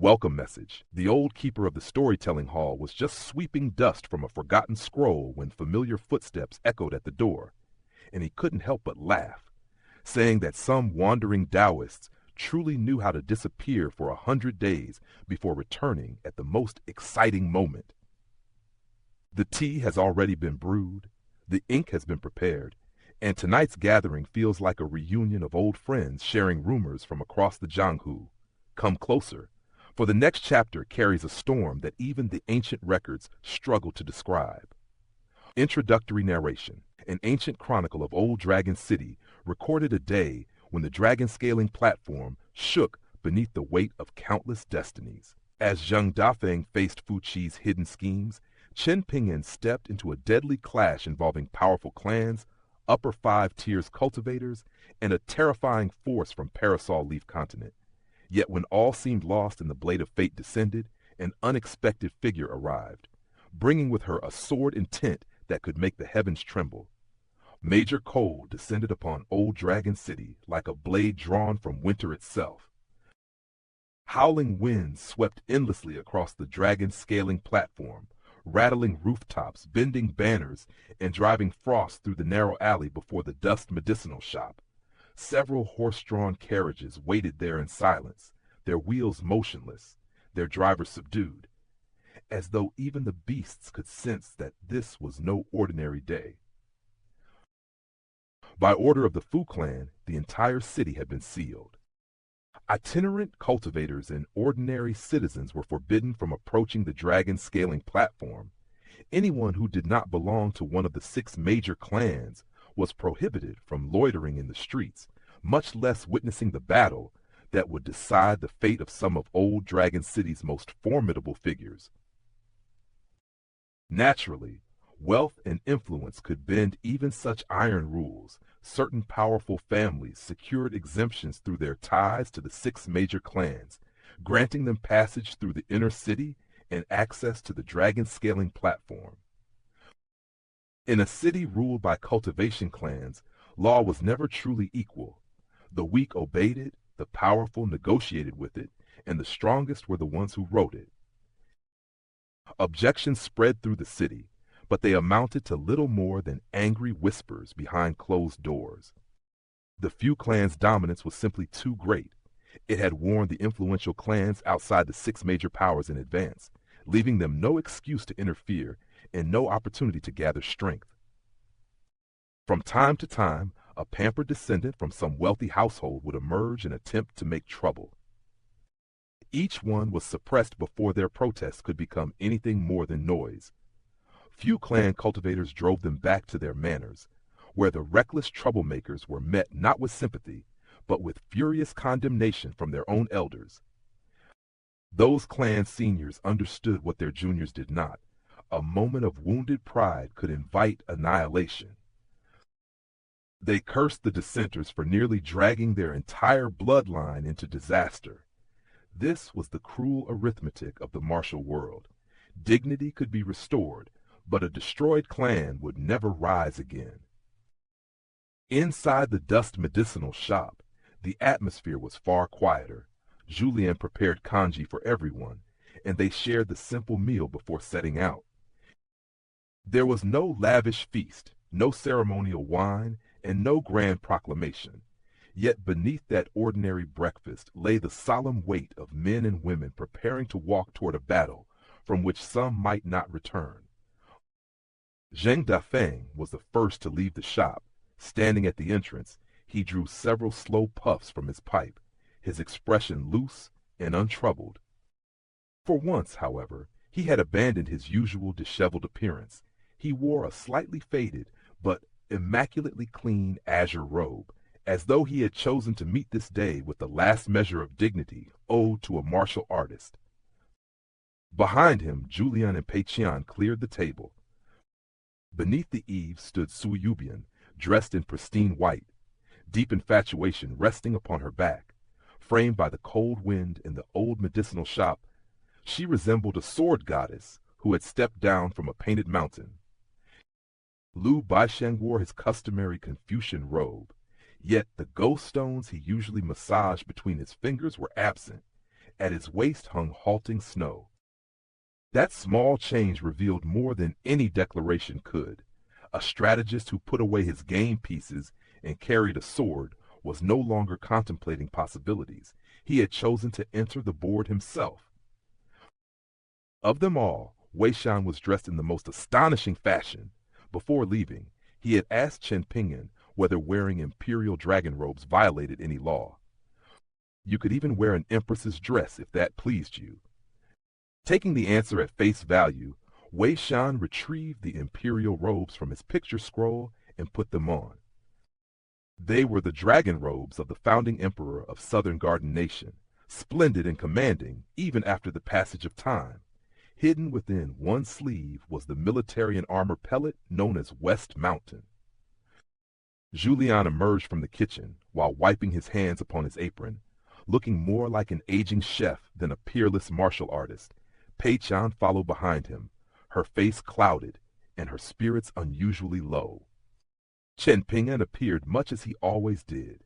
Welcome message. The old keeper of the storytelling hall was just sweeping dust from a forgotten scroll when familiar footsteps echoed at the door, and he couldn't help but laugh, saying that some wandering daoists truly knew how to disappear for 100 days before returning at the most exciting moment. The tea has already been brewed, the ink has been prepared, and tonight's gathering feels like a reunion of old friends sharing rumors from across the jianghu. Come closer, for the next chapter carries a storm that even the ancient records struggle to describe. Introductory Narration, an ancient chronicle of Old Dragon City, recorded a day when the dragon-scaling platform shook beneath the weight of countless destinies. As Zheng Dafeng faced Fuqi's hidden schemes, Chen Ping'an stepped into a deadly clash involving powerful clans, upper five tiers cultivators, and a terrifying force from Parasol Leaf Continent. Yet when all seemed lost and the blade of fate descended, an unexpected figure arrived, bringing with her a sword intent that could make the heavens tremble. Major cold descended upon Old Dragon City like a blade drawn from winter itself. Howling winds swept endlessly across the dragon-scaling platform, rattling rooftops, bending banners, and driving frost through the narrow alley before the dust medicinal shop. Several horse-drawn carriages waited there in silence, their wheels motionless, their drivers subdued, as though even the beasts could sense that this was no ordinary day. By order of the Fu clan, the entire city had been sealed. Itinerant cultivators and ordinary citizens were forbidden from approaching the dragon-scaling platform. Anyone who did not belong to one of the 6 major clans was prohibited from loitering in the streets, much less witnessing the battle that would decide the fate of some of Old Dragon City's most formidable figures. Naturally, wealth and influence could bend even such iron rules. Certain powerful families secured exemptions through their ties to the 6 major clans, granting them passage through the inner city and access to the dragon-scaling platform. In a city ruled by cultivation clans, law was never truly equal. The weak obeyed it, the powerful negotiated with it, and the strongest were the ones who wrote it. Objections spread through the city, but they amounted to little more than angry whispers behind closed doors. The Fu clan's dominance was simply too great. It had warned the influential clans outside the 6 major powers in advance, leaving them no excuse to interfere and no opportunity to gather strength. From time to time, a pampered descendant from some wealthy household would emerge and attempt to make trouble. Each one was suppressed before their protests could become anything more than noise. Few clan cultivators drove them back to their manors, where the reckless troublemakers were met not with sympathy, but with furious condemnation from their own elders. Those clan seniors understood what their juniors did not. A moment of wounded pride could invite annihilation. They cursed the dissenters for nearly dragging their entire bloodline into disaster. This was the cruel arithmetic of the martial world. Dignity could be restored, but a destroyed clan would never rise again. Inside the dust medicinal shop, the atmosphere was far quieter. Julien prepared congee for everyone, and they shared the simple meal before setting out. There was no lavish feast, no ceremonial wine, and no grand proclamation. Yet beneath that ordinary breakfast lay the solemn weight of men and women preparing to walk toward a battle from which some might not return. Zheng Dafeng was the first to leave the shop. Standing at the entrance, he drew several slow puffs from his pipe, his expression loose and untroubled. For once, however, he had abandoned his usual disheveled appearance. He wore a slightly faded but immaculately clean azure robe, as though he had chosen to meet this day with the last measure of dignity owed to a martial artist. Behind him, Julien and Peiqian cleared the table. Beneath the eaves stood Su Yubian, dressed in pristine white, deep infatuation resting upon her back. Framed by the cold wind in the old medicinal shop, she resembled a sword goddess who had stepped down from a painted mountain. Lu Baisheng wore his customary Confucian robe, yet the ghost stones he usually massaged between his fingers were absent, At his waist hung halting snow. That small change revealed more than any declaration could. A strategist who put away his game pieces and carried a sword was no longer contemplating possibilities. He had chosen to enter the board himself. Of them all, Wei Shan was dressed in the most astonishing fashion. Before leaving, he had asked Chen Ping'an whether wearing imperial dragon robes violated any law. You could even wear an empress's dress if that pleased you. Taking the answer at face value, Wei Shan retrieved the imperial robes from his picture scroll and put them on. They were the dragon robes of the founding emperor of Southern Garden Nation, splendid and commanding even after the passage of time. Hidden within one sleeve was the military and armor pellet known as West Mountain. Julien emerged from the kitchen while wiping his hands upon his apron, looking more like an aging chef than a peerless martial artist. Pei Chan followed behind him, her face clouded and her spirits unusually low. Chen Ping'an appeared much as he always did.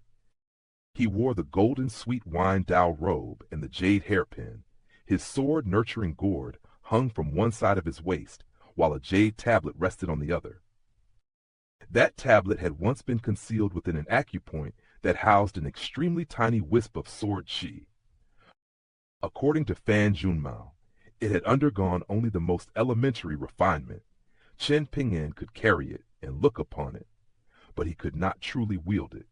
He wore the golden sweet wine Dao robe and the jade hairpin. His sword-nurturing gourd hung from one side of his waist, while a jade tablet rested on the other. That tablet had once been concealed within an acupoint that housed an extremely tiny wisp of sword chi. According to Fan Junmao, it had undergone only the most elementary refinement. Chen Ping'an could carry it and look upon it, but he could not truly wield it.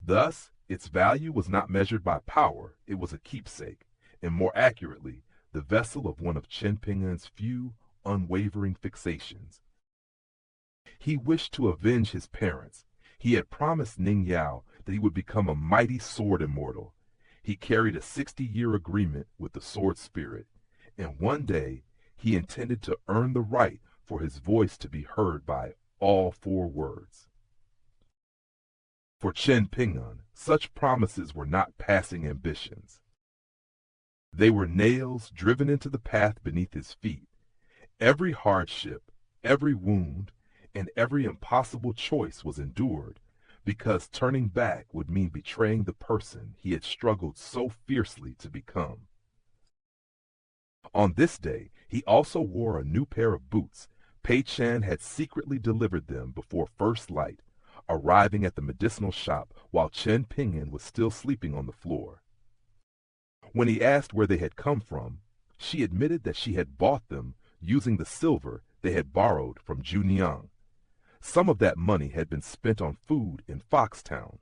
Thus, its value was not measured by power, it was a keepsake, and more accurately, the vessel of one of Chen Ping'an's few, unwavering fixations. He wished to avenge his parents. He had promised Ning Yao that he would become a mighty sword immortal. He carried a 60-year agreement with the sword spirit, and one day he intended to earn the right for his voice to be heard by all four words. For Chen Ping'an, such promises were not passing ambitions. They were nails driven into the path beneath his feet. Every hardship, every wound, and every impossible choice was endured, because turning back would mean betraying the person he had struggled so fiercely to become. On this day, he also wore a new pair of boots. Pei Chan had secretly delivered them before first light, arriving at the medicinal shop while Chen Ping'an was still sleeping on the floor. When he asked where they had come from, she admitted that she had bought them using the silver they had borrowed from Juniang. Some of that money had been spent on food in Foxtown,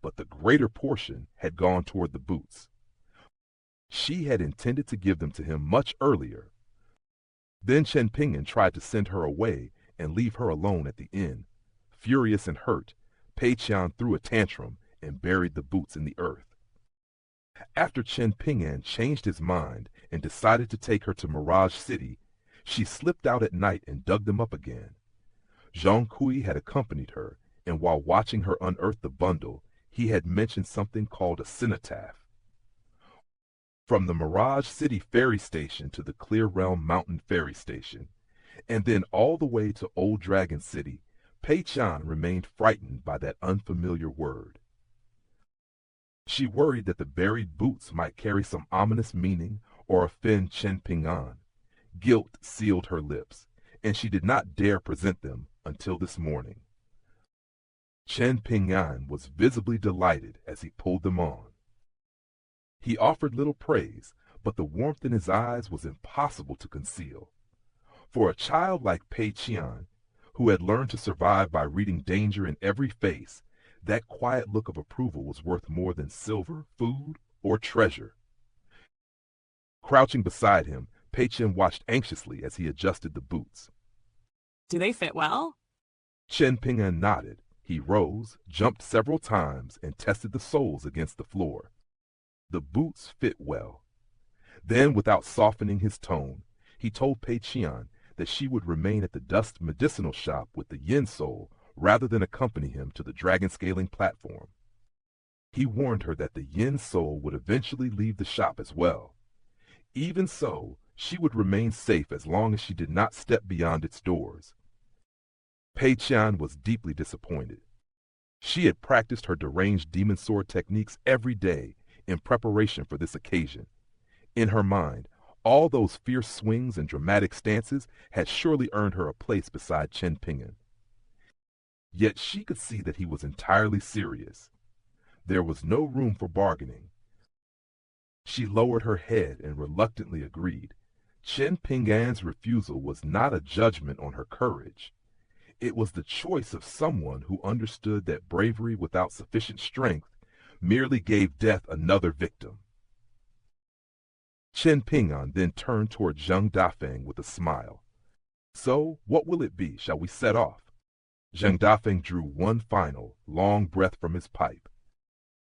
but the greater portion had gone toward the boots. She had intended to give them to him much earlier. Then Chen Ping'an tried to send her away and leave her alone at the inn. Furious and hurt, Pei Chan threw a tantrum and buried the boots in the earth. After Chen Ping'an changed his mind and decided to take her to Mirage City, she slipped out at night and dug them up again. Zhang Kui had accompanied her, and while watching her unearth the bundle, he had mentioned something called a cenotaph. From the Mirage City ferry station to the Clear Realm Mountain ferry station, and then all the way to Old Dragon City, Pei Chan remained frightened by that unfamiliar word. She worried that the buried boots might carry some ominous meaning or offend Chen Ping'an. Guilt sealed her lips, and she did not dare present them until this morning. Chen Ping'an was visibly delighted as he pulled them on. He offered little praise, but the warmth in his eyes was impossible to conceal. For a child like Pei Chan, who had learned to survive by reading danger in every face, that quiet look of approval was worth more than silver, food, or treasure. Crouching beside him, Pei Chen watched anxiously as he adjusted the boots. Do they fit well? Chen Ping'an nodded. He rose, jumped several times, and tested the soles against the floor. The boots fit well. Then, without softening his tone, he told Pei Qian that she would remain at the dust medicinal shop with the yin soul rather than accompany him to the dragon scaling platform. He warned her that the yin soul would eventually leave the shop as well. Even so, she would remain safe as long as she did not step beyond its doors. Pei Qian was deeply disappointed. She had practiced her deranged demon sword techniques every day in preparation for this occasion, In her mind, all those fierce swings and dramatic stances had surely earned her a place beside Chen Ping'an. Yet she could see that he was entirely serious. There was no room for bargaining. She lowered her head and reluctantly agreed. Chen Ping'an's refusal was not a judgment on her courage. It was the choice of someone who understood that bravery without sufficient strength merely gave death another victim. Chen Ping'an then turned toward Zheng Dafeng with a smile. "So, what will it be? Shall we set off?" Zheng Dafeng drew one final, long breath from his pipe.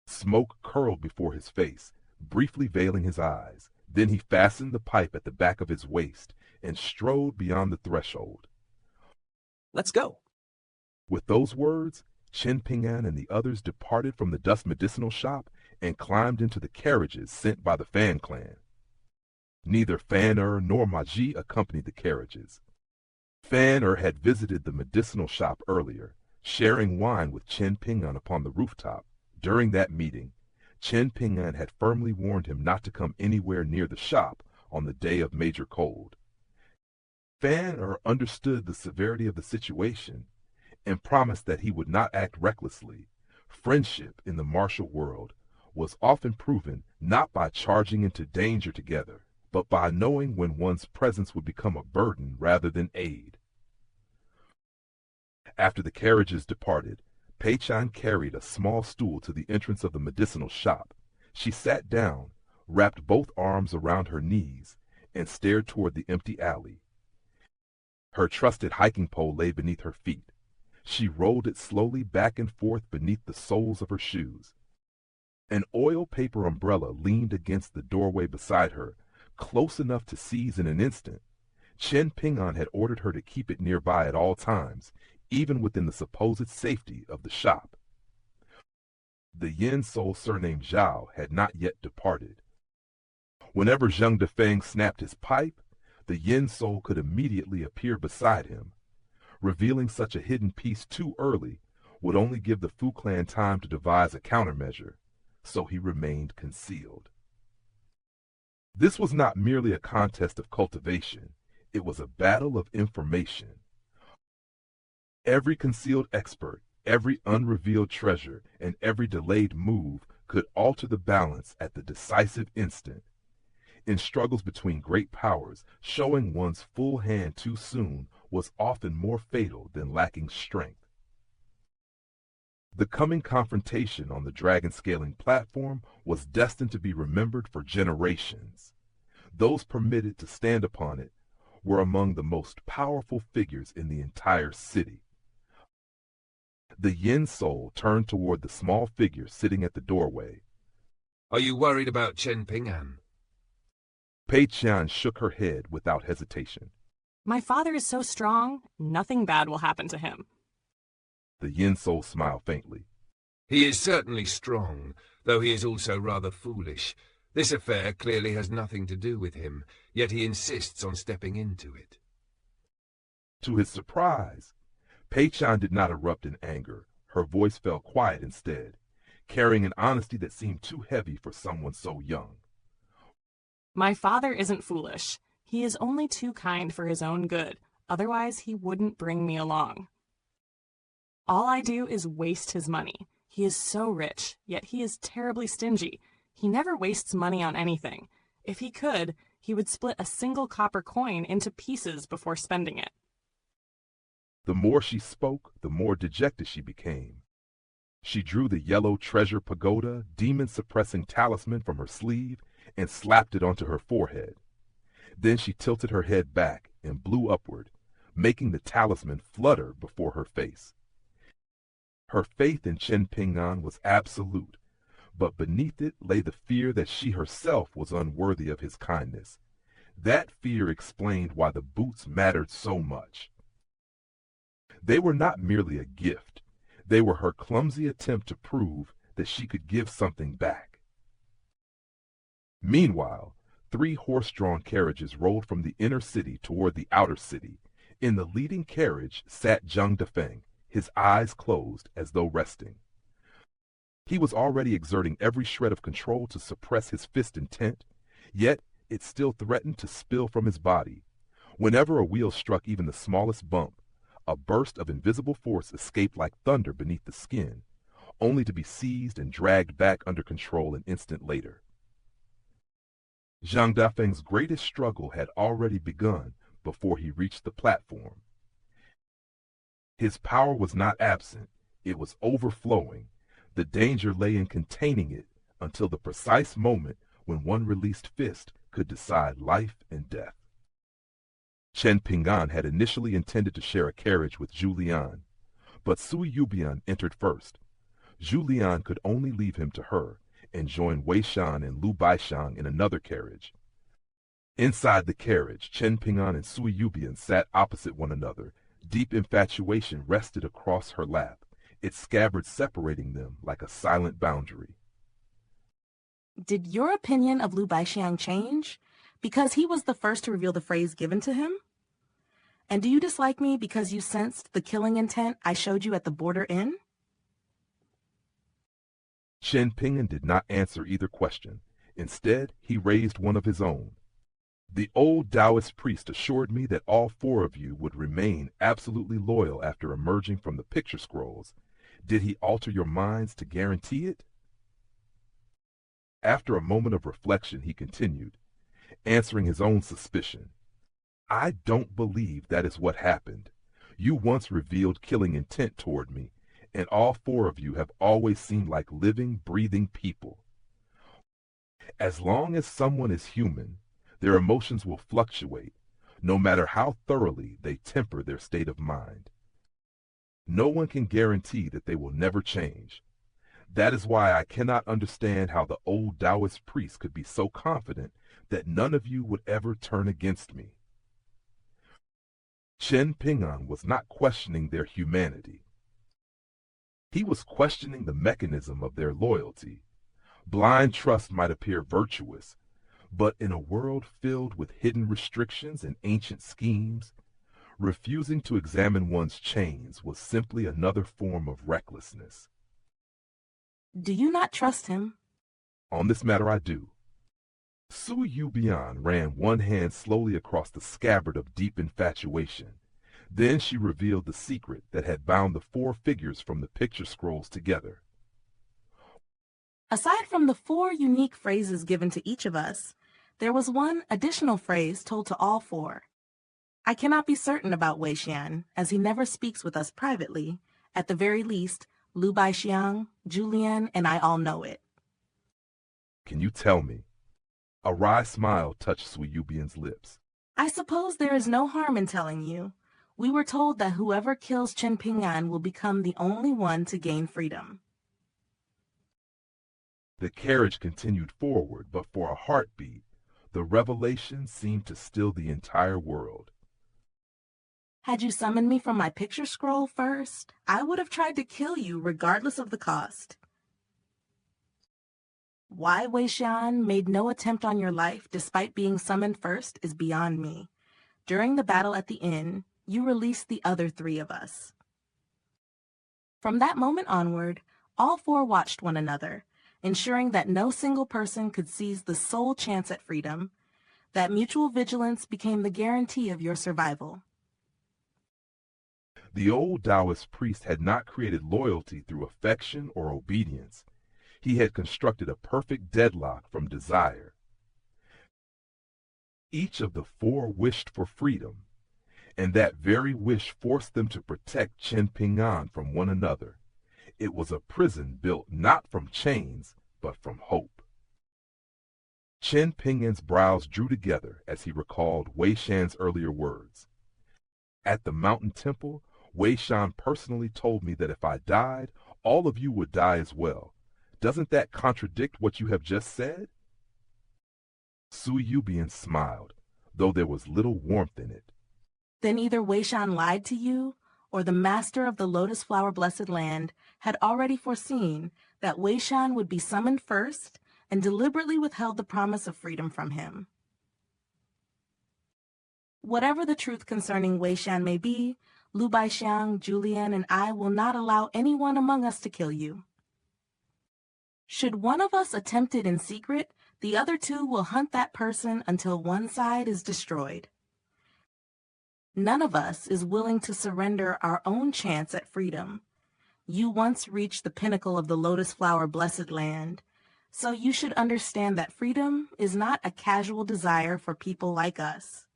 Smoke curled before his face, briefly veiling his eyes. Then he fastened the pipe at the back of his waist and strode beyond the threshold. "Let's go." With those words, Chen Ping'an and the others departed from the dust medicinal shop and climbed into the carriages sent by the Fan clan. Neither Fan-er nor Ma-ji accompanied the carriages. Fan-er had visited the medicinal shop earlier, sharing wine with Chen Ping'an upon the rooftop. During that meeting, Chen Ping'an had firmly warned him not to come anywhere near the shop on the day of major cold. Fan-er understood the severity of the situation and promised that he would not act recklessly. Friendship in the martial world was often proven not by charging into danger together, but by knowing when one's presence would become a burden rather than aid. After the carriages departed, Pei-chan carried a small stool to the entrance of the medicinal shop. She sat down, wrapped both arms around her knees, and stared toward the empty alley. Her trusted hiking pole lay beneath her feet. She rolled it slowly back and forth beneath the soles of her shoes. An oil paper umbrella leaned against the doorway beside her, close enough to seize in an instant. Chen Ping'an had ordered her to keep it nearby at all times, even within the supposed safety of the shop. The Yin soul surnamed Zhao had not yet departed. Whenever Zheng Dafeng snapped his pipe, the Yin soul could immediately appear beside him. Revealing such a hidden piece too early would only give the Fu clan time to devise a countermeasure, so he remained concealed. This was not merely a contest of cultivation, it was a battle of information. Every concealed expert, every unrevealed treasure, and every delayed move could alter the balance at the decisive instant. In struggles between great powers, showing one's full hand too soon was often more fatal than lacking strength. The coming confrontation on the dragon scaling platform was destined to be remembered for generations. Those permitted to stand upon it were among the most powerful figures in the entire city. The Yin soul turned toward the small figure sitting at the doorway. "Are you worried about Chen Ping'an?" Pei-chan shook her head without hesitation. My father is so strong, nothing bad will happen to him. The Yin soul smiled faintly. "He is certainly strong, though he is also rather foolish. This affair clearly has nothing to do with him, yet he insists on stepping into it." To his surprise, Pei-chan did not erupt in anger. Her voice fell quiet instead, carrying an honesty that seemed too heavy for someone so young. My father isn't foolish. He is only too kind for his own good. Otherwise, he wouldn't bring me along. All I do is waste his money. He is so rich, yet he is terribly stingy. He never wastes money on anything. If he could, he would split a single copper coin into pieces before spending it. The more she spoke, the more dejected she became. She drew the yellow treasure pagoda, demon-suppressing talisman from her sleeve and slapped it onto her forehead. Then she tilted her head back and blew upward, making the talisman flutter before her face. Her faith in Chen Ping'an was absolute, but beneath it lay the fear that she herself was unworthy of his kindness. That fear explained why the boots mattered so much. They were not merely a gift. They were her clumsy attempt to prove that she could give something back. Meanwhile, 3 horse-drawn carriages rolled from the inner city toward the outer city. In the leading carriage sat Zheng Dafeng, his eyes closed as though resting. He was already exerting every shred of control to suppress his fist intent, yet it still threatened to spill from his body. Whenever a wheel struck even the smallest bump, a burst of invisible force escaped like thunder beneath the skin, only to be seized and dragged back under control an instant later. Zheng Dafeng's greatest struggle had already begun before he reached the platform. His power was not absent, it was overflowing. The danger lay in containing it until the precise moment when one released fist could decide life and death. Chen Ping'an had initially intended to share a carriage with Zhu Lian, but Sui Yubian entered first. Zhu Lian could only leave him to her and join Wei Shan and Lu Baishan in another carriage. Inside the carriage, Chen Ping'an and Sui Yubian sat opposite one another. Deep infatuation rested across her lap, its scabbard separating them like a silent boundary. Did your opinion of Lu Baixiang change because he was the first to reveal the phrase given to him? And do you dislike me because you sensed the killing intent I showed you at the border inn? Chen Ping'an did not answer either question. Instead, he raised one of his own. The old Taoist priest assured me that all four of you would remain absolutely loyal after emerging from the picture scrolls. Did he alter your minds to guarantee it? After a moment of reflection, he continued, answering his own suspicion. I don't believe that is what happened. You once revealed killing intent toward me, and all four of you have always seemed like living, breathing people. As long as someone is human, their emotions will fluctuate, no matter how thoroughly they temper their state of mind. No one can guarantee that they will never change. That is why I cannot understand how the old Taoist priest could be so confident that none of you would ever turn against me. Chen Ping'an was not questioning their humanity. He was questioning the mechanism of their loyalty. Blind trust might appear virtuous, but in a world filled with hidden restrictions and ancient schemes, refusing to examine one's chains was simply another form of recklessness. Do you not trust him? On this matter I do. Sui Yubian ran one hand slowly across the scabbard of deep infatuation. Then she revealed the secret that had bound the four figures from the picture scrolls together. Aside from the 4 unique phrases given to each of us, there was one additional phrase told to all 4. I cannot be certain about Wei Xian, as he never speaks with us privately. At the very least, Lu Baixiang, Julian, and I all know it. Can you tell me? A wry smile touched Sui Yubian's lips. I suppose there is no harm in telling you. We were told that whoever kills Chen Ping'an will become the only one to gain freedom. The carriage continued forward, but for a heartbeat, the revelation seemed to still the entire world. Had you summoned me from my picture scroll first, I would have tried to kill you regardless of the cost. Why Wei Xian made no attempt on your life despite being summoned first is beyond me. During the battle at the inn, you released the other 3 of us. From that moment onward, all 4 watched one another, ensuring that no single person could seize the sole chance at freedom. That mutual vigilance became the guarantee of your survival. The old Taoist priest had not created loyalty through affection or obedience. He had constructed a perfect deadlock from desire. Each of the 4 wished for freedom, and that very wish forced them to protect Chen Ping'an from one another. It was a prison built not from chains, but from hope. Chen Ping'an's brows drew together as he recalled Wei Shan's earlier words. At the mountain temple, Wei Shan personally told me that if I died, all of you would die as well. Doesn't that contradict what you have just said? Sui Yubian smiled, though there was little warmth in it. Then either Wei Shan lied to you, or the master of the Lotus Flower Blessed Land had already foreseen that Wei Shan would be summoned first and deliberately withheld the promise of freedom from him. Whatever the truth concerning Wei Shan may be, Lu Baixiang, Julian, and I will not allow anyone among us to kill you. Should one of us attempt it in secret, The other two will hunt that person until one side is destroyed. None of us is willing to surrender our own chance at freedom. You once reached the pinnacle of the lotus flower blessed land, so you should understand that freedom is not a casual desire for people like us.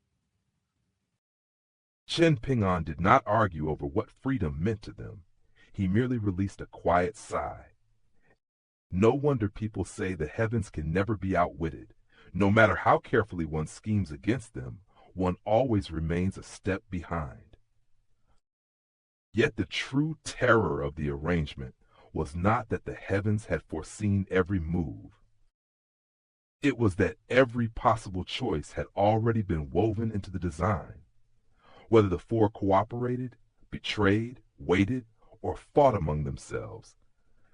Chen Ping'an did not argue over what freedom meant to them. He merely released a quiet sigh. No wonder people say the heavens can never be outwitted. No matter how carefully one schemes against them, one always remains a step behind. Yet the true terror of the arrangement was not that the heavens had foreseen every move. It was that every possible choice had already been woven into the design. Whether the four cooperated, betrayed, waited, or fought among themselves,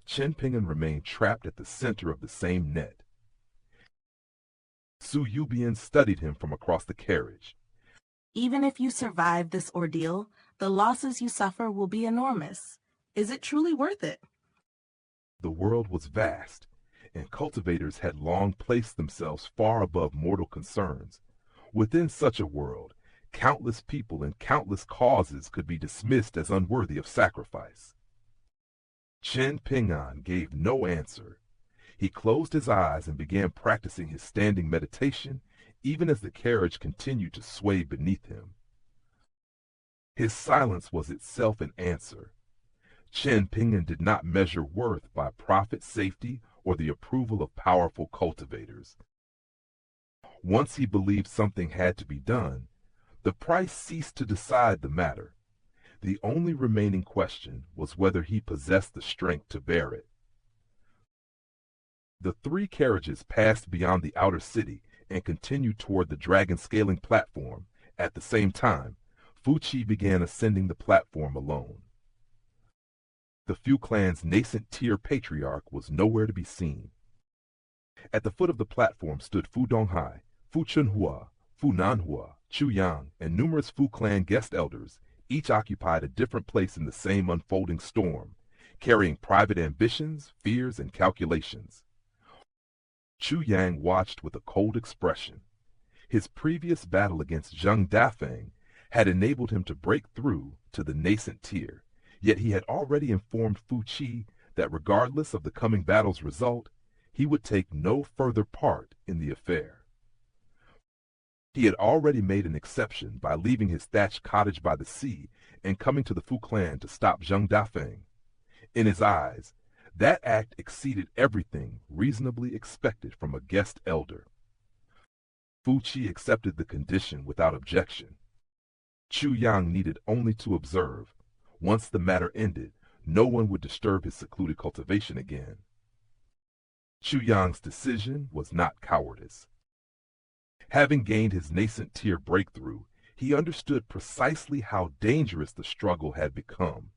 Chen Ping'an remained trapped at the center of the same net. Su Yubian studied him from across the carriage. Even if you survive this ordeal, the losses you suffer will be enormous. Is it truly worth it? The world was vast, and cultivators had long placed themselves far above mortal concerns. Within such a world, countless people and countless causes could be dismissed as unworthy of sacrifice. Chen Ping'an gave no answer. He closed his eyes and began practicing his standing meditation, even as the carriage continued to sway beneath him. His silence was itself an answer. Chen Ping'an did not measure worth by profit, safety, or the approval of powerful cultivators. Once he believed something had to be done, the price ceased to decide the matter. The only remaining question was whether he possessed the strength to bear it. The three carriages passed beyond the outer city and continued toward the dragon scaling platform. At the same time, Fu Qi began ascending the platform alone. The Fu clan's nascent tier patriarch was nowhere to be seen. At the foot of the platform stood Fu Donghai, Fu Chunhua, Fu Nanhua, Chu Yang, and numerous Fu clan guest elders. Each occupied a different place in the same unfolding storm, carrying private ambitions, fears, and calculations. Chu Yang watched with a cold expression. His previous battle against Zheng Dafeng had enabled him to break through to the nascent tier, yet he had already informed Fu Qi that regardless of the coming battle's result, he would take no further part in the affair. He had already made an exception by leaving his thatched cottage by the sea and coming to the Fu clan to stop Zheng Dafeng. In his eyes, that act exceeded everything reasonably expected from a guest elder. Fu Qi accepted the condition without objection. Chu Yang needed only to observe. Once the matter ended, no one would disturb his secluded cultivation again. Chu Yang's decision was not cowardice. Having gained his nascent tier breakthrough, he understood precisely how dangerous the struggle had become.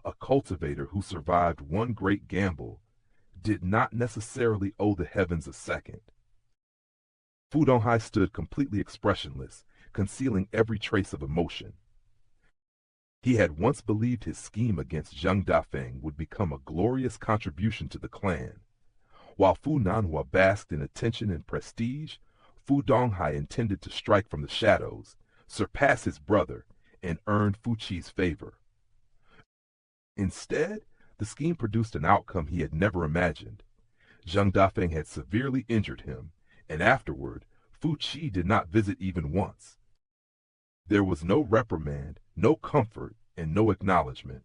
A cultivator who survived one great gamble did not necessarily owe the heavens a second. Fu Donghai stood completely expressionless, concealing every trace of emotion. He had once believed his scheme against Zheng Dafeng would become a glorious contribution to the clan. While Fu Nanhua basked in attention and prestige, Fu Donghai intended to strike from the shadows, surpass his brother, and earn Fu Qi's favor. Instead, the scheme produced an outcome he had never imagined. Zheng Dafeng had severely injured him, and afterward, Fu Qi did not visit even once. There was no reprimand, no comfort, and no acknowledgement.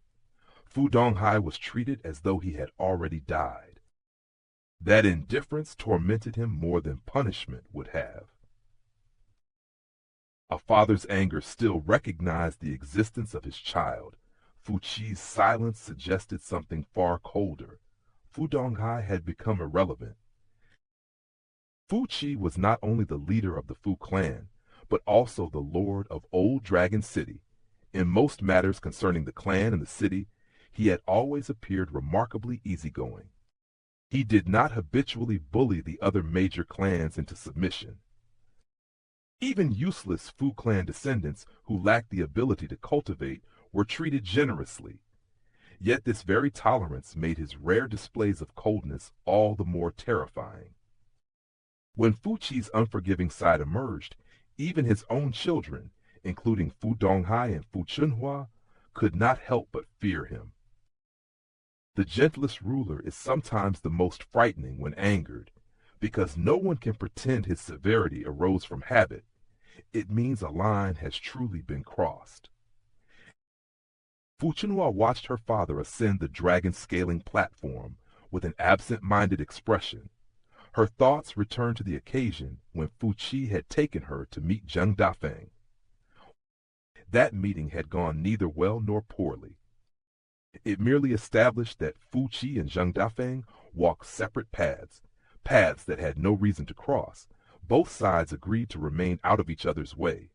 Fu Donghai was treated as though he had already died. That indifference tormented him more than punishment would have. A father's anger still recognized the existence of his child. Fu Qi's silence suggested something far colder. Fu Donghai had become irrelevant. Fu Qi was not only the leader of the Fu clan, but also the lord of Old Dragon City. In most matters concerning the clan and the city, he had always appeared remarkably easygoing. He did not habitually bully the other major clans into submission. Even useless Fu clan descendants who lacked the ability to cultivate were treated generously. Yet this very tolerance made his rare displays of coldness all the more terrifying. When Fu Chi's unforgiving side emerged, even his own children, including Fu Donghai and Fu Chunhua, could not help but fear him. The gentlest ruler is sometimes the most frightening when angered, because no one can pretend his severity arose from habit. It means a line has truly been crossed. Fu Chunhua watched her father ascend the dragon-scaling platform with an absent-minded expression. Her thoughts returned to the occasion when Fu Chi had taken her to meet Zheng Dafeng. That meeting had gone neither well nor poorly. It merely established that Fu Chi and Zheng Dafeng walked separate paths that had no reason to cross. Both sides agreed to remain out of each other's way.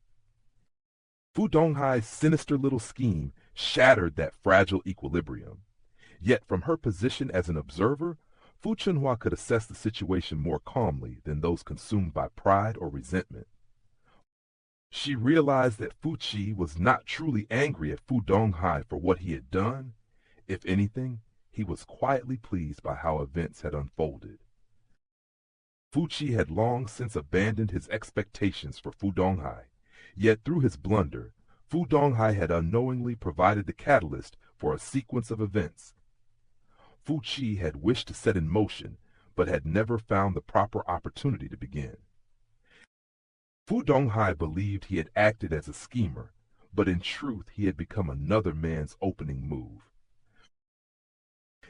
Fu Donghai's sinister little scheme shattered that fragile equilibrium. Yet from her position as an observer, Fu Chunhua could assess the situation more calmly than those consumed by pride or resentment. She realized that Fu Chi was not truly angry at Fu Donghai for what he had done. If anything, he was quietly pleased by how events had unfolded. Fu Chi had long since abandoned his expectations for Fu Donghai, yet through his blunder, Fu Donghai had unknowingly provided the catalyst for a sequence of events. Fu Chi had wished to set in motion, but had never found the proper opportunity to begin. Fu Donghai believed he had acted as a schemer, but in truth he had become another man's opening move.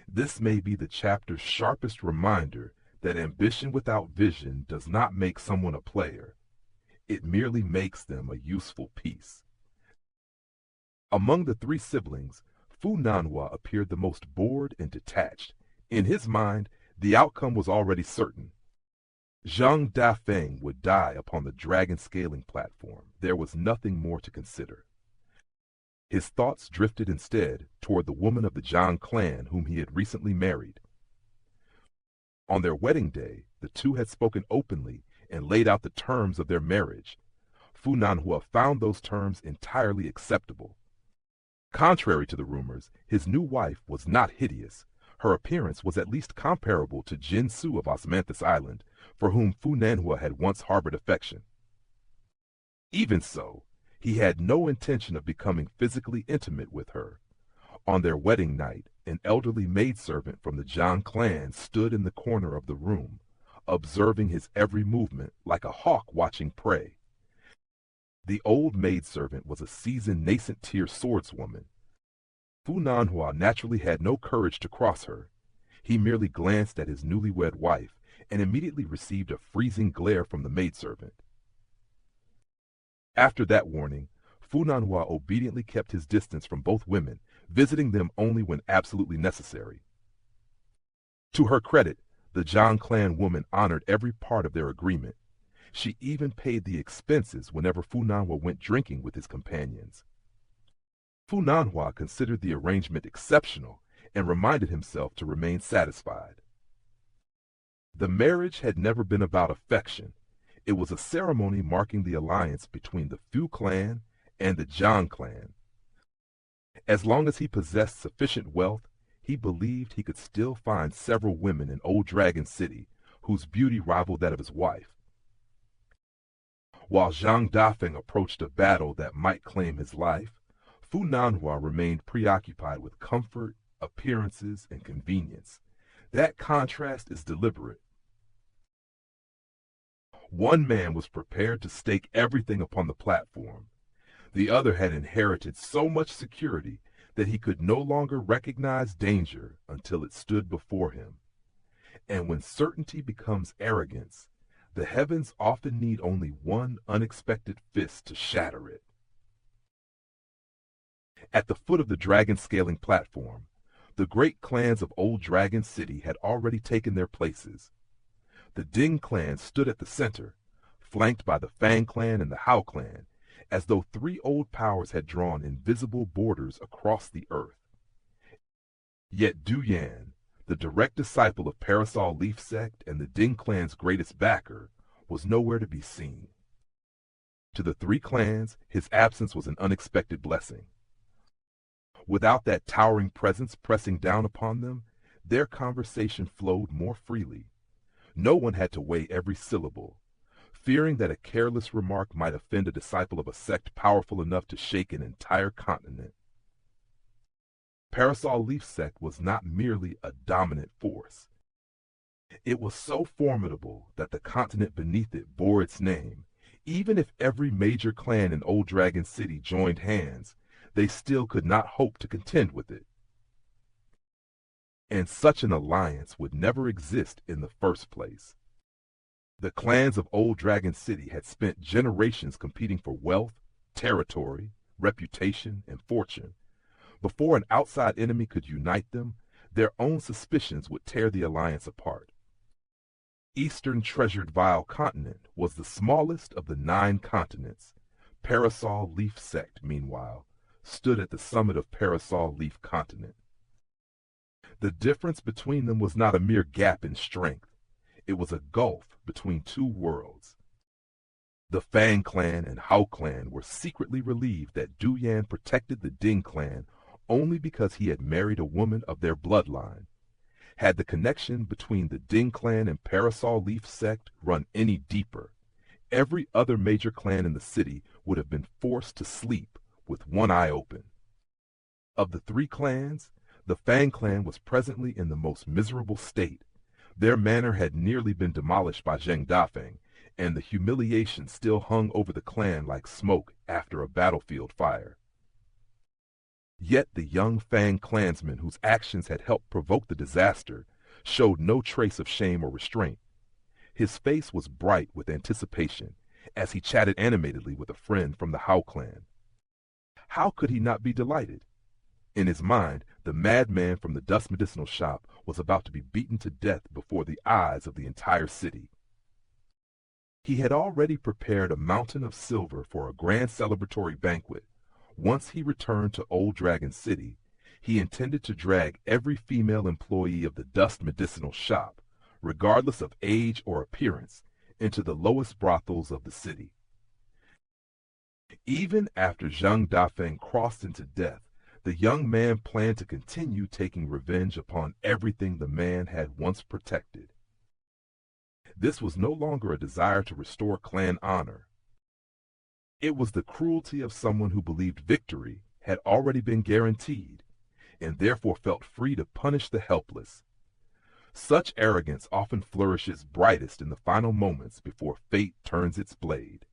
This may be the chapter's sharpest reminder that ambition without vision does not make someone a player. It merely makes them a useful piece. Among the three siblings, Fu Nanhua appeared the most bored and detached. In his mind, the outcome was already certain. Zheng Dafeng would die upon the dragon-scaling platform. There was nothing more to consider. His thoughts drifted instead toward the woman of the Zhang clan whom he had recently married. On their wedding day, the two had spoken openly and laid out the terms of their marriage. Fu Nanhua found those terms entirely acceptable. Contrary to the rumors, his new wife was not hideous. Her appearance was at least comparable to Jin Su of Osmanthus Island, for whom Fu Nanhua had once harbored affection. Even so, he had no intention of becoming physically intimate with her. On their wedding night, an elderly maidservant from the Zhang clan stood in the corner of the room, observing his every movement like a hawk watching prey. The old maidservant was a seasoned nascent-tier swordswoman. Fu Nanhua naturally had no courage to cross her. He merely glanced at his newlywed wife and immediately received a freezing glare from the maidservant. After that warning, Fu Nanhua obediently kept his distance from both women, visiting them only when absolutely necessary. To her credit, the Zhang clan woman honored every part of their agreement. She even paid the expenses whenever Fu Nanhua went drinking with his companions. Fu Nanhua considered the arrangement exceptional and reminded himself to remain satisfied. The marriage had never been about affection. It was a ceremony marking the alliance between the Fu clan and the Zhang clan. As long as he possessed sufficient wealth, he believed he could still find several women in Old Dragon City whose beauty rivaled that of his wife. While Zheng Dafeng approached a battle that might claim his life, Fu Nanhua remained preoccupied with comfort, appearances, and convenience. That contrast is deliberate. One man was prepared to stake everything upon the platform. The other had inherited so much security that he could no longer recognize danger until it stood before him. And when certainty becomes arrogance, the heavens often need only one unexpected fist to shatter it. At the foot of the dragon-scaling platform, the great clans of Old Dragon City had already taken their places. The Ding clan stood at the center, flanked by the Fang clan and the Hao clan, as though three old powers had drawn invisible borders across the earth. Yet Du Yan, the direct disciple of Parasol Leaf sect and the Ding clan's greatest backer, was nowhere to be seen. To the three clans, his absence was an unexpected blessing. Without that towering presence pressing down upon them, their conversation flowed more freely. No one had to weigh every syllable, fearing that a careless remark might offend a disciple of a sect powerful enough to shake an entire continent. Parasol Leaf sect was not merely a dominant force. It was so formidable that the continent beneath it bore its name. Even if every major clan in Old Dragon City joined hands, they still could not hope to contend with it. And such an alliance would never exist in the first place. The clans of Old Dragon City had spent generations competing for wealth, territory, reputation, and fortune. Before an outside enemy could unite them, their own suspicions would tear the alliance apart. Eastern Treasured Vile Continent was the smallest of the 9 continents. Parasol Leaf sect, meanwhile, stood at the summit of Parasol Leaf Continent. The difference between them was not a mere gap in strength. It was a gulf between 2 worlds. The Fang clan and Hao clan were secretly relieved that Du Yan protected the Ding clan only because he had married a woman of their bloodline. Had the connection between the Ding clan and Parasol Leaf sect run any deeper, every other major clan in the city would have been forced to sleep with one eye open. Of the 3 clans, the Fang clan was presently in the most miserable state. Their manor had nearly been demolished by Zheng Dafeng, and the humiliation still hung over the clan like smoke after a battlefield fire. Yet the young Fang clansman whose actions had helped provoke the disaster showed no trace of shame or restraint. His face was bright with anticipation as he chatted animatedly with a friend from the Hao clan. How could he not be delighted? In his mind, the madman from the dust medicinal shop was about to be beaten to death before the eyes of the entire city. He had already prepared a mountain of silver for a grand celebratory banquet. Once he returned to Old Dragon City, he intended to drag every female employee of the dust medicinal shop, regardless of age or appearance, into the lowest brothels of the city. Even after Zheng Dafeng crossed into death, the young man planned to continue taking revenge upon everything the man had once protected. This was no longer a desire to restore clan honor. It was the cruelty of someone who believed victory had already been guaranteed, and therefore felt free to punish the helpless. Such arrogance often flourishes brightest in the final moments before fate turns its blade.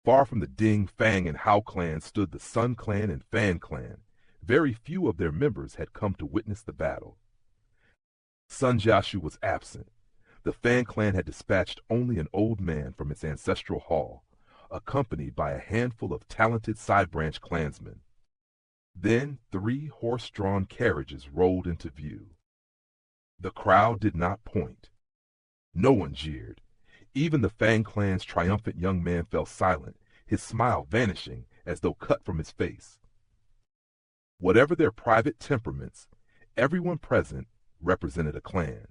Far from the Ding, Fang, and Hao clans stood the Sun clan and Fan clan. Very few of their members had come to witness the battle. Sun Jiashu was absent. The Fan clan had dispatched only an old man from its ancestral hall, accompanied by a handful of talented side-branch clansmen. Then 3 horse-drawn carriages rolled into view. The crowd did not point. No one jeered. Even the Fang clan's triumphant young man fell silent, his smile vanishing as though cut from his face. Whatever their private temperaments, everyone present represented a clan.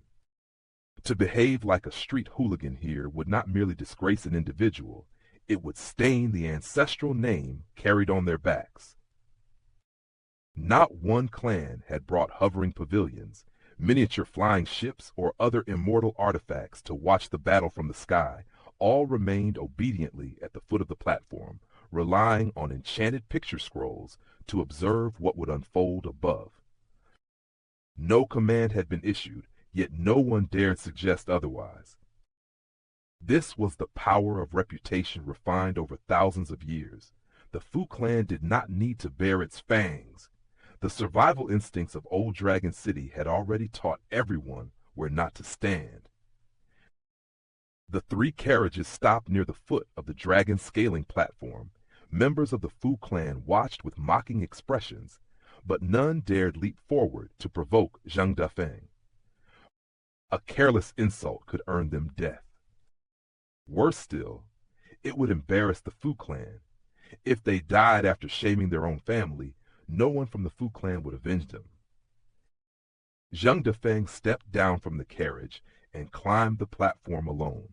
To behave like a street hooligan here would not merely disgrace an individual, it would stain the ancestral name carried on their backs. Not one clan had brought hovering pavilions, miniature flying ships, or other immortal artifacts to watch the battle from the sky. All remained obediently at the foot of the platform, relying on enchanted picture scrolls to observe what would unfold above. No command had been issued, yet no one dared suggest otherwise. This was the power of reputation refined over thousands of years. The Fu clan did not need to bare its fangs. The survival instincts of Old Dragon City had already taught everyone where not to stand. The 3 carriages stopped near the foot of the dragon scaling platform. Members of the Fu clan watched with mocking expressions, but none dared leap forward to provoke Zheng Dafeng. A careless insult could earn them death. Worse still, it would embarrass the Fu clan. If they died after shaming their own family, no one from the Fu clan would avenge them. Zheng Dafeng stepped down from the carriage and climbed the platform alone.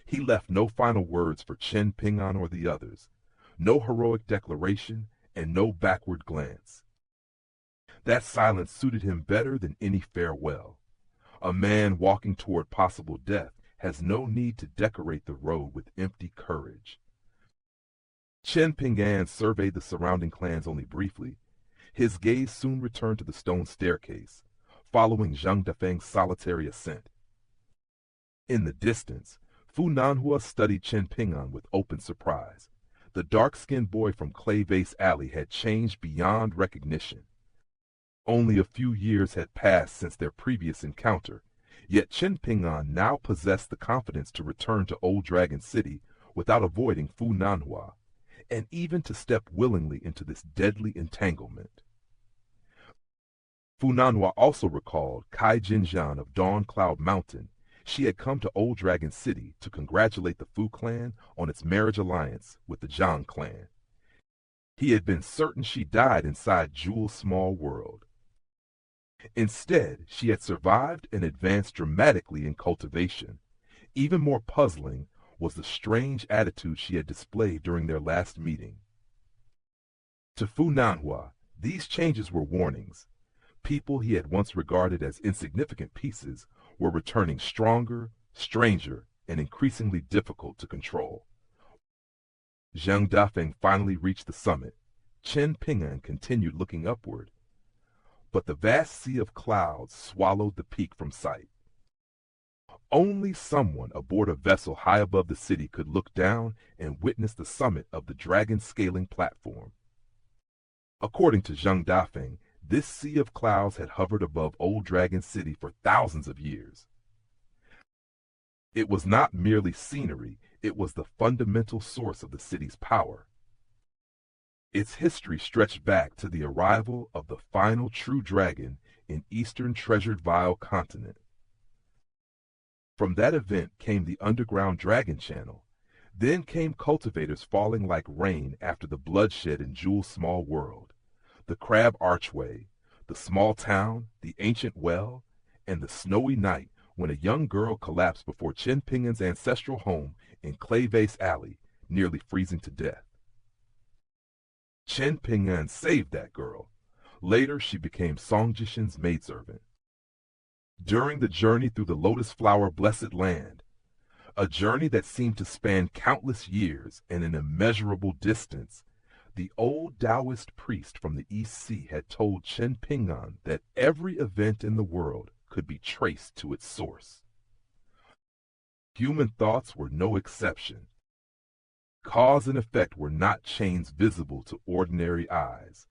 He left no final words for Chen Ping'an or the others, no heroic declaration, and no backward glance. That silence suited him better than any farewell. A man walking toward possible death has no need to decorate the road with empty courage. Chen Ping'an surveyed the surrounding clans only briefly. His gaze soon returned to the stone staircase, following Zheng Dafeng's solitary ascent. In the distance, Fu Nanhua studied Chen Ping'an with open surprise. The dark-skinned boy from Clay Vase Alley had changed beyond recognition. Only a few years had passed since their previous encounter, yet Chen Ping'an now possessed the confidence to return to Old Dragon City without avoiding Fu Nanhua, and even to step willingly into this deadly entanglement. Fu Nanhua also recalled Kai Jinjian of Dawn Cloud Mountain. She had come to Old Dragon City to congratulate the Fu clan on its marriage alliance with the Zhang clan. He had been certain she died inside Jewel's small world. Instead, she had survived and advanced dramatically in cultivation. Even more puzzling was the strange attitude she had displayed during their last meeting. To Fu Nanhua, these changes were warnings. People he had once regarded as insignificant pieces were returning stronger, stranger, and increasingly difficult to control. Zheng Dafeng finally reached the summit. Chen Ping'an continued looking upward, but the vast sea of clouds swallowed the peak from sight. Only someone aboard a vessel high above the city could look down and witness the summit of the dragon-scaling platform. According to Zheng Dafeng, this sea of clouds had hovered above Old Dragon City for thousands of years. It was not merely scenery, it was the fundamental source of the city's power. Its history stretched back to the arrival of the final true dragon in Eastern Treasured Vial Continent. From that event came the underground dragon channel. Then came cultivators falling like rain after the bloodshed in Jewel's small world. The crab archway, the small town, the ancient well, and the snowy night when a young girl collapsed before Chen Ping'an's ancestral home in Clay Vase Alley, nearly freezing to death. Chen Ping'an saved that girl. Later, she became Song Jishin's maidservant. During the journey through the Lotus Flower Blessed Land, a journey that seemed to span countless years and an immeasurable distance, the old Taoist priest from the East Sea had told Chen Ping'an that every event in the world could be traced to its source. Human thoughts were no exception. Cause and effect were not chains visible to ordinary eyes.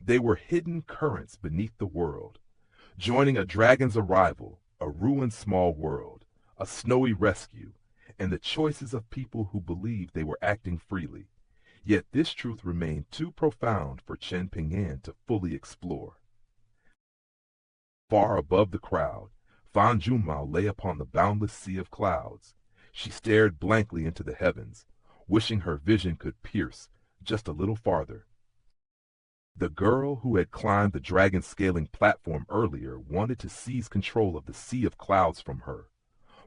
They were hidden currents beneath the world, joining a dragon's arrival, a ruined small world, a snowy rescue, and the choices of people who believed they were acting freely. Yet this truth remained too profound for Chen Ping'an to fully explore. Far above the crowd, Fan Junmao lay upon the boundless sea of clouds. She stared blankly into the heavens, wishing her vision could pierce just a little farther. The girl who had climbed the dragon-scaling platform earlier wanted to seize control of the sea of clouds from her,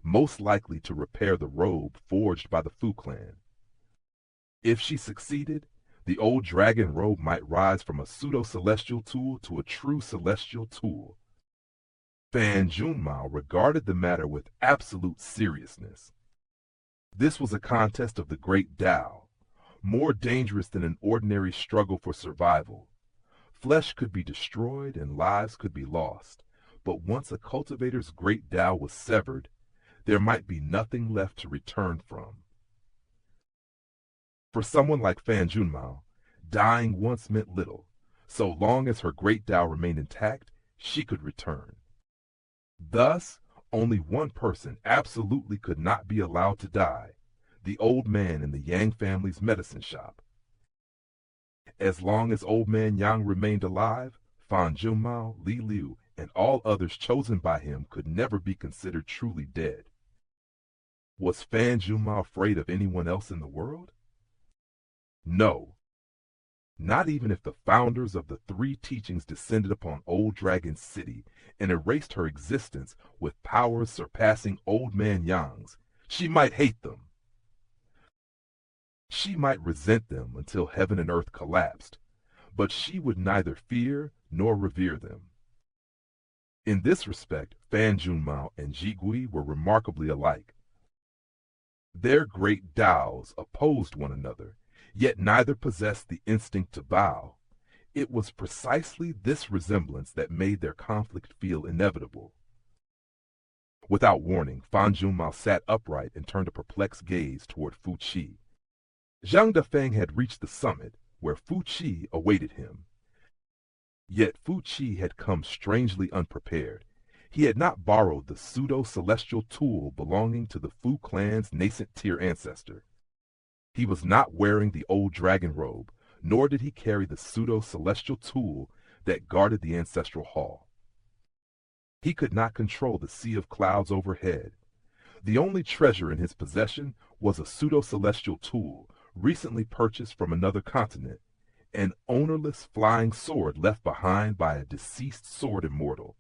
most likely to repair the robe forged by the Fu clan. If she succeeded, the old dragon robe might rise from a pseudo-celestial tool to a true celestial tool. Fan Junmao regarded the matter with absolute seriousness. This was a contest of the great Tao, more dangerous than an ordinary struggle for survival. Flesh could be destroyed and lives could be lost, but once a cultivator's great Tao was severed, there might be nothing left to return from. For someone like Fan Junmao, dying once meant little. So long as her great Tao remained intact, she could return. Thus, only one person absolutely could not be allowed to die, the old man in the Yang family's medicine shop. As long as old man Yang remained alive, Fan Junmao, Li Liu, and all others chosen by him could never be considered truly dead. Was Fan Junmao afraid of anyone else in the world? No. Not even if the founders of the three teachings descended upon Old Dragon City and erased her existence with powers surpassing Old Man Yang's, she might hate them. She might resent them until heaven and earth collapsed, but she would neither fear nor revere them. In this respect, Fan Junmao and Ji Gui were remarkably alike. Their great Taos opposed one another, yet neither possessed the instinct to bow. It was precisely this resemblance that made their conflict feel inevitable. Without warning, Fan Junmao sat upright and turned a perplexed gaze toward Fu Qi. Zheng Dafeng had reached the summit, where Fu Qi awaited him. Yet Fu Qi had come strangely unprepared. He had not borrowed the pseudo-celestial tool belonging to the Fu clan's nascent tier ancestor. He was not wearing the old dragon robe, nor did he carry the pseudo-celestial tool that guarded the ancestral hall. He could not control the sea of clouds overhead. The only treasure in his possession was a pseudo-celestial tool recently purchased from another continent, an ownerless flying sword left behind by a deceased sword immortal.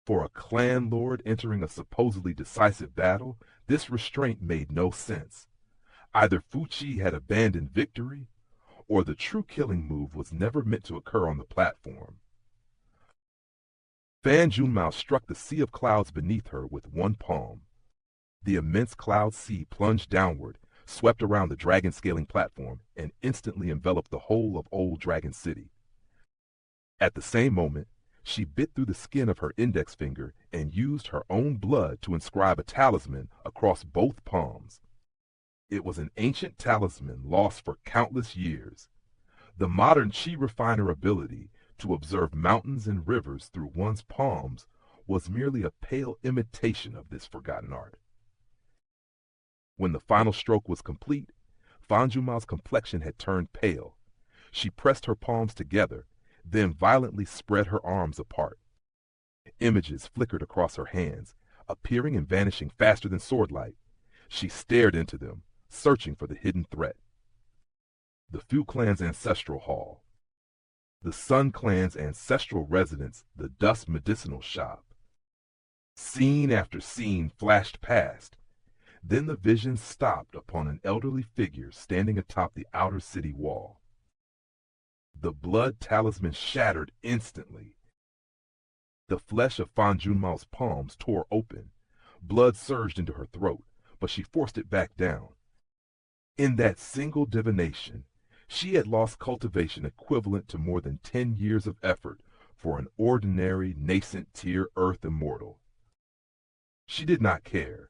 For a clan lord entering a supposedly decisive battle, this restraint made no sense. Either Fu Qi had abandoned victory, or the true killing move was never meant to occur on the platform. Fan Junmao struck the sea of clouds beneath her with one palm. The immense cloud sea plunged downward, swept around the dragon-scaling platform, and instantly enveloped the whole of Old Dragon City. At the same moment, she bit through the skin of her index finger and used her own blood to inscribe a talisman across both palms. It was an ancient talisman lost for countless years. The modern chi refiner ability to observe mountains and rivers through one's palms was merely a pale imitation of this forgotten art. When the final stroke was complete, Fan Junmao's complexion had turned pale. She pressed her palms together, then violently spread her arms apart. Images flickered across her hands, appearing and vanishing faster than swordlight. She stared into them, searching for the hidden threat. The Fu clan's ancestral hall. The Sun clan's ancestral residence, the Dust Medicinal Shop. Scene after scene flashed past. Then the vision stopped upon an elderly figure standing atop the outer city wall. The blood talisman shattered instantly. The flesh of Fan Junmao's palms tore open. Blood surged into her throat, but she forced it back down. In that single divination, she had lost cultivation equivalent to more than 10 years of effort for an ordinary nascent tier earth immortal. She did not care.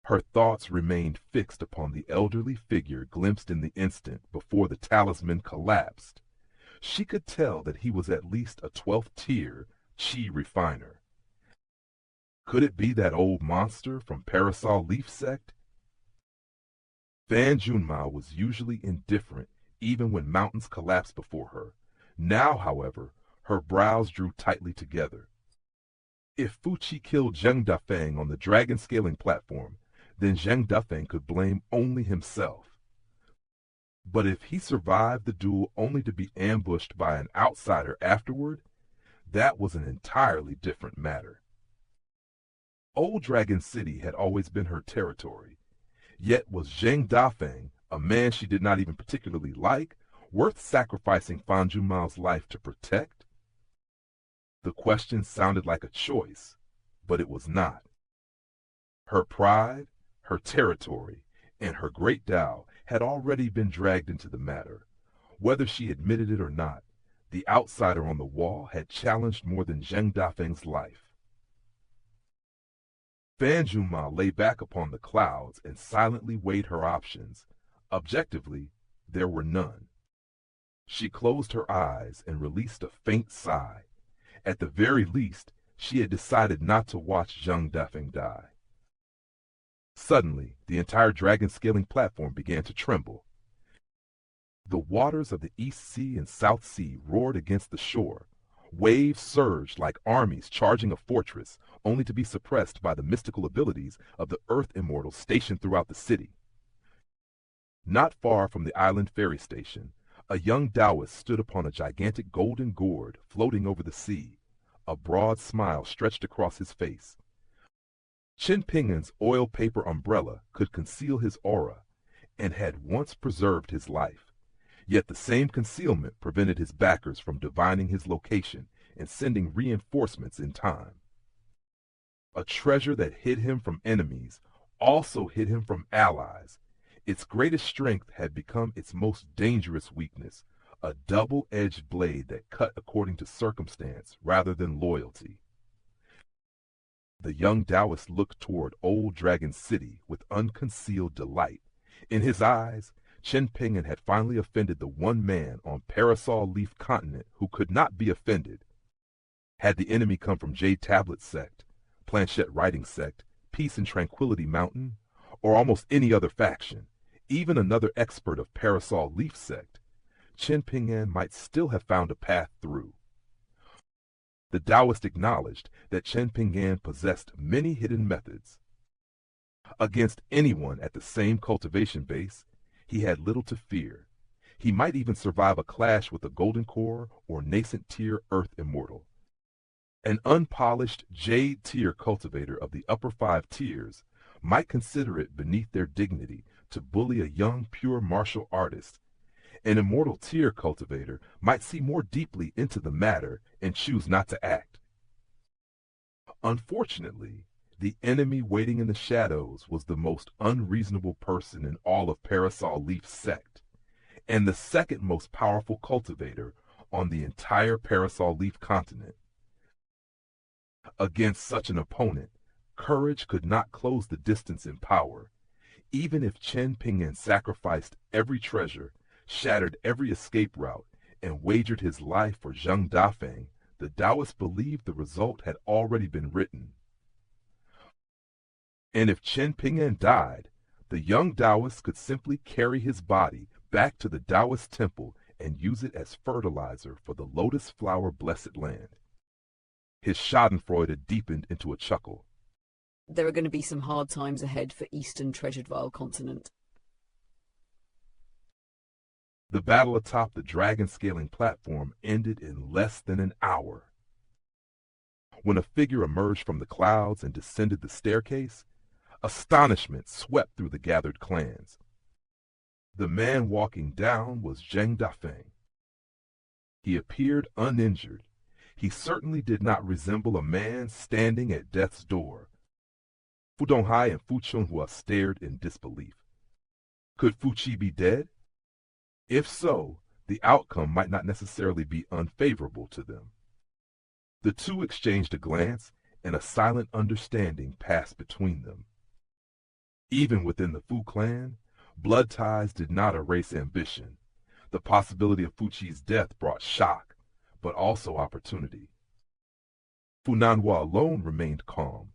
Her thoughts remained fixed upon the elderly figure glimpsed in the instant before the talisman collapsed. She could tell that he was at least a 12th tier chi refiner. Could it be that old monster from Parasol Leaf sect? Fan Junmao was usually indifferent even when mountains collapsed before her. Now, however, her brows drew tightly together. If Fu Qi killed Zheng Dafeng on the dragon scaling platform, then Zheng Dafeng could blame only himself. But if he survived the duel only to be ambushed by an outsider afterward, that was an entirely different matter. Old Dragon City had always been her territory. Yet was Zheng Dafeng, a man she did not even particularly like, worth sacrificing Fan Junmao's life to protect? The question sounded like a choice, but it was not. Her pride, her territory, and her great Tao had already been dragged into the matter. Whether she admitted it or not, the outsider on the wall had challenged more than Zheng Dafeng's life. Fan Junmao lay back upon the clouds and silently weighed her options. Objectively, there were none. She closed her eyes and released a faint sigh. At the very least, she had decided not to watch Zheng Dafeng die. Suddenly, the entire dragon-scaling platform began to tremble. The waters of the East Sea and South Sea roared against the shore. Waves surged like armies charging a fortress, only to be suppressed by the mystical abilities of the Earth Immortals stationed throughout the city. Not far from the island ferry station, a young daoist stood upon a gigantic golden gourd floating over the sea. A broad smile stretched across his face. Chen Ping'an's oil paper umbrella could conceal his aura, and had once preserved his life. Yet the same concealment prevented his backers from divining his location and sending reinforcements in time. A treasure that hid him from enemies also hid him from allies. Its greatest strength had become its most dangerous weakness, a double-edged blade that cut according to circumstance rather than loyalty. The young Taoist looked toward Old Dragon City with unconcealed delight. In his eyes, Chen Ping'an had finally offended the one man on Parasol Leaf Continent who could not be offended. Had the enemy come from Jade Tablet Sect, Planchette Writing Sect, Peace and Tranquility Mountain, or almost any other faction, even another expert of Parasol Leaf Sect, Chen Ping'an might still have found a path through. The Taoist acknowledged that Chen Ping'an possessed many hidden methods. Against anyone at the same cultivation base, he had little to fear. He might even survive a clash with a Golden Core or nascent tier Earth Immortal. An unpolished Jade tier cultivator of the upper 5 tiers might consider it beneath their dignity to bully a young pure martial artist. An Immortal tier cultivator might see more deeply into the matter and choose not to act. Unfortunately, the enemy waiting in the shadows was the most unreasonable person in all of Parasol Leaf Sect, and the second most powerful cultivator on the entire Parasol Leaf Continent. Against such an opponent, courage could not close the distance in power. Even if Chen Ping'an sacrificed every treasure, shattered every escape route, and wagered his life for Zheng Dafeng, the Taoists believed the result had already been written. And if Chen Ping'an died, the young Taoist could simply carry his body back to the Taoist temple and use it as fertilizer for the lotus flower blessed land. His schadenfreude deepened into a chuckle. There are going to be some hard times ahead for Eastern Treasured Vial Continent. The battle atop the dragon-scaling platform ended in less than an hour. When a figure emerged from the clouds and descended the staircase, astonishment swept through the gathered clans. The man walking down was Zheng Dafeng. He appeared uninjured. He certainly did not resemble a man standing at death's door. Fu Donghai and Fu Chunhua stared in disbelief. Could Fu Qi be dead? If so, the outcome might not necessarily be unfavorable to them. The two exchanged a glance, and a silent understanding passed between them. Even within the Fu clan, blood ties did not erase ambition. The possibility of Fu Qi's death brought shock, but also opportunity. Fu Nanhua alone remained calm,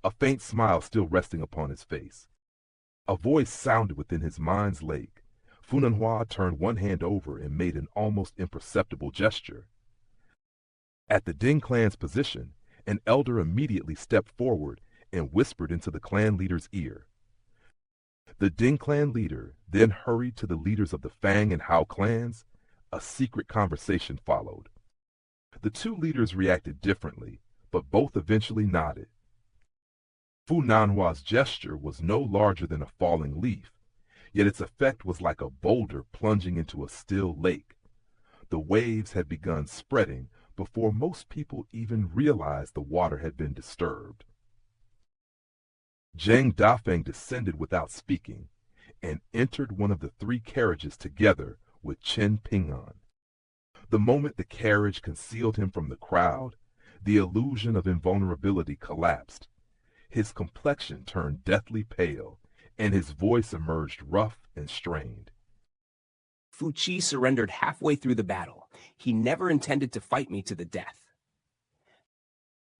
a faint smile still resting upon his face. A voice sounded within his mind's lake. Fu Nanhua turned one hand over and made an almost imperceptible gesture. At the Ding clan's position, an elder immediately stepped forward and whispered into the clan leader's ear. The Ding clan leader then hurried to the leaders of the Fang and Hao clans. A secret conversation followed. The two leaders reacted differently, but both eventually nodded. Fu Nanhua's gesture was no larger than a falling leaf, yet its effect was like a boulder plunging into a still lake. The waves had begun spreading before most people even realized the water had been disturbed. Zheng Dafeng descended without speaking and entered one of the 3 carriages together with Chen Ping'an. The moment the carriage concealed him from the crowd, the illusion of invulnerability collapsed. His complexion turned deathly pale, and his voice emerged rough and strained. Fu Qi surrendered halfway through the battle. He never intended to fight me to the death.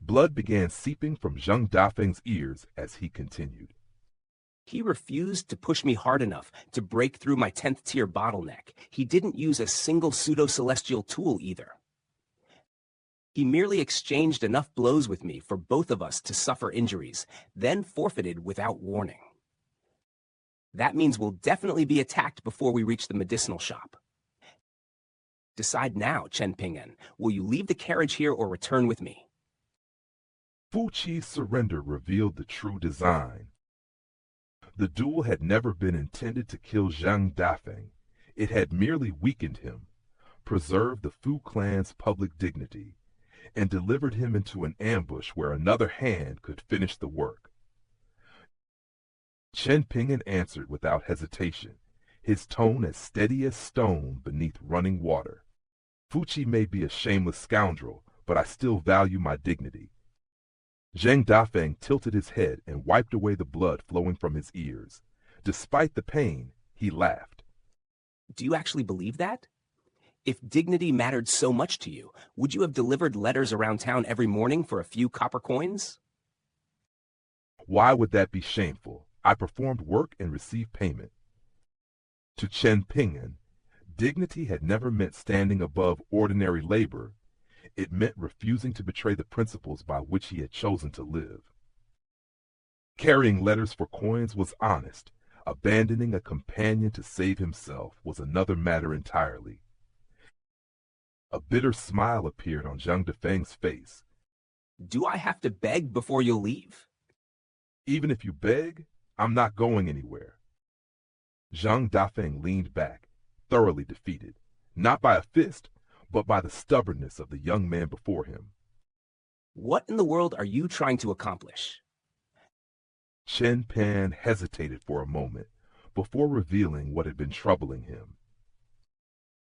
Blood began seeping from Zheng Dafeng's ears as he continued. He refused to push me hard enough to break through my 10th tier bottleneck. He didn't use a single pseudo-celestial tool either. He merely exchanged enough blows with me for both of us to suffer injuries, then forfeited without warning. That means we'll definitely be attacked before we reach the medicinal shop. Decide now, Chen Ping'an. Will you leave the carriage here or return with me? Fu Qi's surrender revealed the true design. The duel had never been intended to kill Zheng Dafeng. It had merely weakened him, preserved the Fu clan's public dignity, and delivered him into an ambush where another hand could finish the work. Chen Ping'an answered without hesitation, his tone as steady as stone beneath running water. Fuchi may be a shameless scoundrel, but I still value my dignity. Zheng Dafeng tilted his head and wiped away the blood flowing from his ears. Despite the pain, he laughed. Do you actually believe that? If dignity mattered so much to you, would you have delivered letters around town every morning for a few copper coins? Why would that be shameful? I performed work and received payment. To Chen Ping'an, dignity had never meant standing above ordinary labor. It meant refusing to betray the principles by which he had chosen to live. Carrying letters for coins was honest. Abandoning a companion to save himself was another matter entirely. A bitter smile appeared on Zheng Dafeng's face. Do I have to beg before you'll leave? Even if you beg, I'm not going anywhere. Zheng Dafeng leaned back, thoroughly defeated, not by a fist, but by the stubbornness of the young man before him. What in the world are you trying to accomplish? Chen Ping'an hesitated for a moment before revealing what had been troubling him.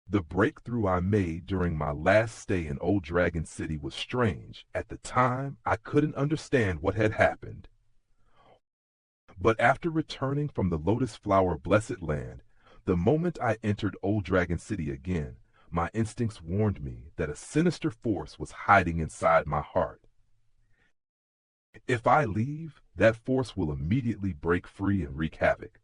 The breakthrough I made during my last stay in Old Dragon City was strange. At the time, I couldn't understand what had happened. But after returning from the Lotus Flower Blessed Land, the moment I entered Old Dragon City again, my instincts warned me that a sinister force was hiding inside my heart. If I leave, that force will immediately break free and wreak havoc.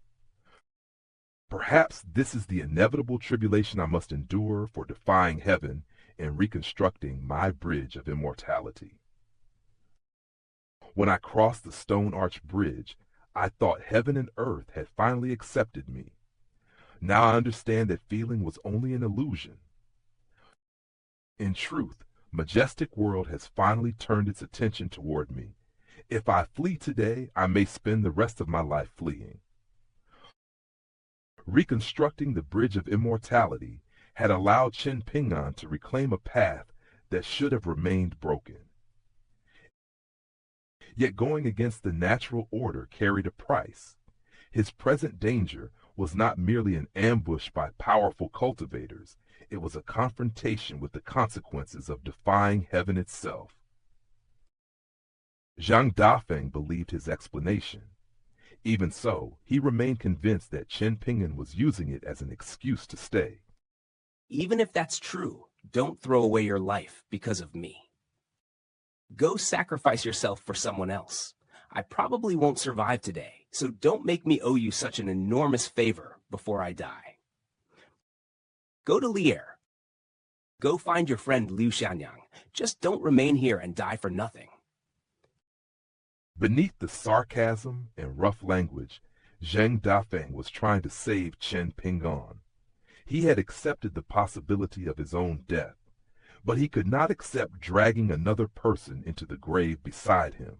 Perhaps this is the inevitable tribulation I must endure for defying heaven and reconstructing my bridge of immortality. When I crossed the stone arch bridge, I thought heaven and earth had finally accepted me. Now I understand that feeling was only an illusion. In truth, majestic world has finally turned its attention toward me. If I flee today, I may spend the rest of my life fleeing. Reconstructing the bridge of immortality had allowed Chen Ping'an to reclaim a path that should have remained broken. Yet going against the natural order carried a price. His present danger was not merely an ambush by powerful cultivators. It was a confrontation with the consequences of defying heaven itself. Zheng Dafeng believed his explanation. Even so, he remained convinced that Chen Ping'an was using it as an excuse to stay. Even if that's true, don't throw away your life because of me. Go sacrifice yourself for someone else. I probably won't survive today, so don't make me owe you such an enormous favor before I die. Go to Lier. Go find your friend Liu Xianyang. Just don't remain here and die for nothing. Beneath the sarcasm and rough language, Zheng Dafeng was trying to save Chen Ping'an. He had accepted the possibility of his own death, but he could not accept dragging another person into the grave beside him.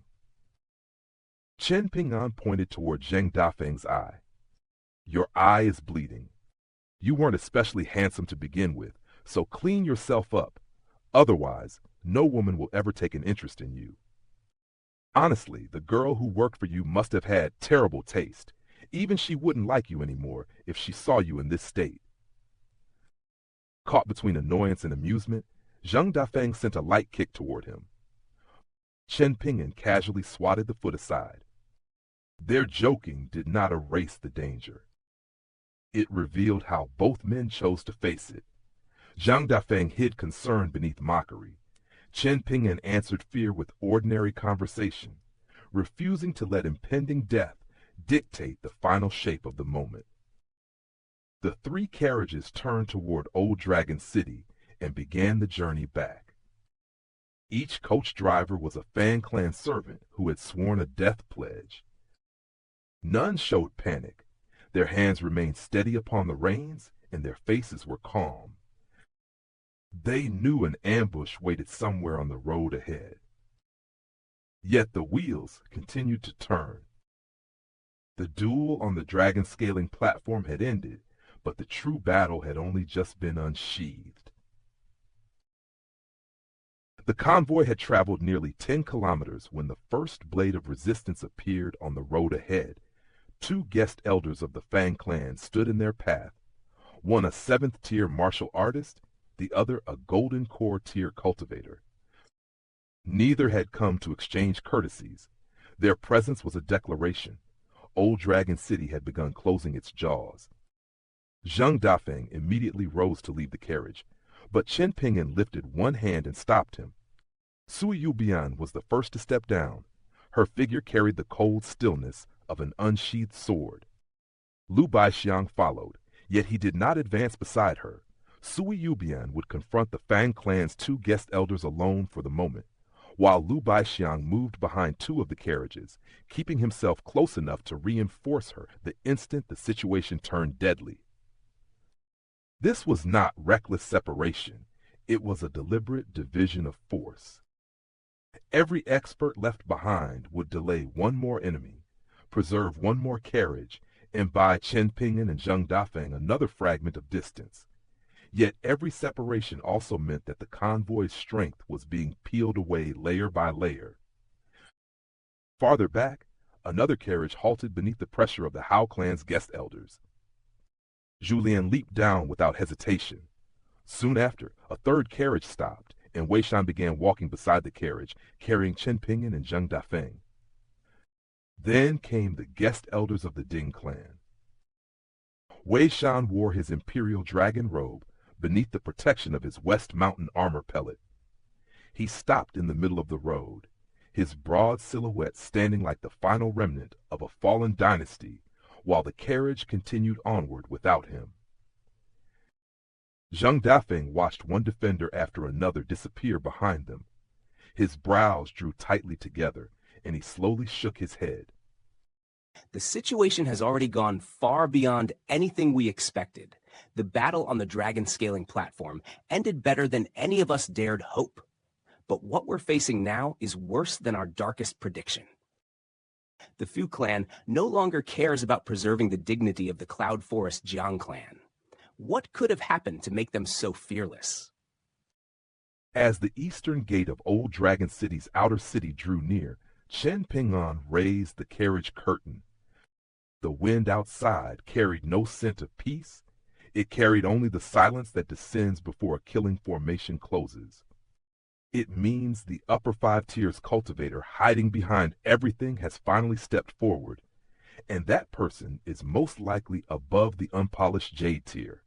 Chen Ping'an pointed toward Zheng Dafeng's eye. Your eye is bleeding. You weren't especially handsome to begin with, so clean yourself up. Otherwise, no woman will ever take an interest in you. Honestly, the girl who worked for you must have had terrible taste. Even she wouldn't like you anymore if she saw you in this state. Caught between annoyance and amusement, Zheng Dafeng sent a light kick toward him. Chen Ping'an casually swatted the foot aside. Their joking did not erase the danger. It revealed how both men chose to face it. Zheng Dafeng hid concern beneath mockery. Chen Ping'an answered fear with ordinary conversation, refusing to let impending death dictate the final shape of the moment. The three carriages turned toward Old Dragon City and began the journey back. Each coach driver was a Fan Clan servant who had sworn a death pledge. None showed panic. Their hands remained steady upon the reins, and their faces were calm. They knew an ambush waited somewhere on the road ahead. Yet the wheels continued to turn. The duel on the dragon scaling platform had ended, but the true battle had only just been unsheathed. The convoy had traveled nearly 10 kilometers when the first blade of resistance appeared on the road ahead. Two guest elders of the Fang clan stood in their path, one a 7th-tier martial artist, the other a golden core tier cultivator. Neither had come to exchange courtesies. Their presence was a declaration. Old Dragon City had begun closing its jaws. Zheng Dafeng immediately rose to leave the carriage, but Chen Ping'an lifted one hand and stopped him. Sui Yubian was the first to step down. Her figure carried the cold stillness of an unsheathed sword. Lu Baixiang followed, yet he did not advance beside her. Sui Yubian would confront the Fang clan's two guest elders alone for the moment, while Lu Baixiang moved behind two of the carriages, keeping himself close enough to reinforce her the instant the situation turned deadly. This was not reckless separation. It was a deliberate division of force. Every expert left behind would delay one more enemy, preserve one more carriage, and buy Chen Ping'an and Zheng Dafeng another fragment of distance. Yet every separation also meant that the convoy's strength was being peeled away layer by layer. Farther back, another carriage halted beneath the pressure of the Hao clan's guest elders. Julien leaped down without hesitation. Soon after, a third carriage stopped, and Wei Shan began walking beside the carriage, carrying Chen Ping'an and Zheng Dafeng. Then came the guest elders of the Ding clan. Wei Shan wore his imperial dragon robe beneath the protection of his West Mountain armor pellet. He stopped in the middle of the road, his broad silhouette standing like the final remnant of a fallen dynasty, while the carriage continued onward without him. Zheng Dafeng watched one defender after another disappear behind them. His brows drew tightly together, and he slowly shook his head. The situation has already gone far beyond anything we expected. The battle on the dragon scaling platform ended better than any of us dared hope. But what we're facing now is worse than our darkest prediction. The Fu clan no longer cares about preserving the dignity of the Cloud Forest Jiang clan. What could have happened to make them so fearless? As the eastern gate of Old Dragon City's outer city drew near, Chen Ping'an raised the carriage curtain. The wind outside carried no scent of peace. It carried only the silence that descends before a killing formation closes. It means the upper 5 tiers cultivator hiding behind everything has finally stepped forward, and that person is most likely above the unpolished Jade tier.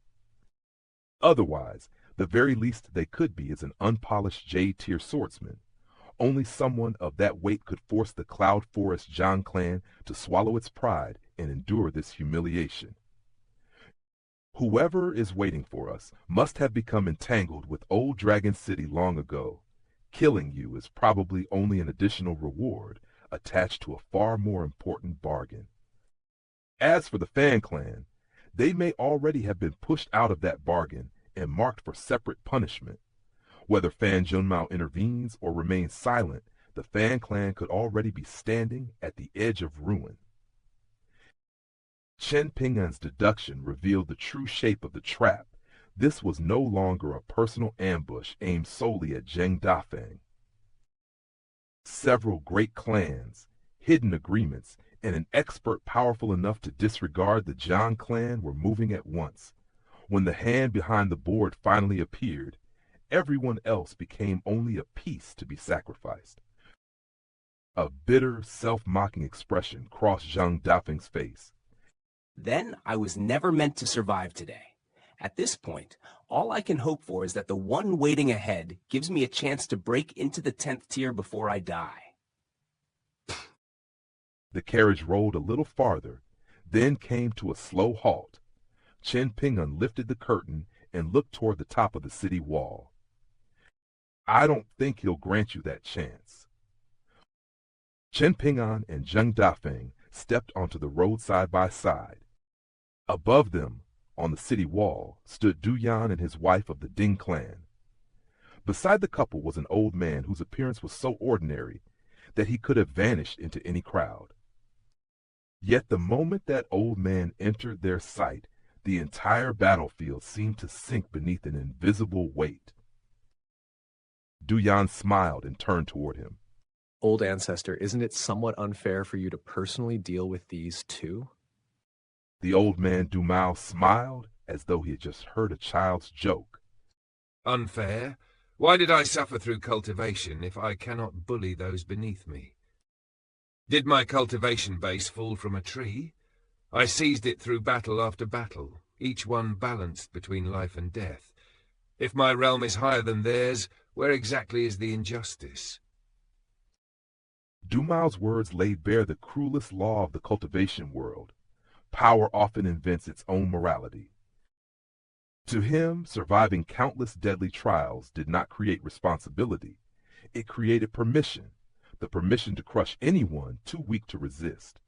Otherwise, the very least they could be is an unpolished Jade tier swordsman. Only someone of that weight could force the Cloud Forest Jiang clan to swallow its pride and endure this humiliation. Whoever is waiting for us must have become entangled with Old Dragon City long ago. Killing you is probably only an additional reward attached to a far more important bargain. As for the Fan clan, they may already have been pushed out of that bargain and marked for separate punishment. Whether Fan Junmao intervenes or remains silent, the Fan clan could already be standing at the edge of ruin. Chen Ping'an's deduction revealed the true shape of the trap. This was no longer a personal ambush aimed solely at Zheng Dafeng. Several great clans, hidden agreements, and an expert powerful enough to disregard the Jiang clan were moving at once. When the hand behind the board finally appeared, everyone else became only a piece to be sacrificed. A bitter, self-mocking expression crossed Zheng Dafeng's face. Then I was never meant to survive today. At this point, all I can hope for is that the one waiting ahead gives me a chance to break into the 10th tier before I die. The carriage rolled a little farther, then came to a slow halt. Chen Ping'an lifted the curtain and looked toward the top of the city wall. I don't think he'll grant you that chance. Chen Ping'an and Zheng Dafeng stepped onto the road side by side. Above them, on the city wall, stood Du Yan and his wife of the Ding clan. Beside the couple was an old man whose appearance was so ordinary that he could have vanished into any crowd. Yet the moment that old man entered their sight, the entire battlefield seemed to sink beneath an invisible weight. Du Yan smiled and turned toward him. Old ancestor, isn't it somewhat unfair for you to personally deal with these too? The old man Du Mao smiled as though he had just heard a child's joke. Unfair? Why did I suffer through cultivation if I cannot bully those beneath me? Did my cultivation base fall from a tree? I seized it through battle after battle, each one balanced between life and death. If my realm is higher than theirs, where exactly is the injustice? Du Mao's words laid bare the cruelest law of the cultivation world. Power often invents its own morality. To him, surviving countless deadly trials did not create responsibility. It created permission, the permission to crush anyone too weak to resist.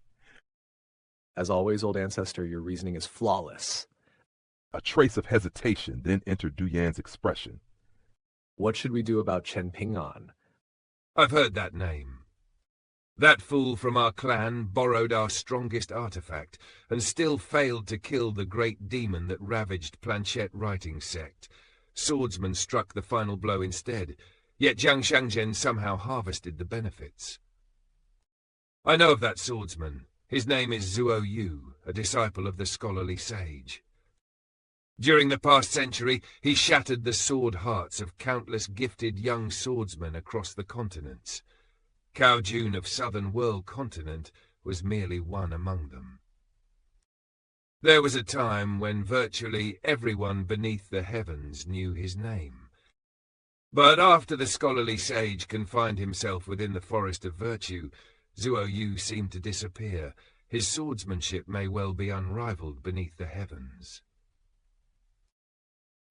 As always, old ancestor, your reasoning is flawless. A trace of hesitation then entered Du Yan's expression. What should we do about Chen Ping'an? I've heard that name. That fool from our clan borrowed our strongest artifact and still failed to kill the great demon that ravaged Planchette writing sect. Swordsman struck the final blow instead, yet Jiang Shangzhen somehow harvested the benefits. I know of that swordsman. His name is Zuo Yu, a disciple of the scholarly sage. During the past century, he shattered the sword hearts of countless gifted young swordsmen across the continents. Cao Jun of Southern World Continent was merely one among them. There was a time when virtually everyone beneath the heavens knew his name. But after the scholarly sage confined himself within the forest of virtue, Zuo Yu seemed to disappear. His swordsmanship may well be unrivaled beneath the heavens.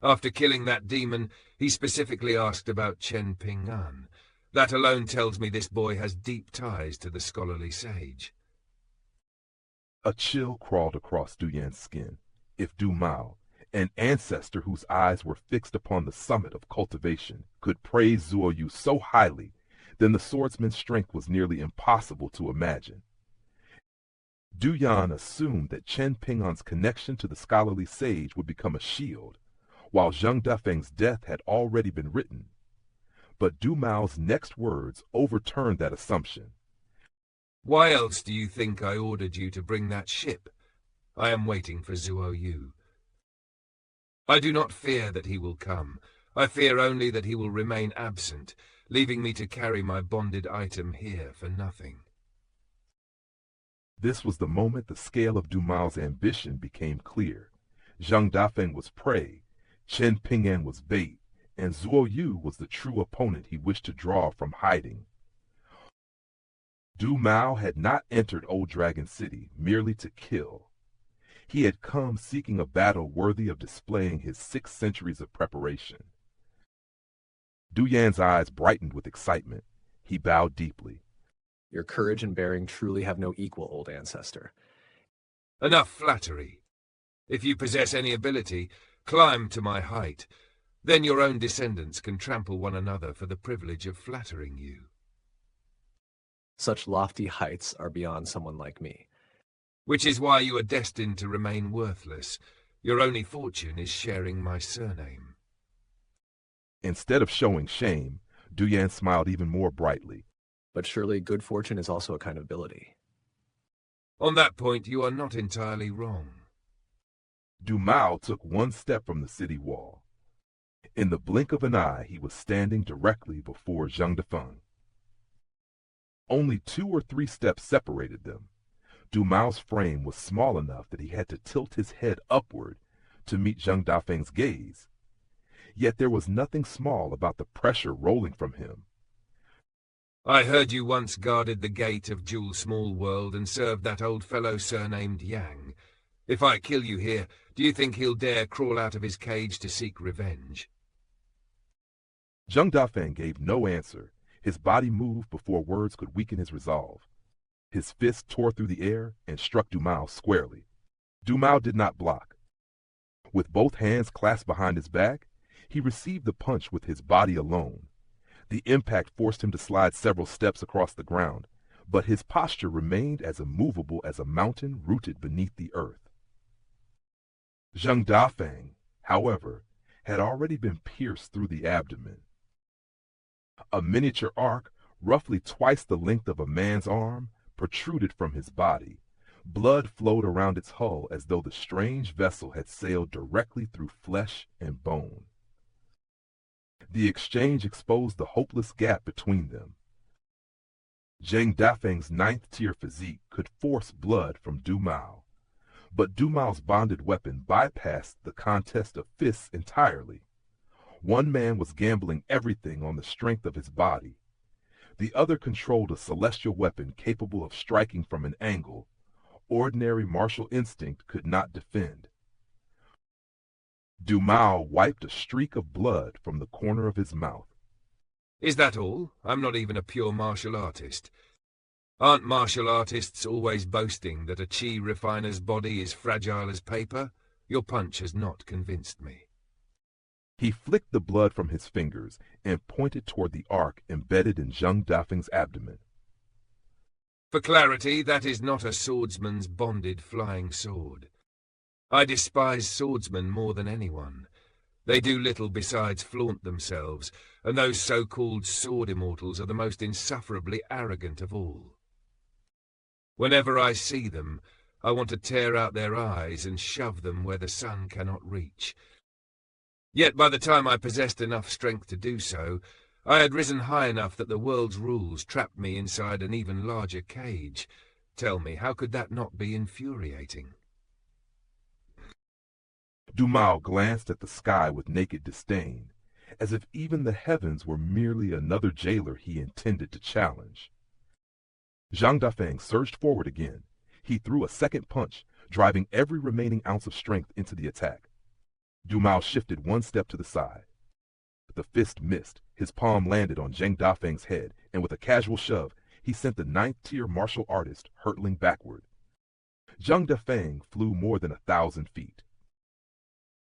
After killing that demon, he specifically asked about Chen Ping'an. That alone tells me this boy has deep ties to the scholarly sage. A chill crawled across Du Yan's skin. If Du Mao, an ancestor whose eyes were fixed upon the summit of cultivation, could praise Zuo Yu so highly, then the swordsman's strength was nearly impossible to imagine. Du Yan assumed that Chen Ping'an's connection to the scholarly sage would become a shield, while Zheng Dafeng's death had already been written. But Du Mao's next words overturned that assumption. Why else do you think I ordered you to bring that ship? I am waiting for Zuo Yu. I do not fear that he will come. I fear only that he will remain absent, leaving me to carry my bonded item here for nothing. This was the moment the scale of Du Mao's ambition became clear. Zheng Dafeng was prey, Chen Ping'an was bait, and Zuo Yu was the true opponent he wished to draw from hiding. Du Mao had not entered Old Dragon City merely to kill. He had come seeking a battle worthy of displaying his 6 centuries of preparation. Du Yan's eyes brightened with excitement. He bowed deeply. Your courage and bearing truly have no equal, old ancestor. Enough flattery. If you possess any ability, climb to my height. Then your own descendants can trample one another for the privilege of flattering you. Such lofty heights are beyond someone like me. Which is why you are destined to remain worthless. Your only fortune is sharing my surname. Instead of showing shame, Du Yan smiled even more brightly. But surely good fortune is also a kind of ability. On that point, you are not entirely wrong. Du Mao took one step from the city wall. In the blink of an eye, he was standing directly before Zheng Dafeng. Only 2 or 3 steps separated them. Du Mao's frame was small enough that he had to tilt his head upward to meet Zheng Dafeng's gaze. Yet there was nothing small about the pressure rolling from him. I heard you once guarded the gate of Jewel Small World and served that old fellow surnamed Yang. If I kill you here, do you think he'll dare crawl out of his cage to seek revenge? Zheng Dafeng gave no answer. His body moved before words could weaken his resolve. His fist tore through the air and struck Du Mao squarely. Du Mao did not block. With both hands clasped behind his back, he received the punch with his body alone. The impact forced him to slide several steps across the ground, but his posture remained as immovable as a mountain rooted beneath the earth. Zheng Dafeng, however, had already been pierced through the abdomen. A miniature ark, roughly twice the length of a man's arm, protruded from his body. Blood flowed around its hull as though the strange vessel had sailed directly through flesh and bone. The exchange exposed the hopeless gap between them. Zheng Dafeng's ninth-tier physique could force blood from Du Mao, but Du Mao's bonded weapon bypassed the contest of fists entirely. One man was gambling everything on the strength of his body. The other controlled a celestial weapon capable of striking from an angle ordinary martial instinct could not defend. Du Mao wiped a streak of blood from the corner of his mouth. Is that all? I'm not even a pure martial artist. Aren't martial artists always boasting that a chi refiner's body is fragile as paper? Your punch has not convinced me. He flicked the blood from his fingers and pointed toward the arc embedded in Zheng Dafeng's abdomen. For clarity, that is not a swordsman's bonded flying sword. I despise swordsmen more than anyone. They do little besides flaunt themselves, and those so-called sword immortals are the most insufferably arrogant of all. Whenever I see them, I want to tear out their eyes and shove them where the sun cannot reach. Yet by the time I possessed enough strength to do so, I had risen high enough that the world's rules trapped me inside an even larger cage. Tell me, how could that not be infuriating? Du Mao glanced at the sky with naked disdain, as if even the heavens were merely another jailer he intended to challenge. Zheng Dafeng surged forward again. He threw a second punch, driving every remaining ounce of strength into the attack. Du Mao shifted one step to the side. The fist missed. His palm landed on Zheng Dafeng's head, and with a casual shove, he sent the ninth-tier martial artist hurtling backward. Zheng Dafeng flew more than 1,000 feet.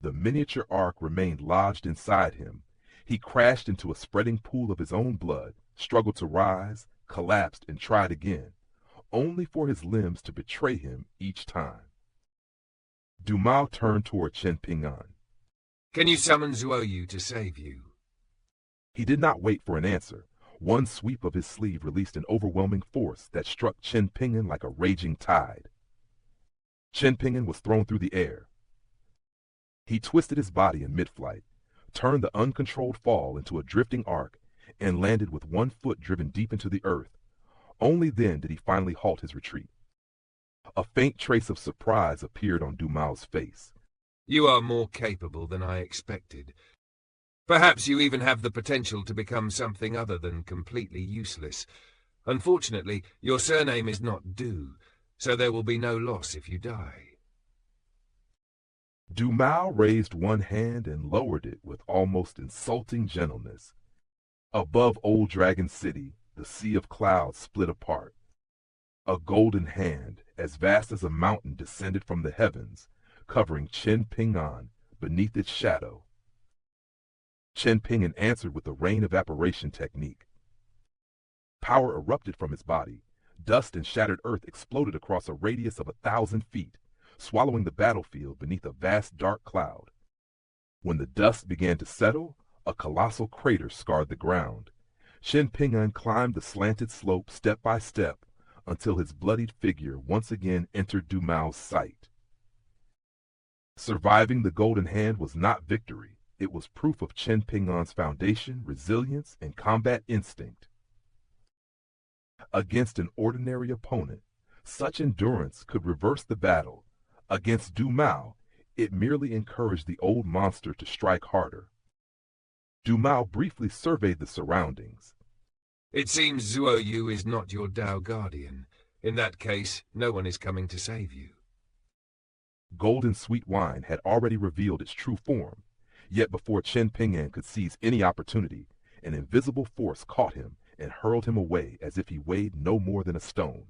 The miniature ark remained lodged inside him. He crashed into a spreading pool of his own blood, struggled to rise, collapsed, and tried again, only for his limbs to betray him each time. Du Mao turned toward Chen Ping'an. Can you summon Zhuoyu to save you? He did not wait for an answer. One sweep of his sleeve released an overwhelming force that struck Chen Ping'an like a raging tide. Chen Ping'an was thrown through the air. He twisted his body in mid-flight, turned the uncontrolled fall into a drifting arc, and landed with one foot driven deep into the earth. Only then did he finally halt his retreat. A faint trace of surprise appeared on Du Mao's face. You are more capable than I expected. Perhaps you even have the potential to become something other than completely useless. Unfortunately, your surname is not Du, so there will be no loss if you die. Du Mao raised one hand and lowered it with almost insulting gentleness. Above Old Dragon City, the sea of clouds split apart. A golden hand, as vast as a mountain, descended from the heavens, covering Chen Ping'an beneath its shadow. Chen Ping'an answered with the rain evaporation technique. Power erupted from his body. Dust and shattered earth exploded across a radius of 1,000 feet, swallowing the battlefield beneath a vast dark cloud. When the dust began to settle, a colossal crater scarred the ground. Chen Ping'an climbed the slanted slope step by step until his bloodied figure once again entered Du Mao's sight. Surviving the Golden Hand was not victory. It was proof of Chen Ping'an's foundation, resilience, and combat instinct. Against an ordinary opponent, such endurance could reverse the battle. Against Du Mao, it merely encouraged the old monster to strike harder. Du Mao briefly surveyed the surroundings. It seems Zhuoyu is not your Dao guardian. In that case, no one is coming to save you. Golden sweet wine had already revealed its true form, yet before Chen Ping'an could seize any opportunity, an invisible force caught him and hurled him away as if he weighed no more than a stone.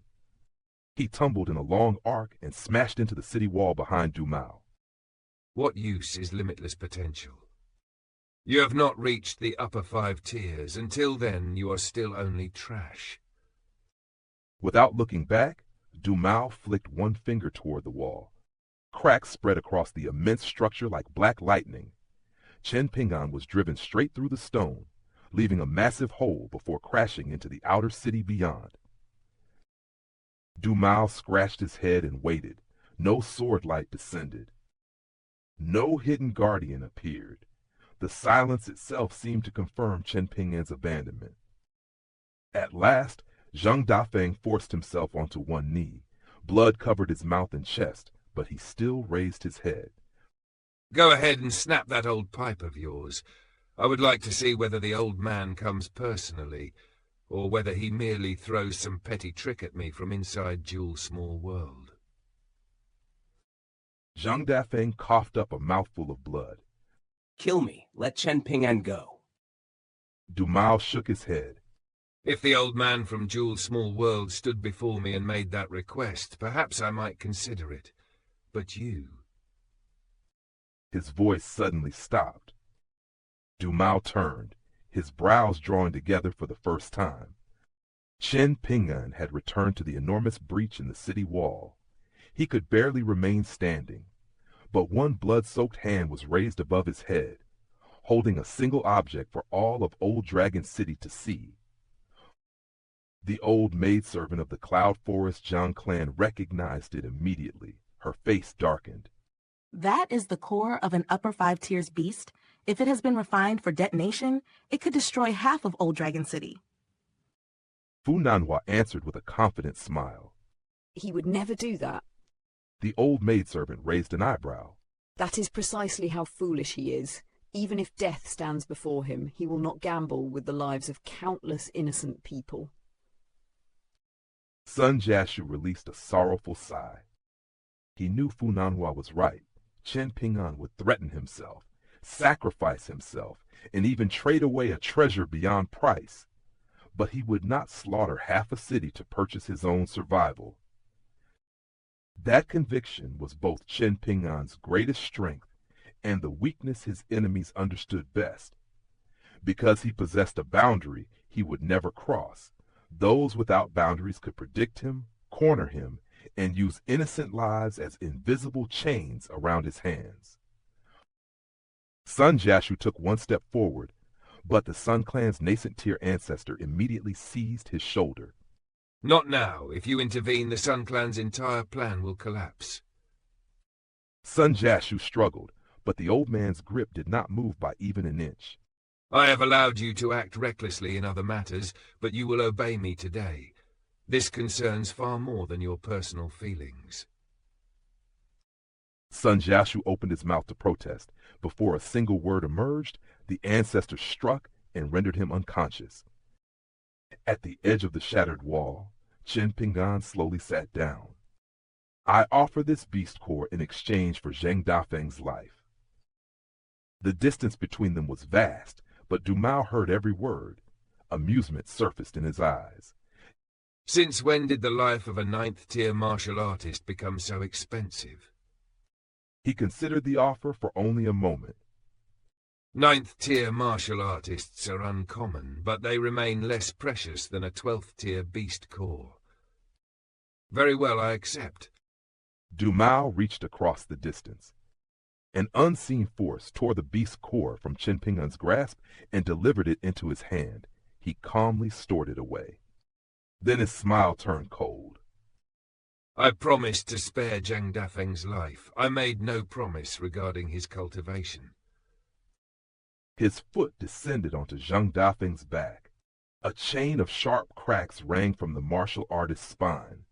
He tumbled in a long arc and smashed into the city wall behind Du Mao. What use is limitless potential? You have not reached the upper 5 tiers. Until then, you are still only trash. Without looking back, Du Mao flicked one finger toward the wall. Cracks spread across the immense structure like black lightning. Chen Ping'an was driven straight through the stone. leaving a massive hole before crashing into the outer city beyond. Du Mao scratched his head and waited. No sword light descended. No hidden guardian appeared. The silence itself seemed to confirm Chen Ping'an's abandonment. At last, Zheng Dafeng forced himself onto one knee. Blood covered his mouth and chest, but he still raised his head. Go ahead and snap that old pipe of yours. I would like to see whether the old man comes personally, or whether he merely throws some petty trick at me from inside Jewel's small world. Zheng Dafeng coughed up a mouthful of blood. Kill me. Let Chen Ping'an go. Du Mao shook his head. If the old man from Jewel's small world stood before me and made that request, perhaps I might consider it. But you... His voice suddenly stopped. Du Mao turned, his brows drawing together for the first time. Chen Ping'an had returned to the enormous breach in the city wall. He could barely remain standing, but one blood-soaked hand was raised above his head, holding a single object for all of Old Dragon City to see. The old maidservant of the Cloud Forest Jiang clan recognized it immediately. Her face darkened. That is the core of an upper 5 tiers beast. If it has been refined for detonation, it could destroy half of Old Dragon City. Fu Nanhua answered with a confident smile. He would never do that. The old maidservant raised an eyebrow. That is precisely how foolish he is. Even if death stands before him, he will not gamble with the lives of countless innocent people. Sun Jiashu released a sorrowful sigh. He knew Fu Nanhua was right. Chen Ping'an would threaten himself, sacrifice himself, and even trade away a treasure beyond price. But he would not slaughter half a city to purchase his own survival. That conviction was both Chen Ping'an's greatest strength and the weakness his enemies understood best. Because he possessed a boundary he would never cross, those without boundaries could predict him, corner him, and use innocent lives as invisible chains around his hands. Sun Jiashu took one step forward, but the Sun Clan's nascent tier ancestor immediately seized his shoulder. Not now. If you intervene, the Sun Clan's entire plan will collapse. Sun Jiashu struggled, but the old man's grip did not move by even an inch. I have allowed you to act recklessly in other matters, but you will obey me today. This concerns far more than your personal feelings. Sun Jiashu opened his mouth to protest. Before a single word emerged, the ancestor struck and rendered him unconscious. At the edge of the shattered wall, Chen Ping'an slowly sat down. I offer this beast core in exchange for Zheng Dafeng's life. The distance between them was vast, but Du Mao heard every word. Amusement surfaced in his eyes. Since when did the life of a 9th-tier martial artist become so expensive? He considered the offer for only a moment. 9th-tier martial artists are uncommon, but they remain less precious than a 12th-tier beast core. Very well, I accept. Du Mao reached across the distance. An unseen force tore the beast core from Chen Ping'an's grasp and delivered it into his hand. He calmly stored it away. Then his smile turned cold. I promised to spare Zheng Dafeng's life. I made no promise regarding his cultivation. His foot descended onto Zheng Dafeng's back. A chain of sharp cracks rang from the martial artist's spine.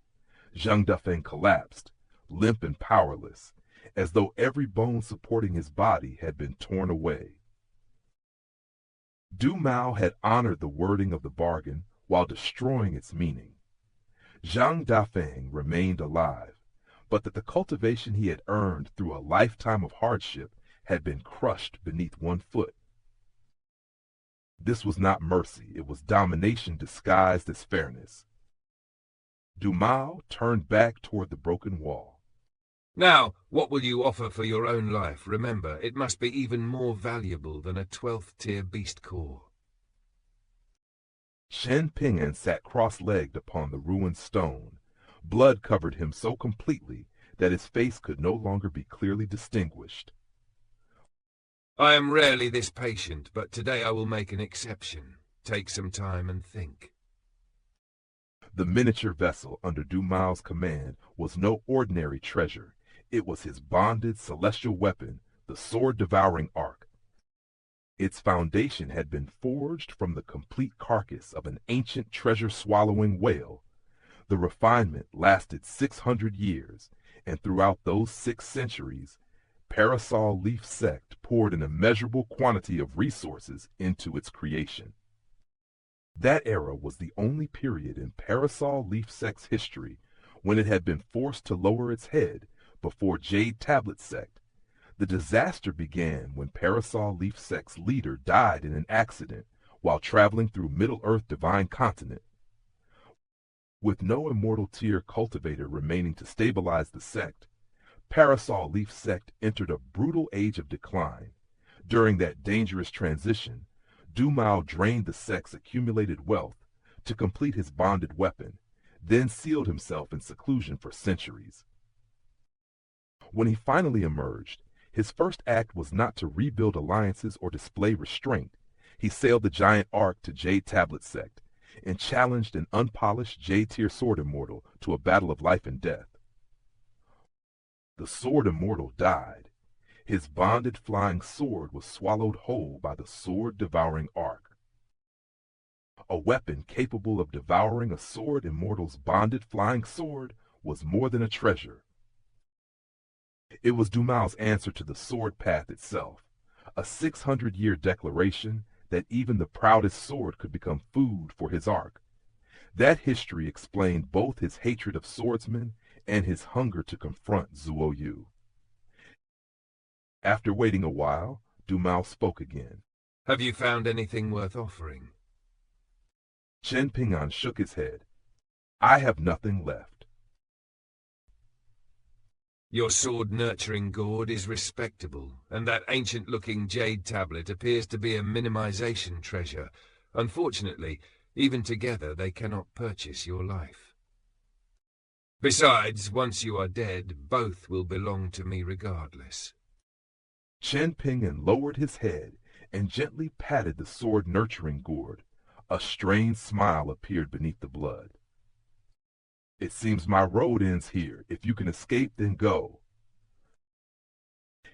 Zheng Dafeng collapsed, limp and powerless, as though every bone supporting his body had been torn away. Du Mao had honored the wording of the bargain while destroying its meaning. Zheng Dafeng remained alive, but that the cultivation he had earned through a lifetime of hardship had been crushed beneath one foot. This was not mercy, it was domination disguised as fairness. Du Mao turned back toward the broken wall. Now, what will you offer for your own life? Remember, it must be even more valuable than a 12th-tier beast core. Chen Ping'an sat cross-legged upon the ruined stone. Blood covered him so completely that his face could no longer be clearly distinguished. I am rarely this patient, but today I will make an exception. Take some time and think. The miniature vessel under Du Mao's command was no ordinary treasure. It was his bonded celestial weapon, the sword-devouring ark. Its foundation had been forged from the complete carcass of an ancient treasure-swallowing whale. The refinement lasted 600 years, and throughout those 6 centuries, Parasol Leaf Sect poured an immeasurable quantity of resources into its creation. That era was the only period in Parasol Leaf Sect's history when it had been forced to lower its head before Jade Tablet Sect. The disaster began when Parasol Leaf Sect's leader died in an accident while traveling through Middle-earth Divine Continent. With no immortal tier cultivator remaining to stabilize the sect, Parasol Leaf Sect entered a brutal age of decline. During that dangerous transition, Du Mao drained the sect's accumulated wealth to complete his bonded weapon, then sealed himself in seclusion for centuries. When he finally emerged, his first act was not to rebuild alliances or display restraint. He sailed the giant ark to Jade Tablet Sect and challenged an unpolished J-tier sword immortal to a battle of life and death. The sword immortal died. His bonded flying sword was swallowed whole by the sword-devouring ark. A weapon capable of devouring a sword immortal's bonded flying sword was more than a treasure. It was Du Mao's answer to the sword path itself, a 600-year declaration that even the proudest sword could become food for his ark. That history explained both his hatred of swordsmen and his hunger to confront Zuo Yu. After waiting a while, Du Mao spoke again. Have you found anything worth offering? Chen Ping'an shook his head. I have nothing left. Your sword-nurturing gourd is respectable, and that ancient-looking jade tablet appears to be a minimization treasure. Unfortunately, even together they cannot purchase your life. Besides, once you are dead, both will belong to me regardless. Chen Ping'an lowered his head and gently patted the sword-nurturing gourd. A strange smile appeared beneath the blood. It seems my road ends here. If you can escape, then go.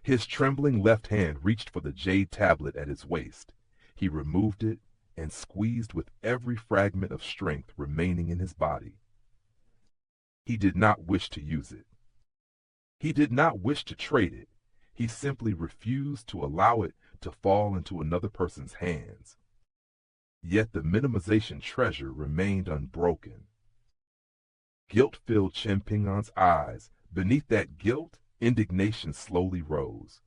His trembling left hand reached for the jade tablet at his waist. He removed it and squeezed with every fragment of strength remaining in his body. He did not wish to use it. He did not wish to trade it. He simply refused to allow it to fall into another person's hands. Yet the minimization treasure remained unbroken. Guilt filled Chen Ping'an's eyes. Beneath that guilt, indignation slowly rose.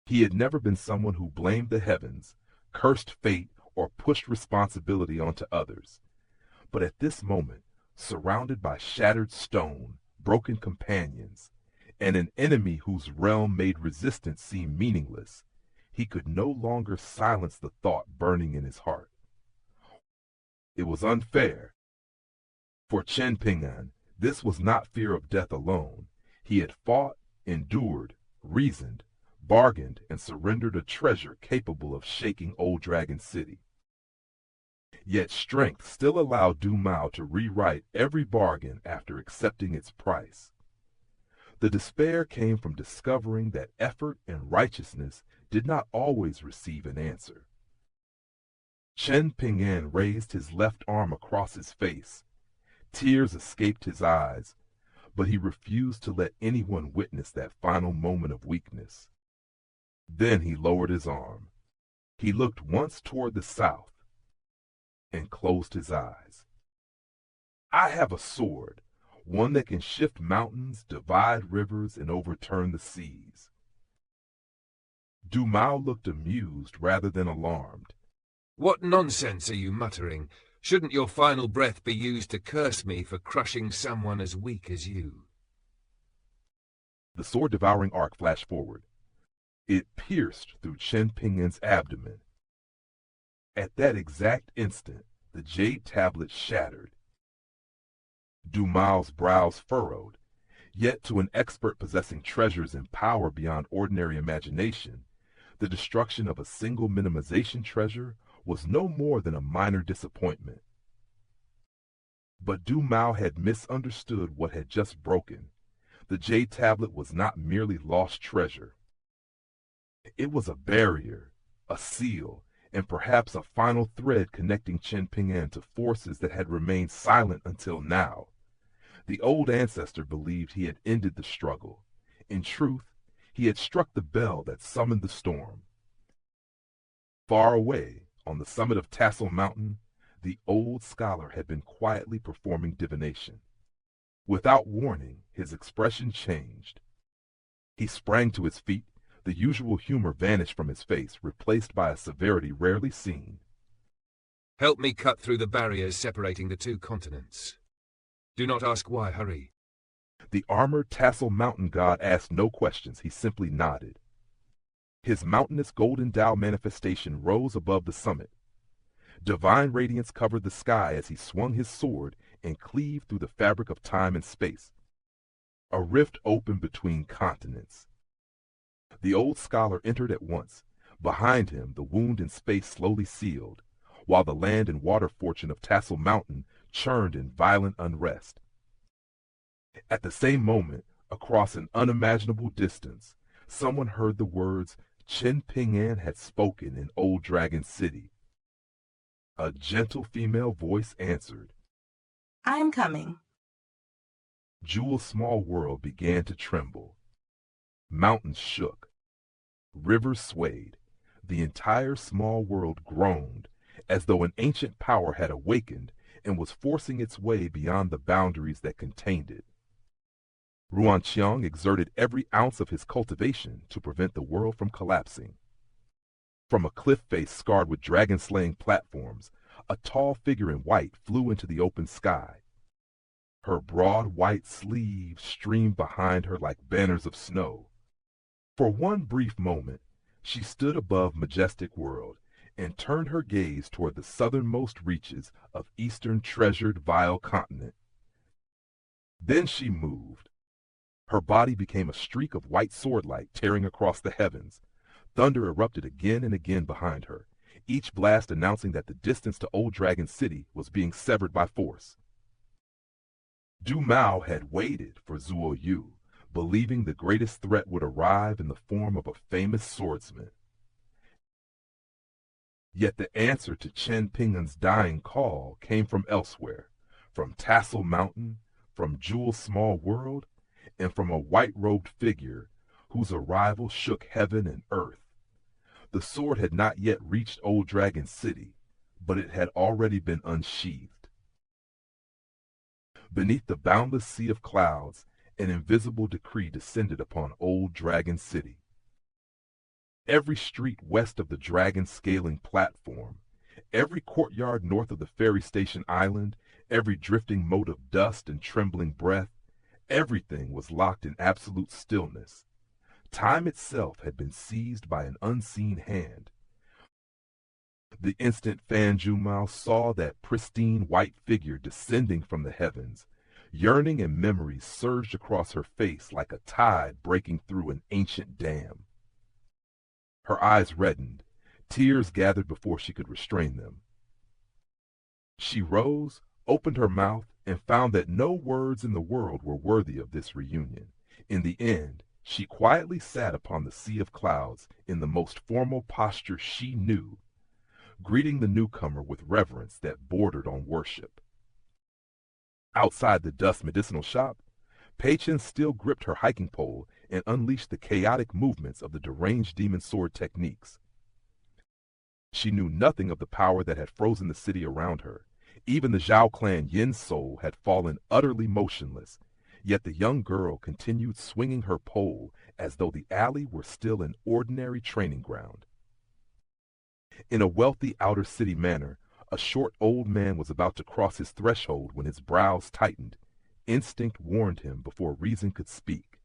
He had never been someone who blamed the heavens, cursed fate, or pushed responsibility onto others. But at this moment, surrounded by shattered stone, broken companions, and an enemy whose realm made resistance seem meaningless, he could no longer silence the thought burning in his heart. It was unfair. For Chen Ping'an, this was not fear of death alone. He had fought, endured, reasoned, bargained, and surrendered a treasure capable of shaking Old Dragon City. Yet strength still allowed Du Mao to rewrite every bargain after accepting its price. The despair came from discovering that effort and righteousness did not always receive an answer. Chen Ping'an raised his left arm across his face. Tears escaped his eyes, but he refused to let anyone witness that final moment of weakness. Then he lowered his arm. He looked once toward the south and closed his eyes. I have a sword, one that can shift mountains, divide rivers, and overturn the seas. Du Mao looked amused rather than alarmed. What nonsense are you muttering? Shouldn't your final breath be used to curse me for crushing someone as weak as you? The sword-devouring arc flashed forward. It pierced through Chen Ping'an's abdomen. At that exact instant, the jade tablet shattered. Du Mao's brows furrowed, yet to an expert possessing treasures and power beyond ordinary imagination, The destruction of a single minimization treasure was no more than a minor disappointment. But Du Mao had misunderstood what had just broken. The jade tablet was not merely lost treasure. It was a barrier, a seal, and perhaps a final thread connecting Chen Ping'an to forces that had remained silent until now. The old ancestor believed he had ended the struggle. In truth, he had struck the bell that summoned the storm. Far away, on the summit of Tassel Mountain, the old scholar had been quietly performing divination. Without warning, his expression changed. He sprang to his feet. The usual humor vanished from his face, replaced by a severity rarely seen. Help me cut through the barriers separating the two continents. Do not ask why, hurry. The armored Tassel Mountain god asked no questions, he simply nodded. His mountainous golden Tao manifestation rose above the summit. Divine radiance covered the sky as he swung his sword and cleaved through the fabric of time and space. A rift opened between continents. The old scholar entered at once. Behind him, the wound in space slowly sealed, while the land and water fortune of Tassel Mountain churned in violent unrest. At the same moment, across an unimaginable distance, someone heard the words Chen Ping'an had spoken in Old Dragon City. A gentle female voice answered, I am coming. Jewel's small world began to tremble. Mountains shook. Rivers swayed. The entire small world groaned, as though an ancient power had awakened and was forcing its way beyond the boundaries that contained it. Ruanqiang exerted every ounce of his cultivation to prevent the world from collapsing. From a cliff face scarred with dragon-slaying platforms, a tall figure in white flew into the open sky. Her broad white sleeves streamed behind her like banners of snow. For one brief moment, she stood above majestic world and turned her gaze toward the southernmost reaches of eastern treasured vile continent. Then she moved. Her body became a streak of white swordlight tearing across the heavens. Thunder erupted again and again behind her, each blast announcing that the distance to Old Dragon City was being severed by force. Du Mao had waited for Zuo Yu, believing the greatest threat would arrive in the form of a famous swordsman. Yet the answer to Chen Ping'an's dying call came from elsewhere, from Tassel Mountain, from Jewel's small world, and from a white-robed figure whose arrival shook heaven and earth. The sword had not yet reached Old Dragon City, but it had already been unsheathed. Beneath the boundless sea of clouds, an invisible decree descended upon Old Dragon City. Every street west of the dragon scaling platform, every courtyard north of the ferry station island, every drifting mote of dust and trembling breath, everything was locked in absolute stillness. Time itself had been seized by an unseen hand. The instant Fan Zhumao saw that pristine white figure descending from the heavens, yearning and memories surged across her face like a tide breaking through an ancient dam. Her eyes reddened. Tears gathered before she could restrain them. She rose, opened her mouth, and found that no words in the world were worthy of this reunion. In the end, she quietly sat upon the sea of clouds in the most formal posture she knew, greeting the newcomer with reverence that bordered on worship. Outside the dust medicinal shop, Pei Chen still gripped her hiking pole and unleashed the chaotic movements of the deranged demon sword techniques. She knew nothing of the power that had frozen the city around her. Even the Zhao clan Yin's soul had fallen utterly motionless, yet the young girl continued swinging her pole as though the alley were still an ordinary training ground. In a wealthy outer city manor, a short old man was about to cross his threshold when his brows tightened. Instinct warned him before reason could speak.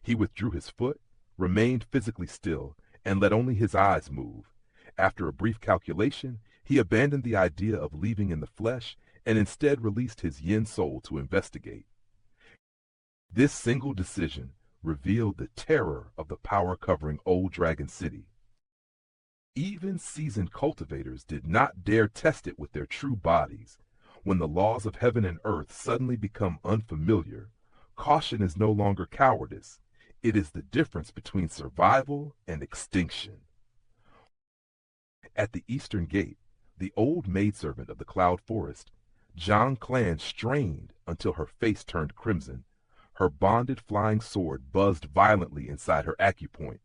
He withdrew his foot, remained physically still, and let only his eyes move. After a brief calculation, he abandoned the idea of leaving in the flesh and instead released his yin soul to investigate. This single decision, revealed the terror of the power covering Old Dragon City. Even seasoned cultivators did not dare test it with their true bodies. When the laws of heaven and earth suddenly become unfamiliar, caution is no longer cowardice. It is the difference between survival and extinction. At the eastern gate, the old maidservant of the Cloud Forest, Zhang Clan, strained until her face turned crimson. Her bonded flying sword buzzed violently inside her acupoint,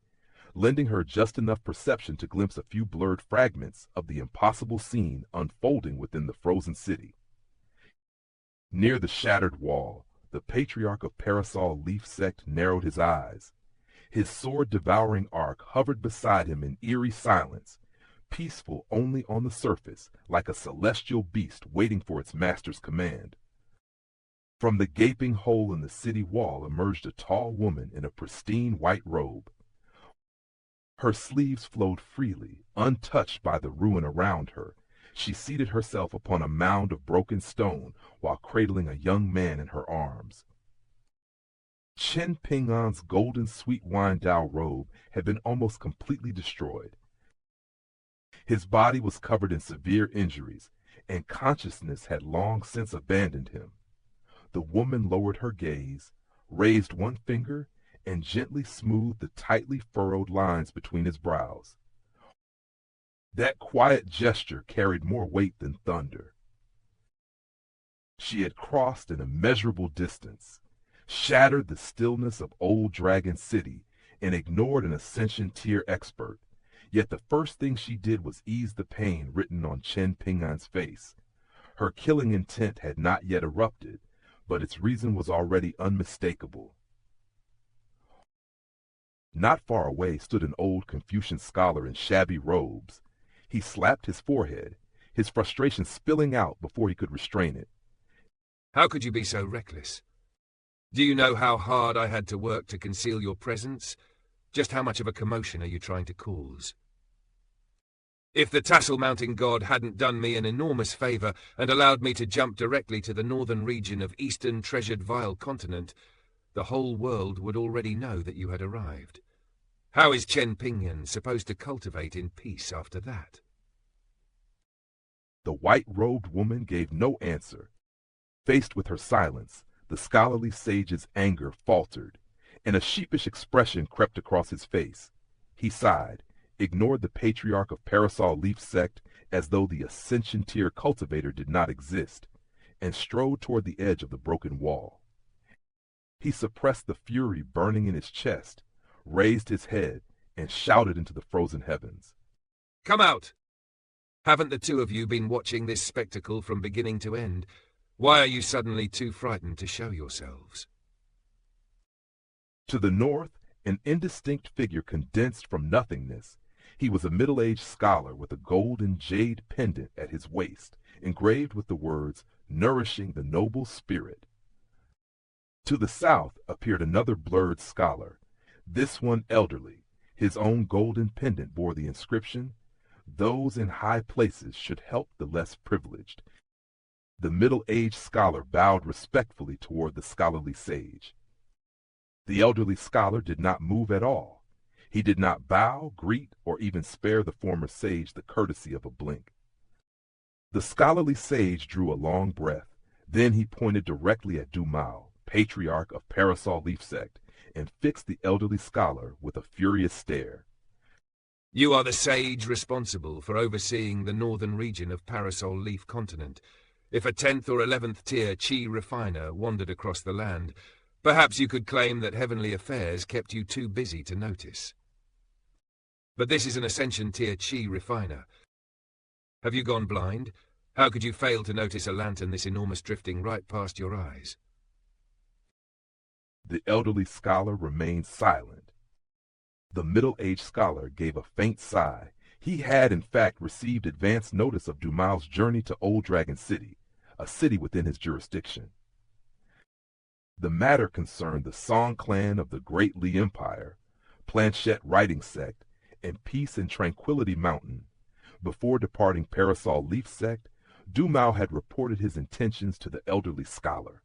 lending her just enough perception to glimpse a few blurred fragments of the impossible scene unfolding within the frozen city. Near the shattered wall, the patriarch of Parasol Leaf Sect narrowed his eyes. His sword-devouring arc hovered beside him in eerie silence, peaceful only on the surface, like a celestial beast waiting for its master's command. From the gaping hole in the city wall emerged a tall woman in a pristine white robe. Her sleeves flowed freely, untouched by the ruin around her. She seated herself upon a mound of broken stone while cradling a young man in her arms. Chen Ping'an's golden sweet wine Dao robe had been almost completely destroyed. His body was covered in severe injuries, and consciousness had long since abandoned him. The woman lowered her gaze, raised one finger, and gently smoothed the tightly furrowed lines between his brows. That quiet gesture carried more weight than thunder. She had crossed an immeasurable distance, shattered the stillness of Old Dragon City, and ignored an Ascension tier expert. Yet the first thing she did was ease the pain written on Chen Ping'an's face. Her killing intent had not yet erupted, but its reason was already unmistakable. Not far away stood an old Confucian scholar in shabby robes. He slapped his forehead, his frustration spilling out before he could restrain it. How could you be so reckless? Do you know how hard I had to work to conceal your presence? Just how much of a commotion are you trying to cause? If the tassel-mounting god hadn't done me an enormous favor and allowed me to jump directly to the northern region of eastern treasured vile continent, the whole world would already know that you had arrived. How is Chen Ping'an supposed to cultivate in peace after that? The white-robed woman gave no answer. Faced with her silence, the scholarly sage's anger faltered, and a sheepish expression crept across his face. He sighed, ignored the patriarch of Parasol Leaf Sect as though the Ascension tier cultivator did not exist, and strode toward the edge of the broken wall. He suppressed the fury burning in his chest, raised his head, and shouted into the frozen heavens. Come out! Haven't the two of you been watching this spectacle from beginning to end? Why are you suddenly too frightened to show yourselves? To the north, an indistinct figure condensed from nothingness. He was a middle-aged scholar with a golden jade pendant at his waist, engraved with the words, "Nourishing the Noble Spirit." To the south appeared another blurred scholar, this one elderly. His own golden pendant bore the inscription, "Those in high places should help the less privileged." The middle-aged scholar bowed respectfully toward the scholarly sage. The elderly scholar did not move at all. He did not bow, greet, or even spare the former sage the courtesy of a blink. The scholarly sage drew a long breath. Then he pointed directly at Dumao, patriarch of Parasol Leaf Sect, and fixed the elderly scholar with a furious stare. You are the sage responsible for overseeing the northern region of Parasol Leaf Continent. If a 10th or 11th tier chi refiner wandered across the land, perhaps you could claim that heavenly affairs kept you too busy to notice. But this is an Ascension tier chi refiner. Have you gone blind? How could you fail to notice a lantern this enormous drifting right past your eyes? The elderly scholar remained silent. The middle-aged scholar gave a faint sigh. He had, in fact, received advance notice of Dumao's journey to Old Dragon City, a city within his jurisdiction. The matter concerned the Song clan of the Great Li Empire, Planchette Writing Sect, and Peace and Tranquility Mountain. Before departing Parasol Leaf Sect, Dumao had reported his intentions to the elderly scholar.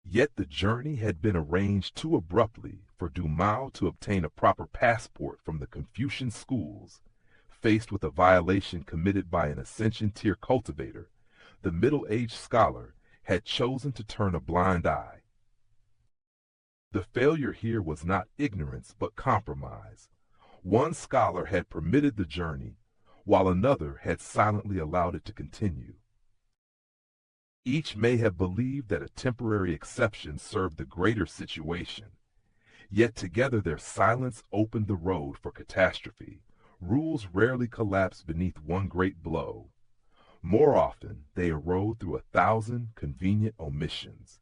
Yet the journey had been arranged too abruptly for Du Mao to obtain a proper passport from the Confucian schools. Faced with a violation committed by an Ascension tier cultivator, the middle-aged scholar had chosen to turn a blind eye. The failure here was not ignorance but compromise. One scholar had permitted the journey, while another had silently allowed it to continue. Each may have believed that a temporary exception served the greater situation, yet together their silence opened the road for catastrophe. Rules rarely collapse beneath one great blow. More often, they erode through 1,000 convenient omissions.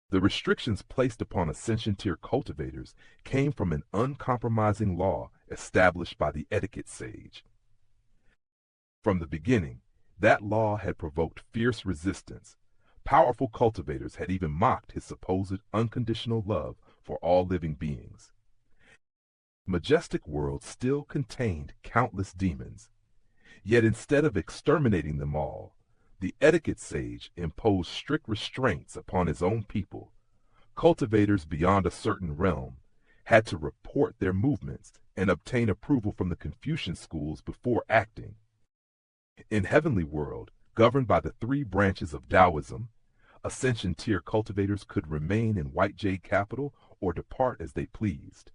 The restrictions placed upon Ascension tier cultivators came from an uncompromising law established by the etiquette sage. From the beginning, that law had provoked fierce resistance. Powerful cultivators had even mocked his supposed unconditional love for all living beings. Majestic World still contained countless demons. Yet instead of exterminating them all, the etiquette sage imposed strict restraints upon his own people. Cultivators beyond a certain realm had to report their movements and obtain approval from the Confucian schools before acting. In Heavenly World, governed by the 3 branches of Taoism, Ascension tier cultivators could remain in White Jade Capital or depart as they pleased.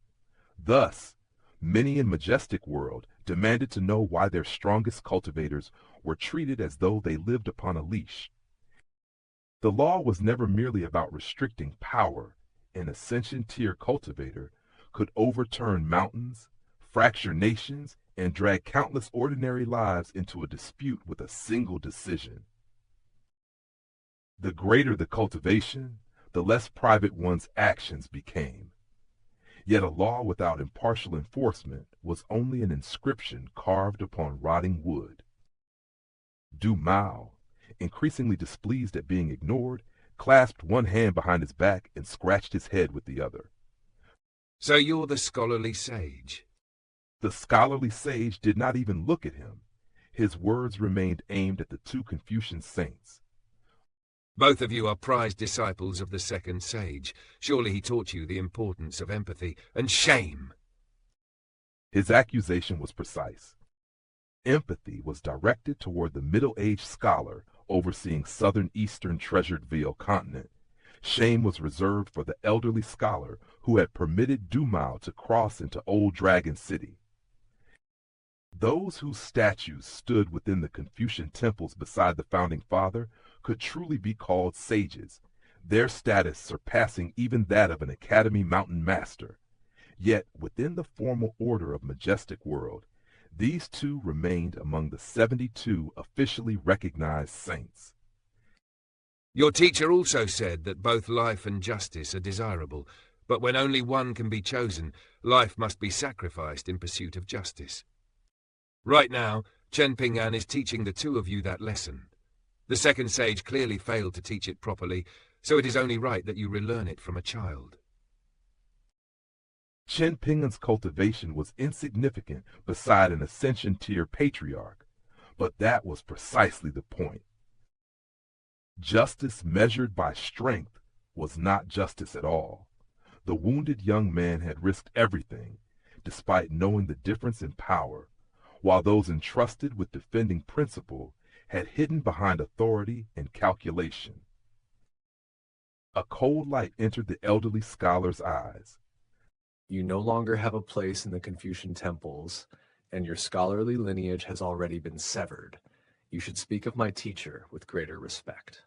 Thus, many in Majestic World demanded to know why their strongest cultivators were treated as though they lived upon a leash. The law was never merely about restricting power. An Ascension tier cultivator could overturn mountains, fracture nations, and drag countless ordinary lives into a dispute with a single decision. The greater the cultivation, the less private one's actions became. Yet a law without impartial enforcement was only an inscription carved upon rotting wood. Du Mao, increasingly displeased at being ignored, clasped one hand behind his back and scratched his head with the other. So you're the scholarly sage? The scholarly sage did not even look at him. His words remained aimed at the 2 Confucian saints. Both of you are prized disciples of the second sage. Surely he taught you the importance of empathy and shame. His accusation was precise. Empathy was directed toward the middle-aged scholar overseeing southern eastern treasured Veil continent. Shame was reserved for the elderly scholar who had permitted Du Mao to cross into Old Dragon City. Those whose statues stood within the Confucian temples beside the founding father could truly be called sages, their status surpassing even that of an Academy Mountain Master. Yet within the formal order of Majestic World, these 2 remained among the 72 officially recognized saints. Your teacher also said that both life and justice are desirable, but when only one can be chosen, life must be sacrificed in pursuit of justice. Right now, Chen Ping'an is teaching the 2 of you that lesson. The second sage clearly failed to teach it properly, so it is only right that you relearn it from a child. Chen Ping'an's cultivation was insignificant beside an Ascension tier patriarch, but that was precisely the point. Justice measured by strength was not justice at all. The wounded young man had risked everything, despite knowing the difference in power, while those entrusted with defending principle had hidden behind authority and calculation. A cold light entered the elderly scholar's eyes. You no longer have a place in the Confucian temples, and your scholarly lineage has already been severed. You should speak of my teacher with greater respect.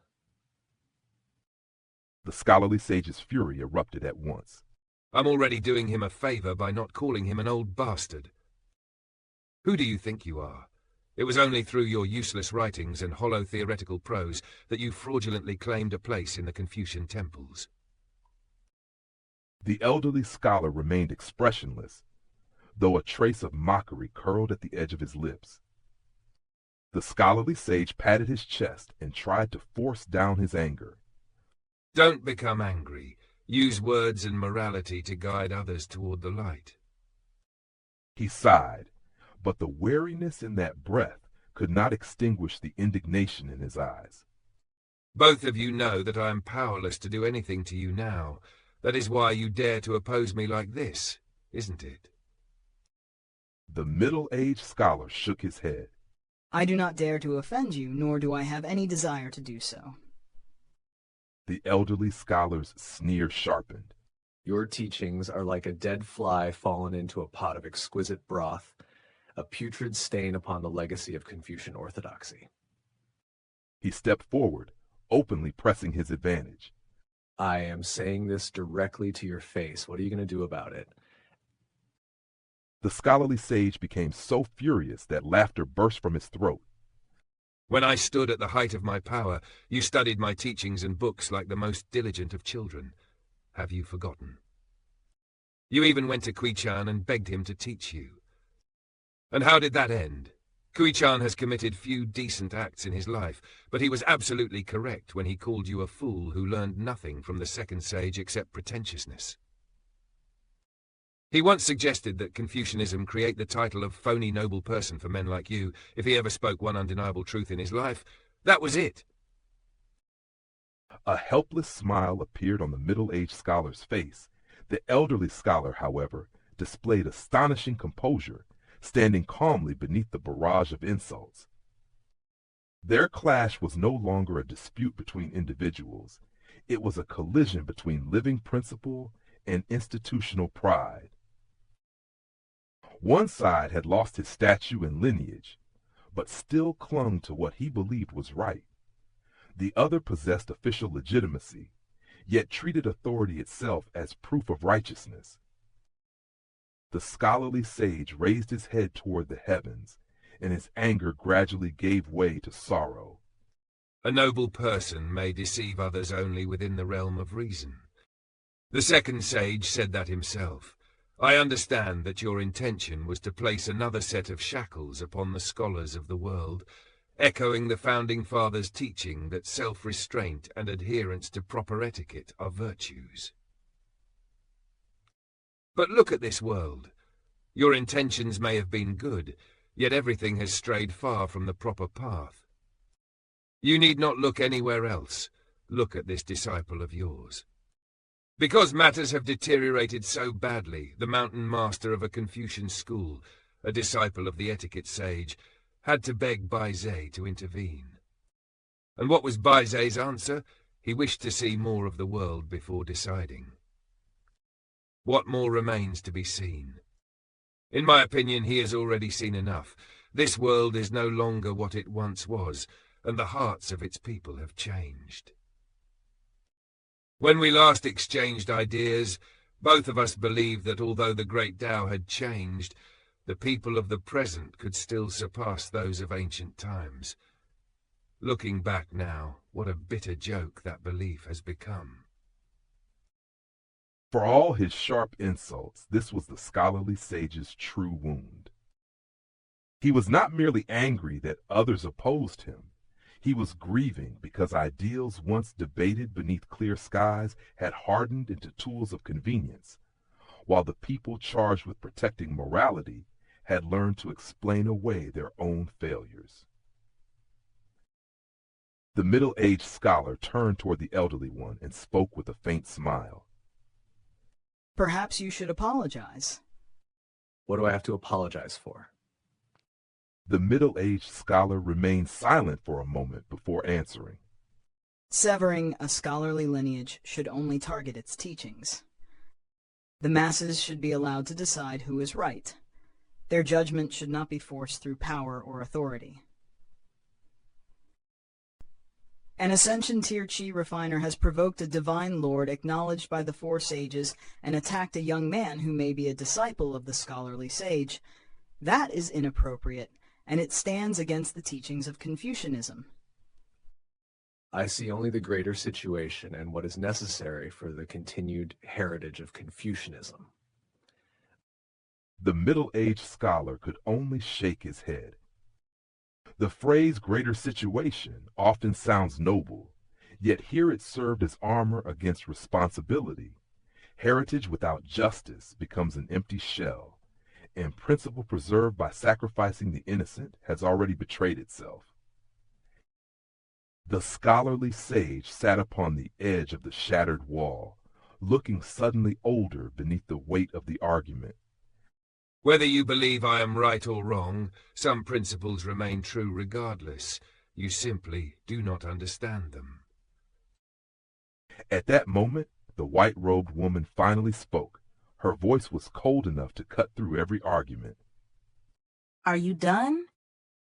The scholarly sage's fury erupted at once. I'm already doing him a favor by not calling him an old bastard. Who do you think you are? It was only through your useless writings and hollow theoretical prose that you fraudulently claimed a place in the Confucian temples. The elderly scholar remained expressionless, though a trace of mockery curled at the edge of his lips. The scholarly sage patted his chest and tried to force down his anger. Don't become angry. Use words and morality to guide others toward the light. He sighed, but the wariness in that breath could not extinguish the indignation in his eyes. Both of you know that I am powerless to do anything to you now. That is why you dare to oppose me like this, isn't it? The middle-aged scholar shook his head. I do not dare to offend you, nor do I have any desire to do so. The elderly scholar's sneer sharpened. Your teachings are like a dead fly fallen into a pot of exquisite broth, a putrid stain upon the legacy of Confucian orthodoxy. He stepped forward, openly pressing his advantage. I am saying this directly to your face. What are you going to do about it? The scholarly sage became so furious that laughter burst from his throat. When I stood at the height of my power, you studied my teachings and books like the most diligent of children. Have you forgotten? You even went to Chan and begged him to teach you. And how did that end? Chan has committed few decent acts in his life, but he was absolutely correct when he called you a fool who learned nothing from the second sage except pretentiousness. He once suggested that Confucianism create the title of phony noble person for men like you if he ever spoke one undeniable truth in his life. That was it. A helpless smile appeared on the middle-aged scholar's face. The elderly scholar, however, displayed astonishing composure, standing calmly beneath the barrage of insults. Their clash was no longer a dispute between individuals. It was a collision between living principle and institutional pride. One side had lost his statue and lineage, but still clung to what he believed was right. The other possessed official legitimacy, yet treated authority itself as proof of righteousness. The scholarly sage raised his head toward the heavens, and his anger gradually gave way to sorrow. A noble person may deceive others only within the realm of reason. The second sage said that himself. I understand that your intention was to place another set of shackles upon the scholars of the world, echoing the Founding Fathers' teaching that self-restraint and adherence to proper etiquette are virtues. But look at this world. Your intentions may have been good, yet everything has strayed far from the proper path. You need not look anywhere else. Look at this disciple of yours. Because matters have deteriorated so badly, the mountain master of a Confucian school, a disciple of the etiquette sage, had to beg Bai Zhe to intervene. And what was Bai Zhe's answer? He wished to see more of the world before deciding. What more remains to be seen? In my opinion, he has already seen enough. This world is no longer what it once was, and the hearts of its people have changed. When we last exchanged ideas, both of us believed that although the great Tao had changed, the people of the present could still surpass those of ancient times. Looking back now, what a bitter joke that belief has become. For all his sharp insults, this was the scholarly sage's true wound. He was not merely angry that others opposed him. He was grieving because ideals once debated beneath clear skies had hardened into tools of convenience, while the people charged with protecting morality had learned to explain away their own failures. The middle-aged scholar turned toward the elderly one and spoke with a faint smile. Perhaps you should apologize. What do I have to apologize for? The middle-aged scholar remained silent for a moment before answering. Severing a scholarly lineage should only target its teachings. The masses should be allowed to decide who is right. Their judgment should not be forced through power or authority. An Ascension Tier Chi refiner has provoked a divine lord acknowledged by the four sages and attacked a young man who may be a disciple of the scholarly sage. That is inappropriate, and it stands against the teachings of Confucianism. I see only the greater situation and what is necessary for the continued heritage of Confucianism. The middle-aged scholar could only shake his head. The phrase greater situation often sounds noble, yet here it served as armor against responsibility. Heritage without justice becomes an empty shell, and principle preserved by sacrificing the innocent has already betrayed itself. The scholarly sage sat upon the edge of the shattered wall, looking suddenly older beneath the weight of the argument. Whether you believe I am right or wrong, some principles remain true regardless. You simply do not understand them. At that moment, the white-robed woman finally spoke. Her voice was cold enough to cut through every argument. Are you done?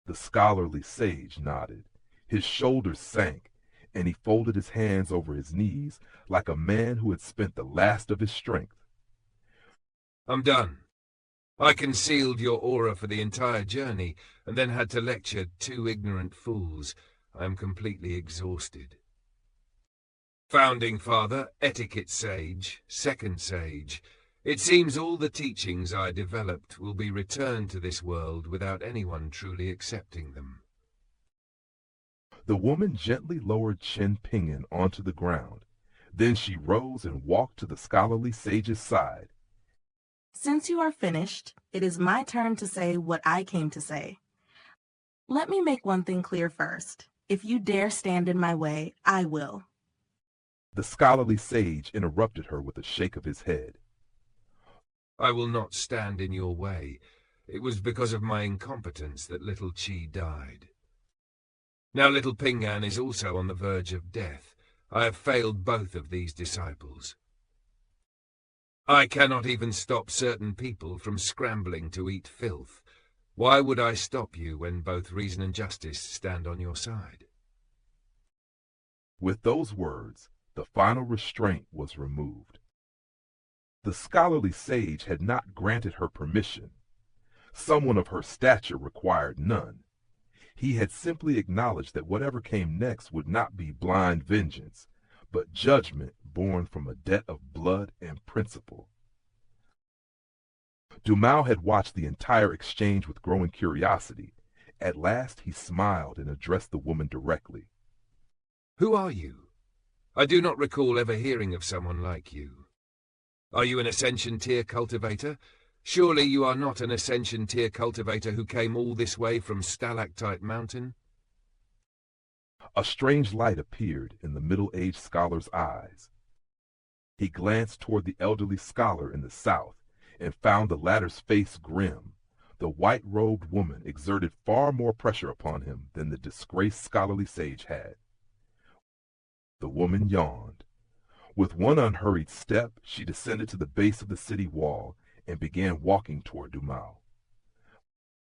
The scholarly sage nodded. His shoulders sank, and he folded his hands over his knees like a man who had spent the last of his strength. I'm done. I concealed your aura for the entire journey, and then had to lecture two ignorant fools. I am completely exhausted. Founding Father, Etiquette Sage, Second Sage. It seems all the teachings I developed will be returned to this world without anyone truly accepting them. The woman gently lowered Chen Ping'an onto the ground. Then she rose and walked to the scholarly sage's side. Since you are finished, it is my turn to say what I came to say. Let me make one thing clear first. If you dare stand in my way, I will. The scholarly sage interrupted her with a shake of his head. I will not stand in your way. It was because of my incompetence that little Qi died. Now little Ping'an is also on the verge of death. I have failed both of these disciples. I cannot even stop certain people from scrambling to eat filth. Why would I stop you when both reason and justice stand on your side? With those words, the final restraint was removed. The scholarly sage had not granted her permission. Someone of her stature required none. He had simply acknowledged that whatever came next would not be blind vengeance, but judgment born from a debt of blood and principle. Dumao had watched the entire exchange with growing curiosity. At last he smiled and addressed the woman directly. Who are you? I do not recall ever hearing of someone like you. Are you an Ascension Tier cultivator? Surely you are not an Ascension Tier cultivator who came all this way from Stalactite Mountain? A strange light appeared in the middle-aged scholar's eyes. He glanced toward the elderly scholar in the south and found the latter's face grim. The white-robed woman exerted far more pressure upon him than the disgraced scholarly sage had. The woman yawned. With one unhurried step, she descended to the base of the city wall and began walking toward Dumao.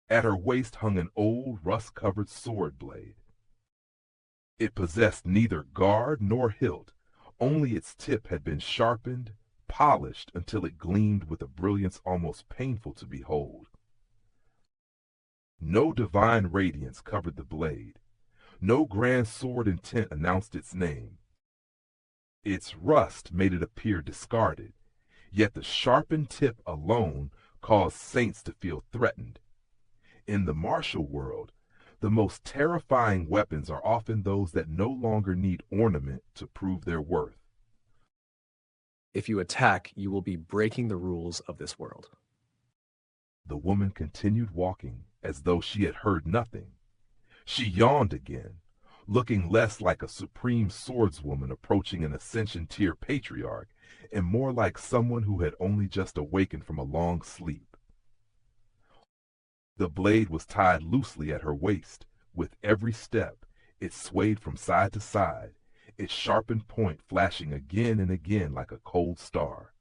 At her waist hung an old, rust-covered sword blade. It possessed neither guard nor hilt, only its tip had been sharpened, polished until it gleamed with a brilliance almost painful to behold. No divine radiance covered the blade. No grand sword intent announced its name. Its rust made it appear discarded, yet the sharpened tip alone caused saints to feel threatened. In the martial world, the most terrifying weapons are often those that no longer need ornament to prove their worth. If you attack, you will be breaking the rules of this world. The woman continued walking as though she had heard nothing. She yawned again, looking less like a supreme swordswoman approaching an Ascension Tier patriarch and more like someone who had only just awakened from a long sleep. The blade was tied loosely at her waist. With every step, it swayed from side to side, its sharpened point flashing again and again like a cold star.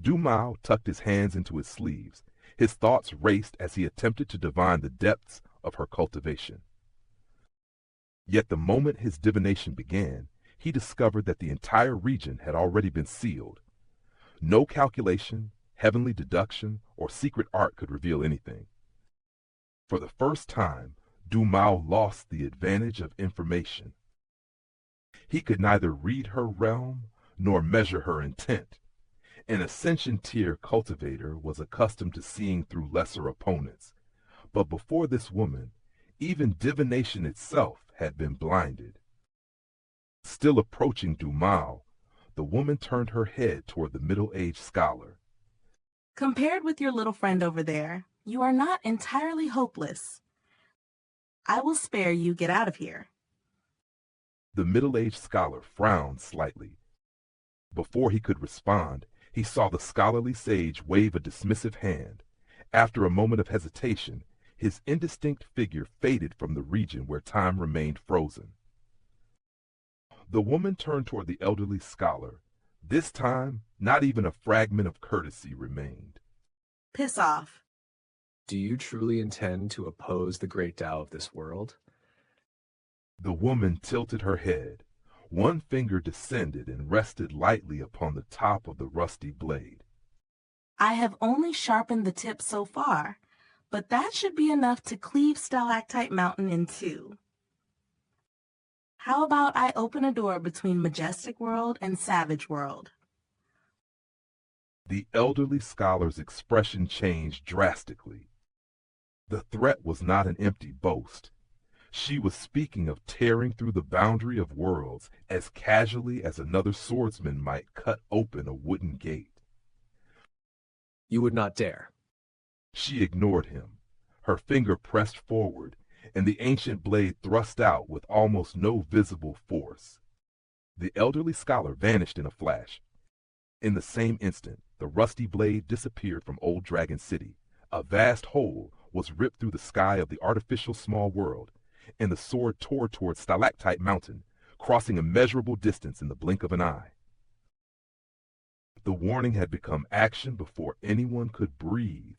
Dumao tucked his hands into his sleeves. His thoughts raced as he attempted to divine the depths of her cultivation. Yet the moment his divination began, he discovered that the entire region had already been sealed. No calculation, heavenly deduction, or secret art could reveal anything. For the first time, Dumao lost the advantage of information. He could neither read her realm nor measure her intent. An Ascension Tier cultivator was accustomed to seeing through lesser opponents, but before this woman, even divination itself had been blinded. Still approaching Dumao, the woman turned her head toward the middle-aged scholar. Compared with your little friend over there, you are not entirely hopeless. I will spare you get out of here. The middle-aged scholar frowned slightly. Before he could respond, he saw the scholarly sage wave a dismissive hand. After a moment of hesitation, his indistinct figure faded from the region where time remained frozen. The woman turned toward the elderly scholar. This time, not even a fragment of courtesy remained. Piss off. Do you truly intend to oppose the great Tao of this world? The woman tilted her head. One finger descended and rested lightly upon the top of the rusty blade. I have only sharpened the tip so far, but that should be enough to cleave Stalactite Mountain in two. How about I open a door between Majestic World and Savage World? The elderly scholar's expression changed drastically. The threat was not an empty boast. She was speaking of tearing through the boundary of worlds as casually as another swordsman might cut open a wooden gate. You would not dare. She ignored him. Her finger pressed forward, and the ancient blade thrust out with almost no visible force. The elderly scholar vanished in a flash. In the same instant, the rusty blade disappeared from Old Dragon City. A vast hole was ripped through the sky of the artificial small world, and the sword tore toward Stalactite Mountain, crossing immeasurable distance in the blink of an eye. The warning had become action before anyone could breathe.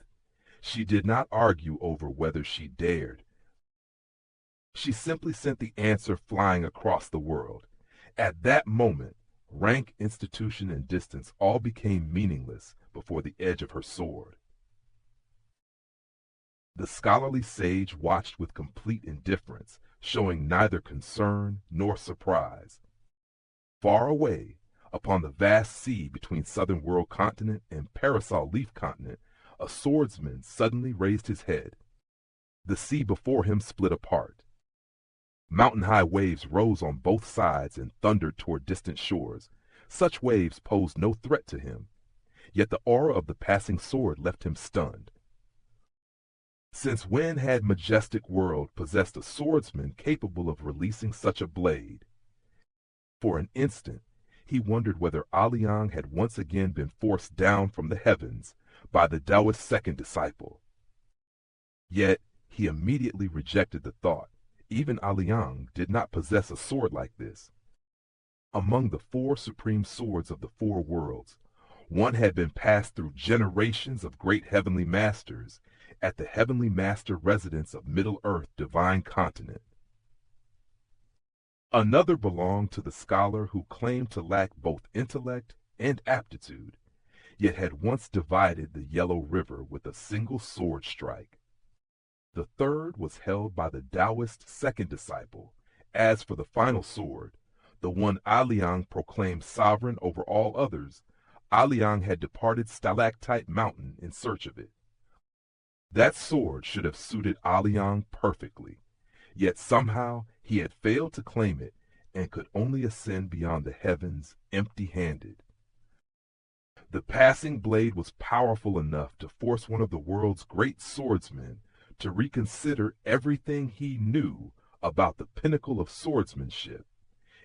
She did not argue over whether she dared. She simply sent the answer flying across the world. At that moment, rank, institution, and distance all became meaningless before the edge of her sword. The scholarly sage watched with complete indifference, showing neither concern nor surprise. Far away, upon the vast sea between Southern World Continent and Parasol Leaf Continent, a swordsman suddenly raised his head. The sea before him split apart. Mountain-high waves rose on both sides and thundered toward distant shores. Such waves posed no threat to him, yet the aura of the passing sword left him stunned. Since when had Majestic World possessed a swordsman capable of releasing such a blade? For an instant, he wondered whether Aliang had once again been forced down from the heavens by the Taoist's second disciple. Yet he immediately rejected the thought. Even Aliang did not possess a sword like this. Among the four supreme swords of the four worlds, one had been passed through generations of great heavenly masters at the heavenly master residence of Middle-earth Divine Continent. Another belonged to the scholar who claimed to lack both intellect and aptitude, yet had once divided the Yellow River with a single sword strike. The third was held by the Taoist's second disciple. As for the final sword, the one Aliang proclaimed sovereign over all others, Aliang had departed Stalactite Mountain in search of it. That sword should have suited Aliang perfectly, yet somehow he had failed to claim it and could only ascend beyond the heavens empty-handed. The passing blade was powerful enough to force one of the world's great swordsmen to reconsider everything he knew about the pinnacle of swordsmanship.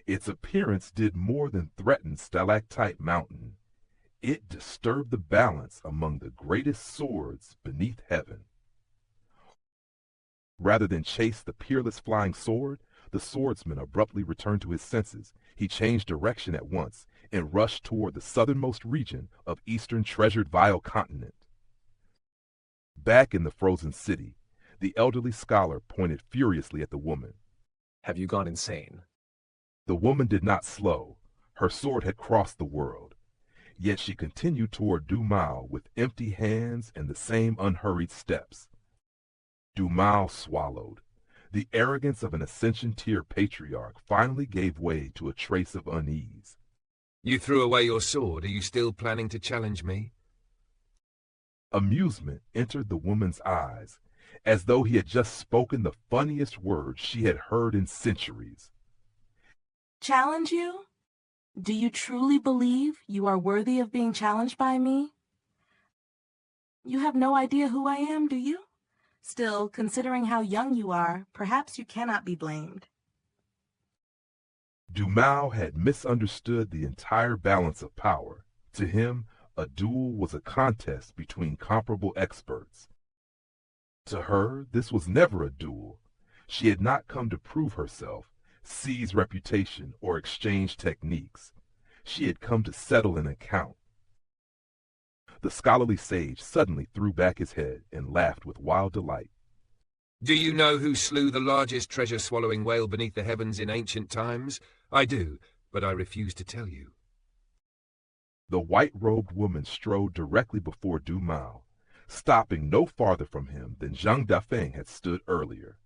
Its appearance did more than threaten Stalactite Mountain. It disturbed the balance among the greatest swords beneath heaven. Rather than chase the peerless flying sword, the swordsman abruptly returned to his senses. He changed direction at once and rushed toward the southernmost region of eastern treasured Vile Continent. Back in the frozen city, the elderly scholar pointed furiously at the woman. Have you gone insane? The woman did not slow. Her sword had crossed the world. Yet she continued toward Dumao with empty hands and the same unhurried steps. Dumao swallowed. The arrogance of an Ascension-tier patriarch finally gave way to a trace of unease. You threw away your sword. Are you still planning to challenge me? Amusement entered the woman's eyes, as though he had just spoken the funniest words she had heard in centuries. Challenge you? Do you truly believe you are worthy of being challenged by me? You have no idea who I am, do you? Still, considering how young you are, perhaps you cannot be blamed. Dumao had misunderstood the entire balance of power. To him, a duel was a contest between comparable experts. To her, this was never a duel. She had not come to prove herself, seize reputation, or exchange techniques. She had come to settle an account. The scholarly sage suddenly threw back his head and laughed with wild delight. Do you know who slew the largest treasure-swallowing whale beneath the heavens in ancient times? I do, but I refuse to tell you. The white-robed woman strode directly before Dumao, stopping no farther from him than Zheng Dafeng had stood earlier.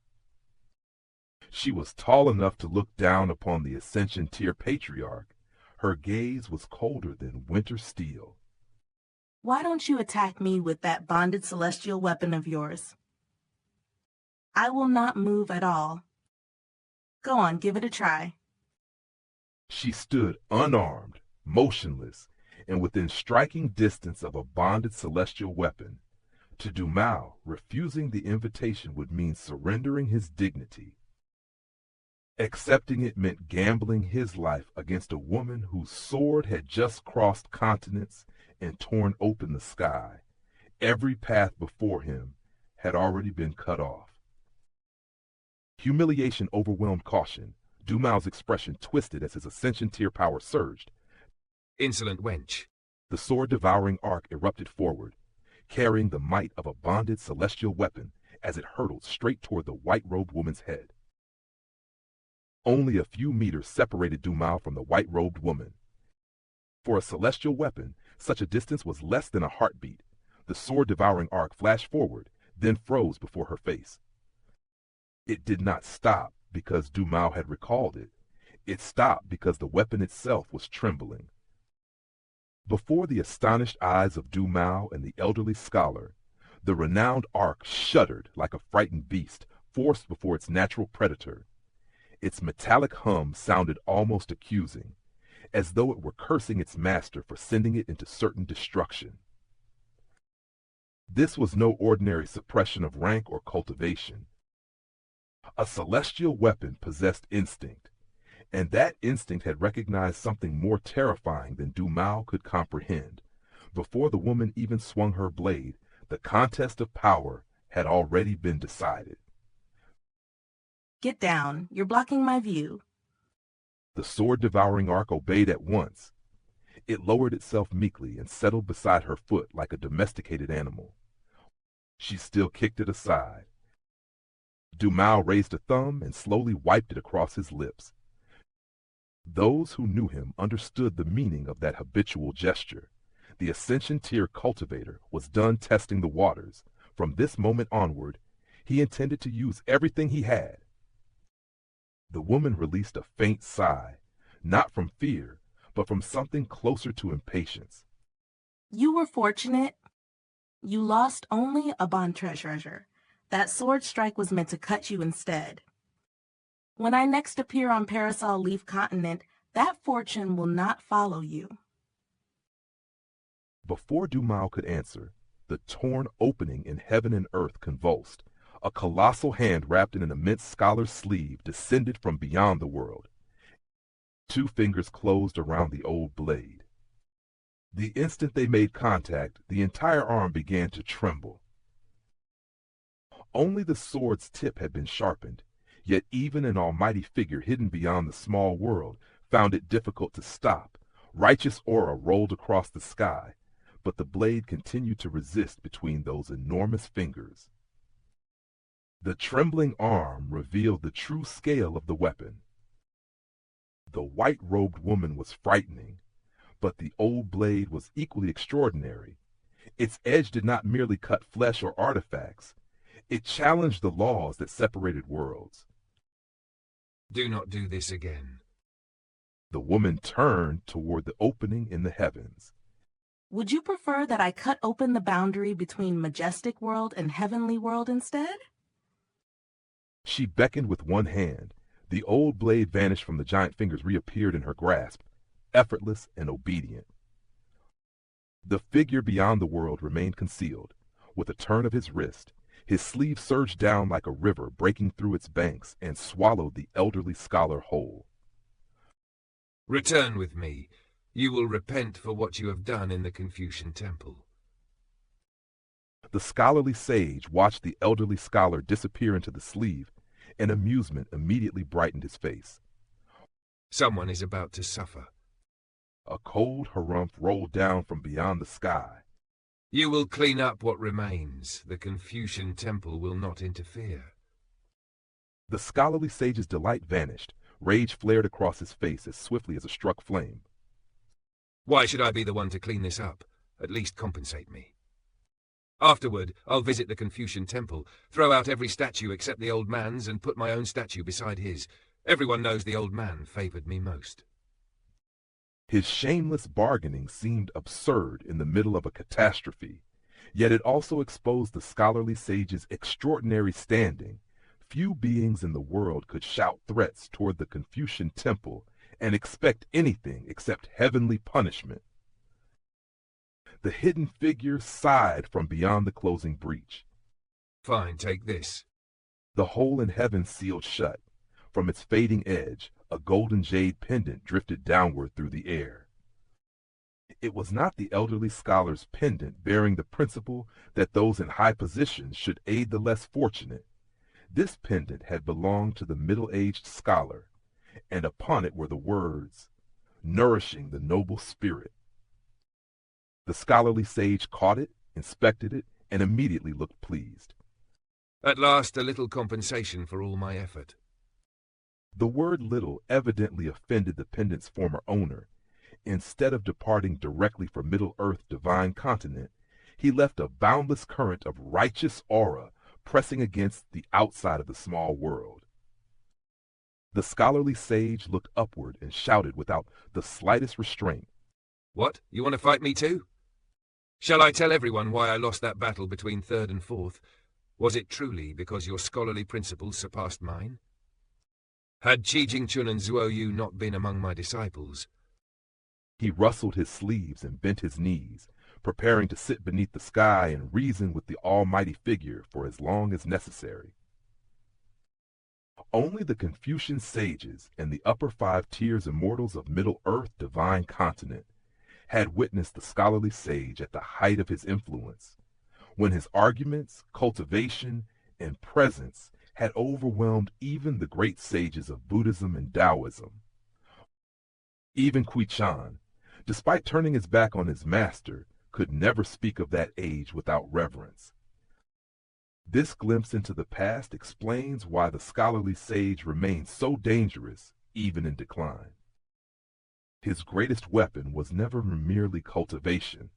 She was tall enough to look down upon the Ascension Tier patriarch. Her gaze was colder than winter steel. Why don't you attack me with that bonded celestial weapon of yours? I will not move at all. Go on, give it a try. She stood unarmed, motionless, and within striking distance of a bonded celestial weapon. To Dumao, refusing the invitation would mean surrendering his dignity. Accepting it meant gambling his life against a woman whose sword had just crossed continents and torn open the sky. Every path before him had already been cut off. Humiliation overwhelmed caution. Dumao's expression twisted as his Ascension Tier power surged. Insolent wench. The sword-devouring arc erupted forward, carrying the might of a bonded celestial weapon as it hurtled straight toward the white-robed woman's head. Only a few meters separated Dumao from the white-robed woman. For a celestial weapon, such a distance was less than a heartbeat. The sword-devouring arc flashed forward, then froze before her face. It did not stop because Dumao had recalled it. It stopped because the weapon itself was trembling. Before the astonished eyes of Dumao and the elderly scholar, the renowned arc shuddered like a frightened beast forced before its natural predator. Its metallic hum sounded almost accusing, as though it were cursing its master for sending it into certain destruction. This was no ordinary suppression of rank or cultivation. A celestial weapon possessed instinct, and that instinct had recognized something more terrifying than Dumao could comprehend. Before the woman even swung her blade, the contest of power had already been decided. Get down. You're blocking my view. The sword-devouring arc obeyed at once. It lowered itself meekly and settled beside her foot like a domesticated animal. She still kicked it aside. Dumao raised a thumb and slowly wiped it across his lips. Those who knew him understood the meaning of that habitual gesture. The Ascension Tier cultivator was done testing the waters. From this moment onward, he intended to use everything he had. The woman released a faint sigh, not from fear, but from something closer to impatience. You were fortunate. You lost only a bond treasure. That sword strike was meant to cut you instead. When I next appear on Parasol Leaf Continent, that fortune will not follow you. Before Dumao could answer, the torn opening in heaven and earth convulsed. A colossal hand wrapped in an immense scholar's sleeve descended from beyond the world. 2 fingers closed around the old blade. The instant they made contact, the entire arm began to tremble. Only the sword's tip had been sharpened, yet even an almighty figure hidden beyond the small world found it difficult to stop. Righteous aura rolled across the sky, but the blade continued to resist between those enormous fingers. The trembling arm revealed the true scale of the weapon. The white-robed woman was frightening, but the old blade was equally extraordinary. Its edge did not merely cut flesh or artifacts. It challenged the laws that separated worlds. Do not do this again. The woman turned toward the opening in the heavens. Would you prefer that I cut open the boundary between majestic world and heavenly world instead? She beckoned with one hand. The old blade vanished from the giant fingers, reappeared in her grasp, effortless and obedient. The figure beyond the world remained concealed. With a turn of his wrist, his sleeve surged down like a river, breaking through its banks, and swallowed the elderly scholar whole. Return with me. You will repent for what you have done in the Confucian temple. The scholarly sage watched the elderly scholar disappear into the sleeve, and amusement immediately brightened his face. Someone is about to suffer. A cold harumph rolled down from beyond the sky. You will clean up what remains. The Confucian temple will not interfere. The scholarly sage's delight vanished. Rage flared across his face as swiftly as a struck flame. Why should I be the one to clean this up? At least compensate me. Afterward, I'll visit the Confucian temple, throw out every statue except the old man's, and put my own statue beside his. Everyone knows the old man favored me most. His shameless bargaining seemed absurd in the middle of a catastrophe, yet it also exposed the scholarly sage's extraordinary standing. Few beings in the world could shout threats toward the Confucian temple and expect anything except heavenly punishment. The hidden figure sighed from beyond the closing breach. Fine, take this. The hole in heaven sealed shut. From its fading edge, a golden jade pendant drifted downward through the air. It was not the elderly scholar's pendant bearing the principle that those in high positions should aid the less fortunate. This pendant had belonged to the middle-aged scholar, and upon it were the words, "Nourishing the noble spirit." The scholarly sage caught it, inspected it, and immediately looked pleased. At last, a little compensation for all my effort. The word little evidently offended the pendant's former owner. Instead of departing directly for Middle-earth divine continent, he left a boundless current of righteous aura pressing against the outside of the small world. The scholarly sage looked upward and shouted without the slightest restraint. What? You want to fight me too? Shall I tell everyone why I lost that battle between third and fourth? Was it truly because your scholarly principles surpassed mine? Had Qi Jingchun and Zuo Yu not been among my disciples? He rustled his sleeves and bent his knees, preparing to sit beneath the sky and reason with the almighty figure for as long as necessary. Only the Confucian sages and the upper 5 tiers immortals of Middle-earth divine continent had witnessed the scholarly sage at the height of his influence, when his arguments, cultivation, and presence had overwhelmed even the great sages of Buddhism and Taoism. Even Chan, despite turning his back on his master, could never speak of that age without reverence. This glimpse into the past explains why the scholarly sage remained so dangerous, even in decline. His greatest weapon was never merely cultivation.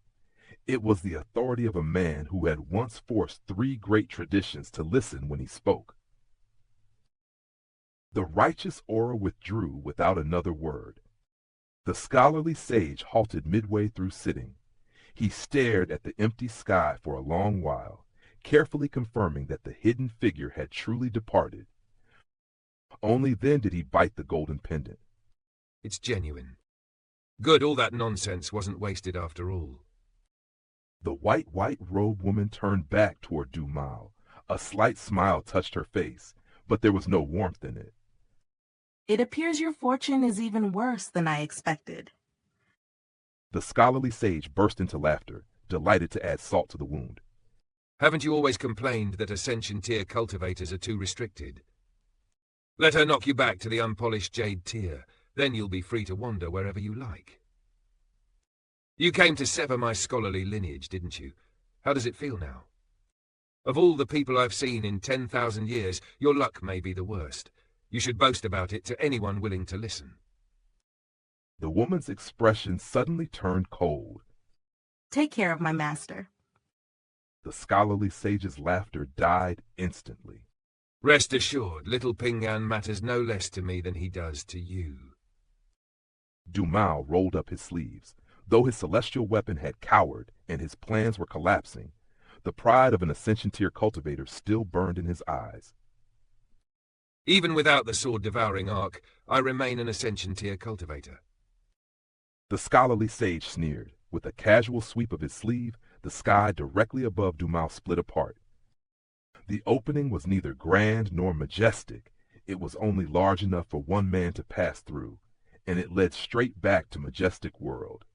It was the authority of a man who had once forced 3 great traditions to listen when he spoke. The righteous aura withdrew without another word. The scholarly sage halted midway through sitting. He stared at the empty sky for a long while, carefully confirming that the hidden figure had truly departed. Only then did he bite the golden pendant. It's genuine. Good, all that nonsense wasn't wasted after all. The white-robed woman turned back toward Du Mao. A slight smile touched her face, but there was no warmth in it. It appears your fortune is even worse than I expected. The scholarly sage burst into laughter, delighted to add salt to the wound. Haven't you always complained that Ascension tier cultivators are too restricted? Let her knock you back to the unpolished jade tier, then you'll be free to wander wherever you like. You came to sever my scholarly lineage, didn't you? How does it feel now? Of all the people I've seen in 10,000 years, your luck may be the worst. You should boast about it to anyone willing to listen. The woman's expression suddenly turned cold. Take care of my master. The scholarly sage's laughter died instantly. Rest assured, little Ping'an matters no less to me than he does to you. Du Mao rolled up his sleeves. Though his celestial weapon had cowered and his plans were collapsing, the pride of an Ascension tier cultivator still burned in his eyes. Even without the sword-devouring arc, I remain an Ascension tier cultivator. The scholarly sage sneered. With a casual sweep of his sleeve, the sky directly above Du Mao split apart. The opening was neither grand nor majestic. It was only large enough for one man to pass through, and it led straight back to Majestic World.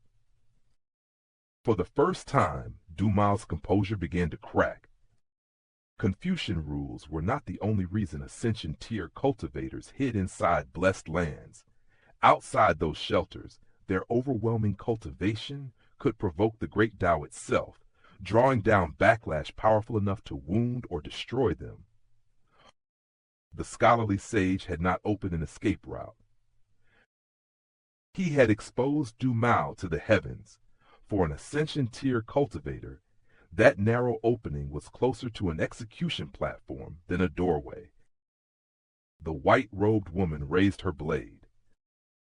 For the first time, Du Mao's composure began to crack. Confucian rules were not the only reason Ascension Tier cultivators hid inside blessed lands. Outside those shelters, their overwhelming cultivation could provoke the great Tao itself, drawing down backlash powerful enough to wound or destroy them. The scholarly sage had not opened an escape route. He had exposed Du Mao to the heavens. For an Ascension Tier cultivator, that narrow opening was closer to an execution platform than a doorway. The white-robed woman raised her blade.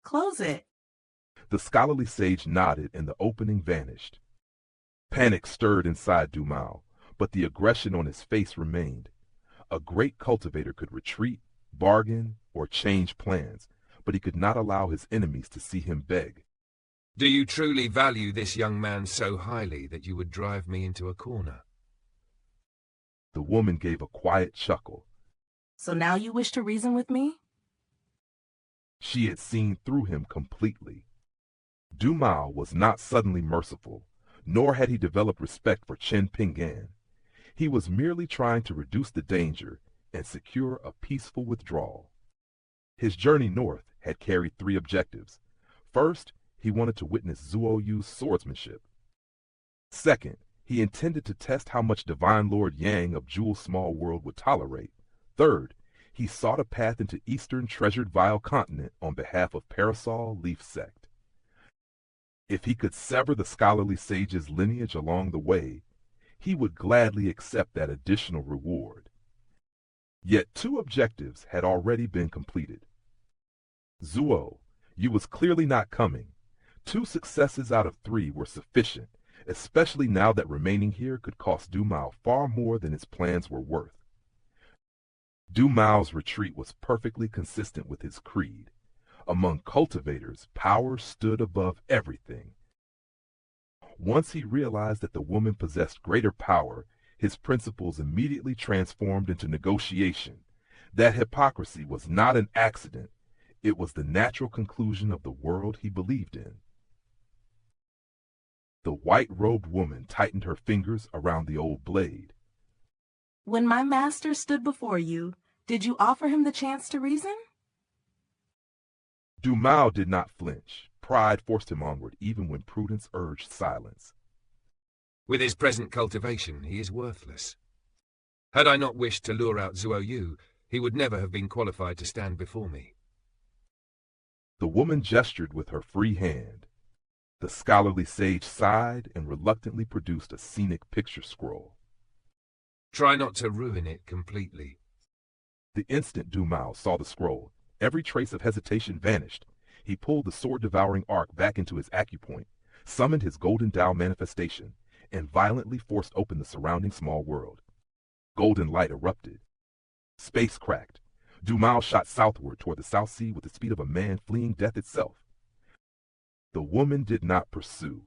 Close it. The scholarly sage nodded and the opening vanished. Panic stirred inside Du Mao, but the aggression on his face remained. A great cultivator could retreat, bargain, or change plans, but he could not allow his enemies to see him beg. Do you truly value this young man so highly that you would drive me into a corner? The woman gave a quiet chuckle. So now you wish to reason with me? She had seen through him completely. Du Mao was not suddenly merciful, nor had he developed respect for Chen Ping'an. He was merely trying to reduce the danger and secure a peaceful withdrawal. His journey north had carried 3 objectives. First, he wanted to witness Zuo Yu's swordsmanship. Second, he intended to test how much Divine Lord Yang of Jewel's Small World would tolerate. Third, he sought a path into Eastern Treasured Vile Continent on behalf of Parasol Leaf Sect. If he could sever the scholarly sage's lineage along the way, he would gladly accept that additional reward. Yet 2 objectives had already been completed. Zuo, you was clearly not coming. 2 successes out of 3 were sufficient, especially now that remaining here could cost Du Mao far more than his plans were worth. Du Mao's retreat was perfectly consistent with his creed. Among cultivators, power stood above everything. Once he realized that the woman possessed greater power, his principles immediately transformed into negotiation. That hypocrisy was not an accident. It was the natural conclusion of the world he believed in. The white-robed woman tightened her fingers around the old blade. When my master stood before you, did you offer him the chance to reason? Du Mao did not flinch. Pride forced him onward, even when prudence urged silence. With his present cultivation, he is worthless. Had I not wished to lure out Zuo Yu, he would never have been qualified to stand before me. The woman gestured with her free hand. The scholarly sage sighed and reluctantly produced a scenic picture scroll. Try not to ruin it completely. The instant Du Mao saw the scroll, every trace of hesitation vanished. He pulled the sword-devouring arc back into his acupoint, summoned his golden Tao manifestation, and violently forced open the surrounding small world. Golden light erupted. Space cracked. Du Mao shot southward toward the South Sea with the speed of a man fleeing death itself. The woman did not pursue.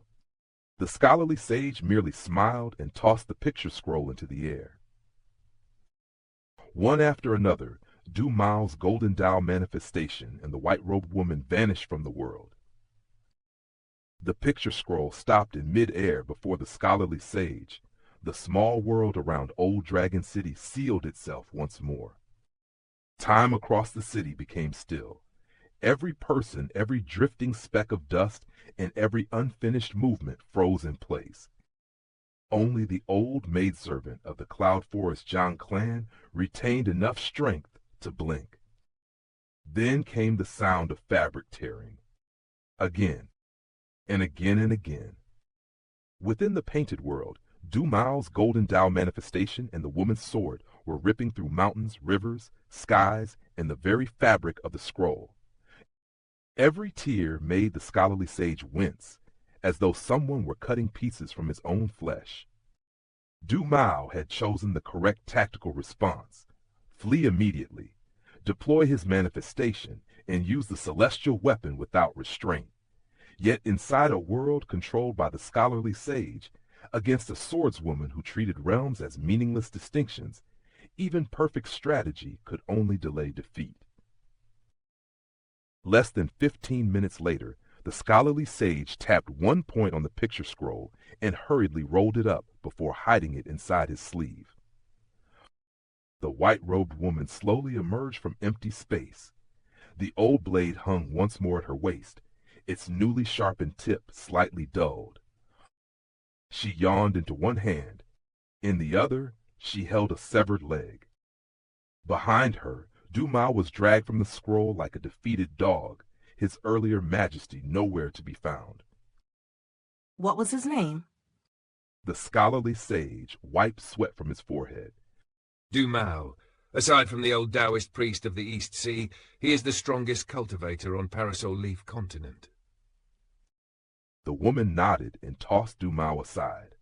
The scholarly sage merely smiled and tossed the picture scroll into the air. One after another, Du Mao's golden Tao manifestation and the white-robed woman vanished from the world. The picture scroll stopped in mid-air before the scholarly sage. The small world around Old Dragon City sealed itself once more. Time across the city became still. Every person, every drifting speck of dust, and every unfinished movement froze in place. Only the old maidservant of the Cloud Forest Zhang clan retained enough strength to blink. Then came the sound of fabric tearing. Again, and again and again. Within the painted world, Du Mao's golden Tao manifestation and the woman's sword were ripping through mountains, rivers, skies, and the very fabric of the scroll. Every tear made the scholarly sage wince, as though someone were cutting pieces from his own flesh. Du Mao had chosen the correct tactical response. Flee immediately, deploy his manifestation, and use the celestial weapon without restraint. Yet inside a world controlled by the scholarly sage, against a swordswoman who treated realms as meaningless distinctions, even perfect strategy could only delay defeat. Less than 15 minutes later, the scholarly sage tapped one point on the picture scroll and hurriedly rolled it up before hiding it inside his sleeve. The white-robed woman slowly emerged from empty space. The old blade hung once more at her waist, its newly sharpened tip slightly dulled. She yawned into one hand. In the other, she held a severed leg. Behind her, Dumao was dragged from the scroll like a defeated dog, his earlier majesty nowhere to be found. What was his name? The scholarly sage wiped sweat from his forehead. Dumao. Aside from the old Taoist priest of the East Sea, he is the strongest cultivator on Parasol Leaf Continent. The woman nodded and tossed Dumao aside.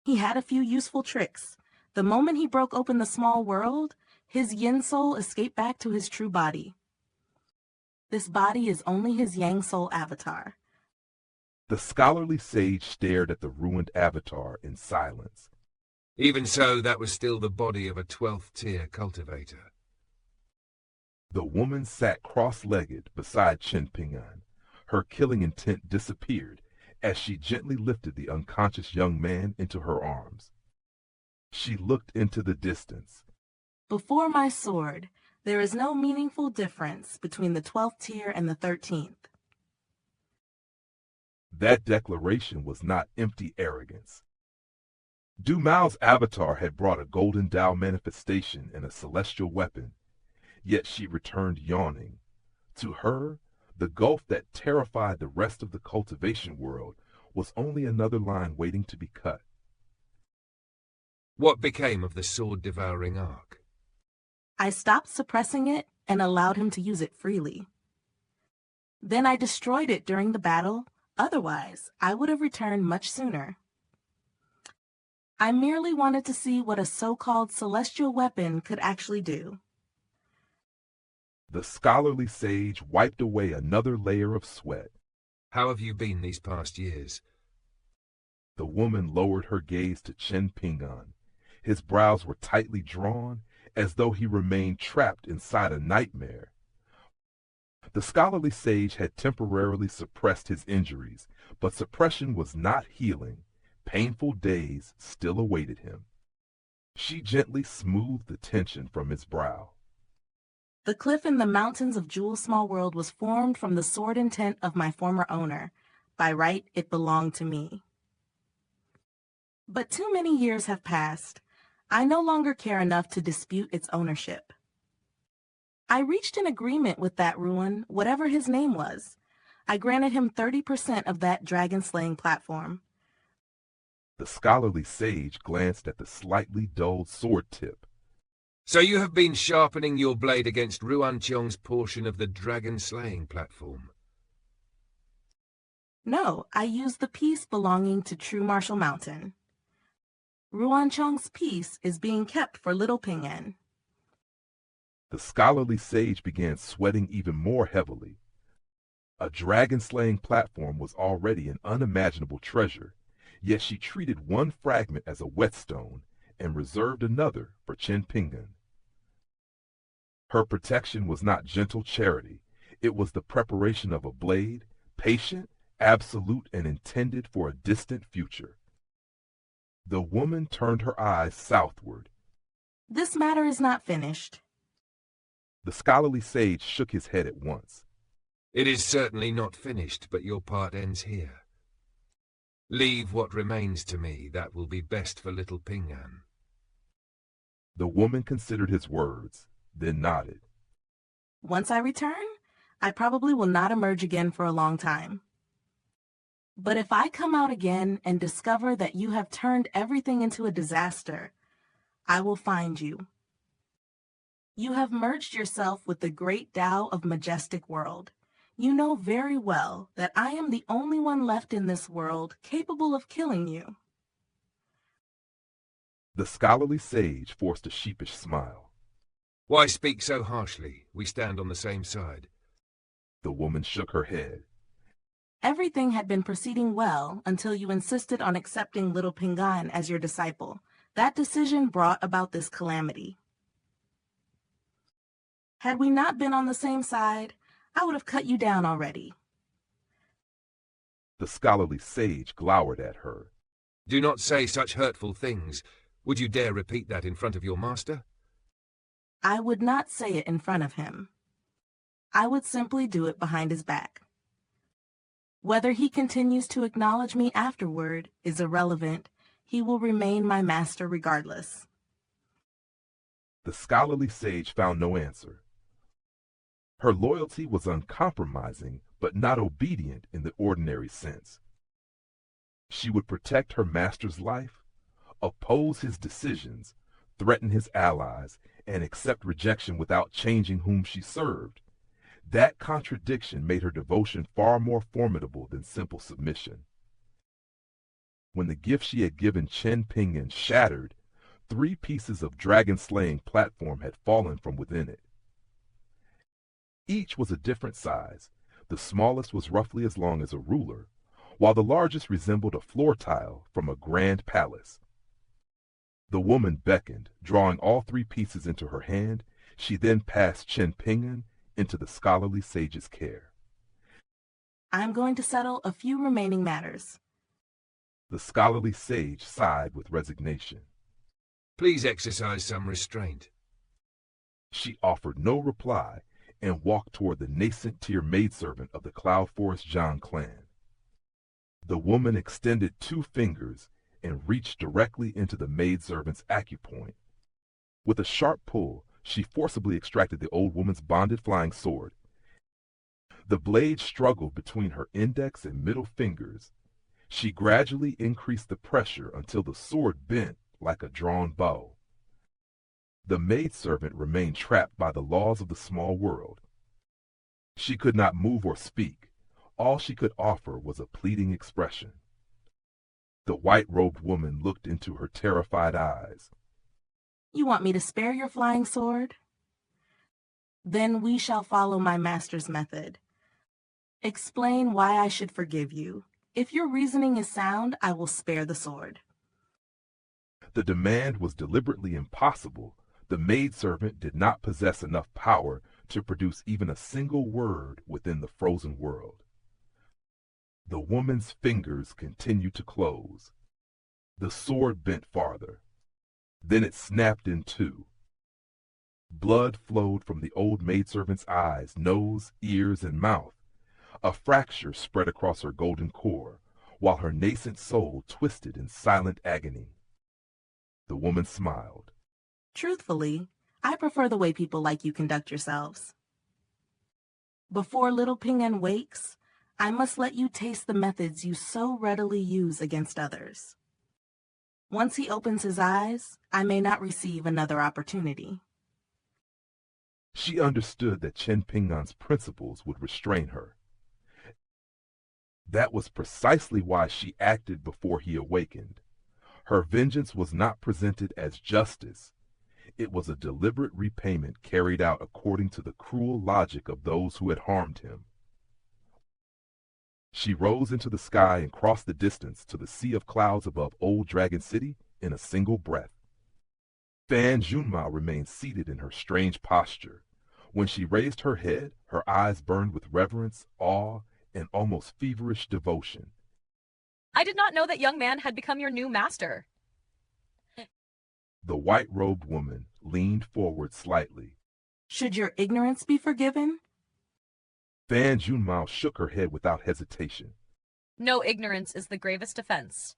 He had a few useful tricks. The moment he broke open the small world, his yin soul escaped back to his true body. This body is only his yang soul avatar. The scholarly sage stared at the ruined avatar in silence. Even so, that was still the body of a 12th-tier cultivator. The woman sat cross-legged beside Chen Ping'an. Her killing intent disappeared as she gently lifted the unconscious young man into her arms. She looked into the distance. Before my sword, there is no meaningful difference between the 12th tier and the 13th. That declaration was not empty arrogance. Dumao's avatar had brought a golden Tao manifestation and a celestial weapon, yet she returned yawning. To her, the gulf that terrified the rest of the cultivation world was only another line waiting to be cut. What became of the sword-devouring arc? I stopped suppressing it and allowed him to use it freely. Then I destroyed it during the battle, otherwise I would have returned much sooner. I merely wanted to see what a so-called celestial weapon could actually do. The scholarly sage wiped away another layer of sweat. How have you been these past years? The woman lowered her gaze to Chen Ping'an. His brows were tightly drawn, as though he remained trapped inside a nightmare. The scholarly sage had temporarily suppressed his injuries, but suppression was not healing. Painful days still awaited him. She gently smoothed the tension from his brow. The cliff in the mountains of Jewel's small world was formed from the sword intent of my former owner. By right, it belonged to me. But too many years have passed. I no longer care enough to dispute its ownership. I reached an agreement with that ruin, whatever his name was. I granted him 30% of that dragon-slaying platform. The scholarly sage glanced at the slightly dulled sword tip. So you have been sharpening your blade against Ruanqiong's portion of the dragon-slaying platform? No, I used the piece belonging to True Martial Mountain. Ruanqiong's piece is being kept for Little Ping'an. The scholarly sage began sweating even more heavily. A dragon-slaying platform was already an unimaginable treasure, yet she treated one fragment as a whetstone and reserved another for Chen Ping'an. Her protection was not gentle charity. It was the preparation of a blade, patient, absolute, and intended for a distant future. The woman turned her eyes southward. This matter is not finished. The scholarly sage shook his head at once. It is certainly not finished, but your part ends here. Leave what remains to me. That will be best for little Ping'an. The woman considered his words, then nodded. Once I return, I probably will not emerge again for a long time. But if I come out again and discover that you have turned everything into a disaster, I will find you. You have merged yourself with the great Tao of Majestic World. You know very well that I am the only one left in this world capable of killing you. The scholarly sage forced a sheepish smile. Why speak so harshly? We stand on the same side. The woman shook her head. Everything had been proceeding well until you insisted on accepting Little Ping'an as your disciple. That decision brought about this calamity. Had we not been on the same side, I would have cut you down already. The scholarly sage glowered at her. Do not say such hurtful things. Would you dare repeat that in front of your master? I would not say it in front of him. I would simply do it behind his back. Whether he continues to acknowledge me afterward is irrelevant. He will remain my master regardless. The scholarly sage found no answer. Her loyalty was uncompromising, but not obedient in the ordinary sense. She would protect her master's life, oppose his decisions, threaten his allies, and accept rejection without changing whom she served. That contradiction made her devotion far more formidable than simple submission. When the gift she had given Chen Ping'an shattered, 3 pieces of dragon-slaying platform had fallen from within it. Each was a different size. The smallest was roughly as long as a ruler, while the largest resembled a floor tile from a grand palace. The woman beckoned, drawing all 3 pieces into her hand. She then passed Chen Ping'an into the scholarly sage's care. I'm going to settle a few remaining matters. The scholarly sage sighed with resignation. Please exercise some restraint. She offered no reply and walked toward the nascent tier maidservant of the Cloud Forest Zhang clan. The woman extended 2 fingers and reached directly into the maidservant's acupoint. With a sharp pull, she forcibly extracted the old woman's bonded flying sword. The blade struggled between her index and middle fingers. She gradually increased the pressure until the sword bent like a drawn bow. The maidservant remained trapped by the laws of the small world. She could not move or speak. All she could offer was a pleading expression. The white-robed woman looked into her terrified eyes. You want me to spare your flying sword? Then we shall follow my master's method. Explain why I should forgive you. If your reasoning is sound, I will spare the sword. The demand was deliberately impossible. The maidservant did not possess enough power to produce even a single word within the frozen world. The woman's fingers continued to close. The sword bent farther. Then it snapped in 2. Blood flowed from the old maidservant's eyes, nose, ears, and mouth. A fracture spread across her golden core, while her nascent soul twisted in silent agony. The woman smiled. Truthfully, I prefer the way people like you conduct yourselves. Before little Ping'an wakes, I must let you taste the methods you so readily use against others. Once he opens his eyes, I may not receive another opportunity. She understood that Chen Ping'an's principles would restrain her. That was precisely why she acted before he awakened. Her vengeance was not presented as justice. It was a deliberate repayment carried out according to the cruel logic of those who had harmed him. She rose into the sky and crossed the distance to the sea of clouds above Old Dragon City in a single breath. Fan Junmao remained seated in her strange posture. When she raised her head, her eyes burned with reverence, awe, and almost feverish devotion. I did not know that young man had become your new master. The white-robed woman leaned forward slightly. Should your ignorance be forgiven? Fan Junmao shook her head without hesitation. No ignorance is the gravest offense.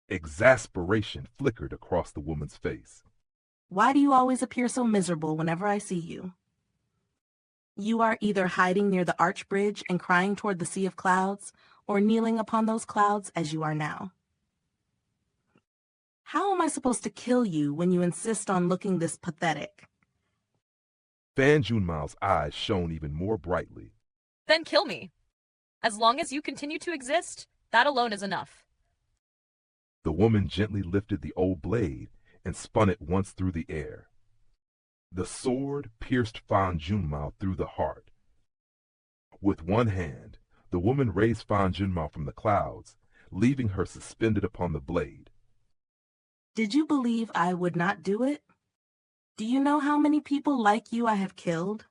Exasperation flickered across the woman's face. Why do you always appear so miserable whenever I see you? You are either hiding near the arch bridge and crying toward the sea of clouds, or kneeling upon those clouds as you are now. How am I supposed to kill you when you insist on looking this pathetic? Fan Junmao's eyes shone even more brightly. Then kill me. As long as you continue to exist, that alone is enough. The woman gently lifted the old blade and spun it once through the air. The sword pierced Fan Junmao through the heart. With one hand, the woman raised Fan Junmao from the clouds, leaving her suspended upon the blade. Did you believe I would not do it? Do you know how many people like you I have killed?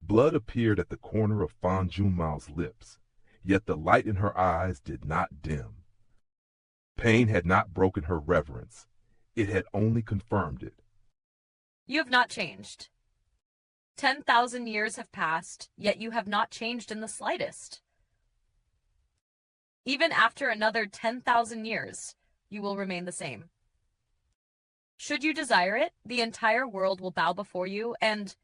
Blood appeared at the corner of Fan Junmao's lips, yet the light in her eyes did not dim. Pain had not broken her reverence. It had only confirmed it. You have not changed. 10,000 years have passed, yet you have not changed in the slightest. Even after another 10,000 years, you will remain the same. Should you desire it, the entire world will bow before you, and...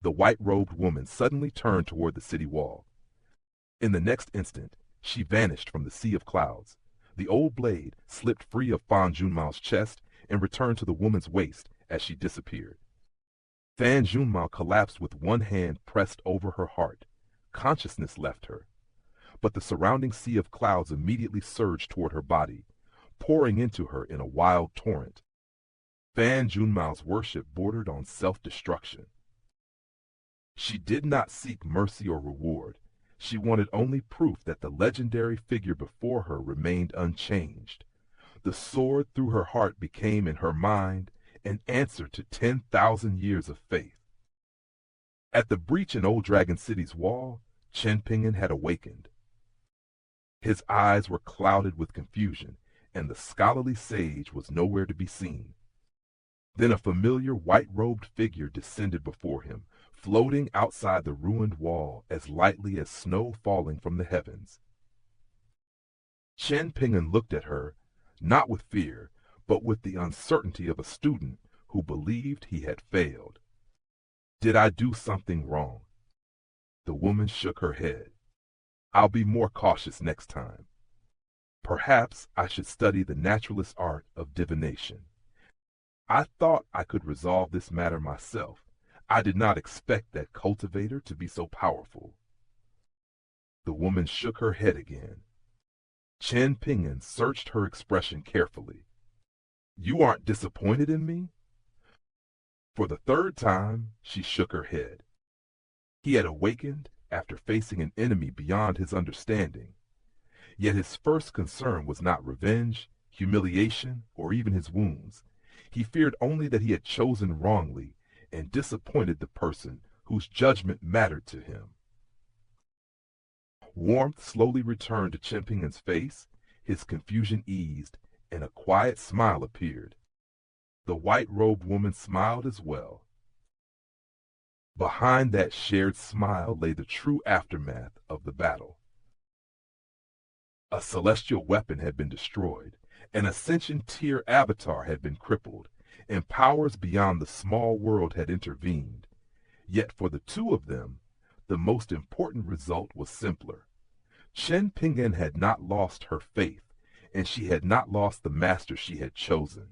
The white-robed woman suddenly turned toward the city wall. In the next instant, she vanished from the sea of clouds. The old blade slipped free of Fan Junmao's chest and returned to the woman's waist as she disappeared. Fan Junmao collapsed with one hand pressed over her heart. Consciousness left her. But the surrounding sea of clouds immediately surged toward her body, pouring into her in a wild torrent. Fan Junmao's worship bordered on self-destruction. She did not seek mercy or reward. She wanted only proof that the legendary figure before her remained unchanged. The sword through her heart became in her mind an answer to 10,000 years of faith. At the breach in Old Dragon City's wall, Chen Ping'an had awakened. His eyes were clouded with confusion, and the scholarly sage was nowhere to be seen. Then a familiar white-robed figure descended before him, floating outside the ruined wall as lightly as snow falling from the heavens. Chen Ping'an looked at her, not with fear, but with the uncertainty of a student who believed he had failed. Did I do something wrong? The woman shook her head. I'll be more cautious next time. Perhaps I should study the naturalist art of divination. I thought I could resolve this matter myself. I did not expect that cultivator to be so powerful. The woman shook her head again. Chen Ping'an searched her expression carefully. You aren't disappointed in me? For the third time, she shook her head. He had awakened after facing an enemy beyond his understanding. Yet his first concern was not revenge, humiliation, or even his wounds. He feared only that he had chosen wrongly and disappointed the person whose judgment mattered to him. Warmth slowly returned to Chen Ping'an's face, his confusion eased, and a quiet smile appeared. The white-robed woman smiled as well. Behind that shared smile lay the true aftermath of the battle. A celestial weapon had been destroyed, an ascension tier avatar had been crippled, and powers beyond the small world had intervened. Yet for the two of them, the most important result was simpler. Chen Ping'an had not lost her faith, and she had not lost the master she had chosen.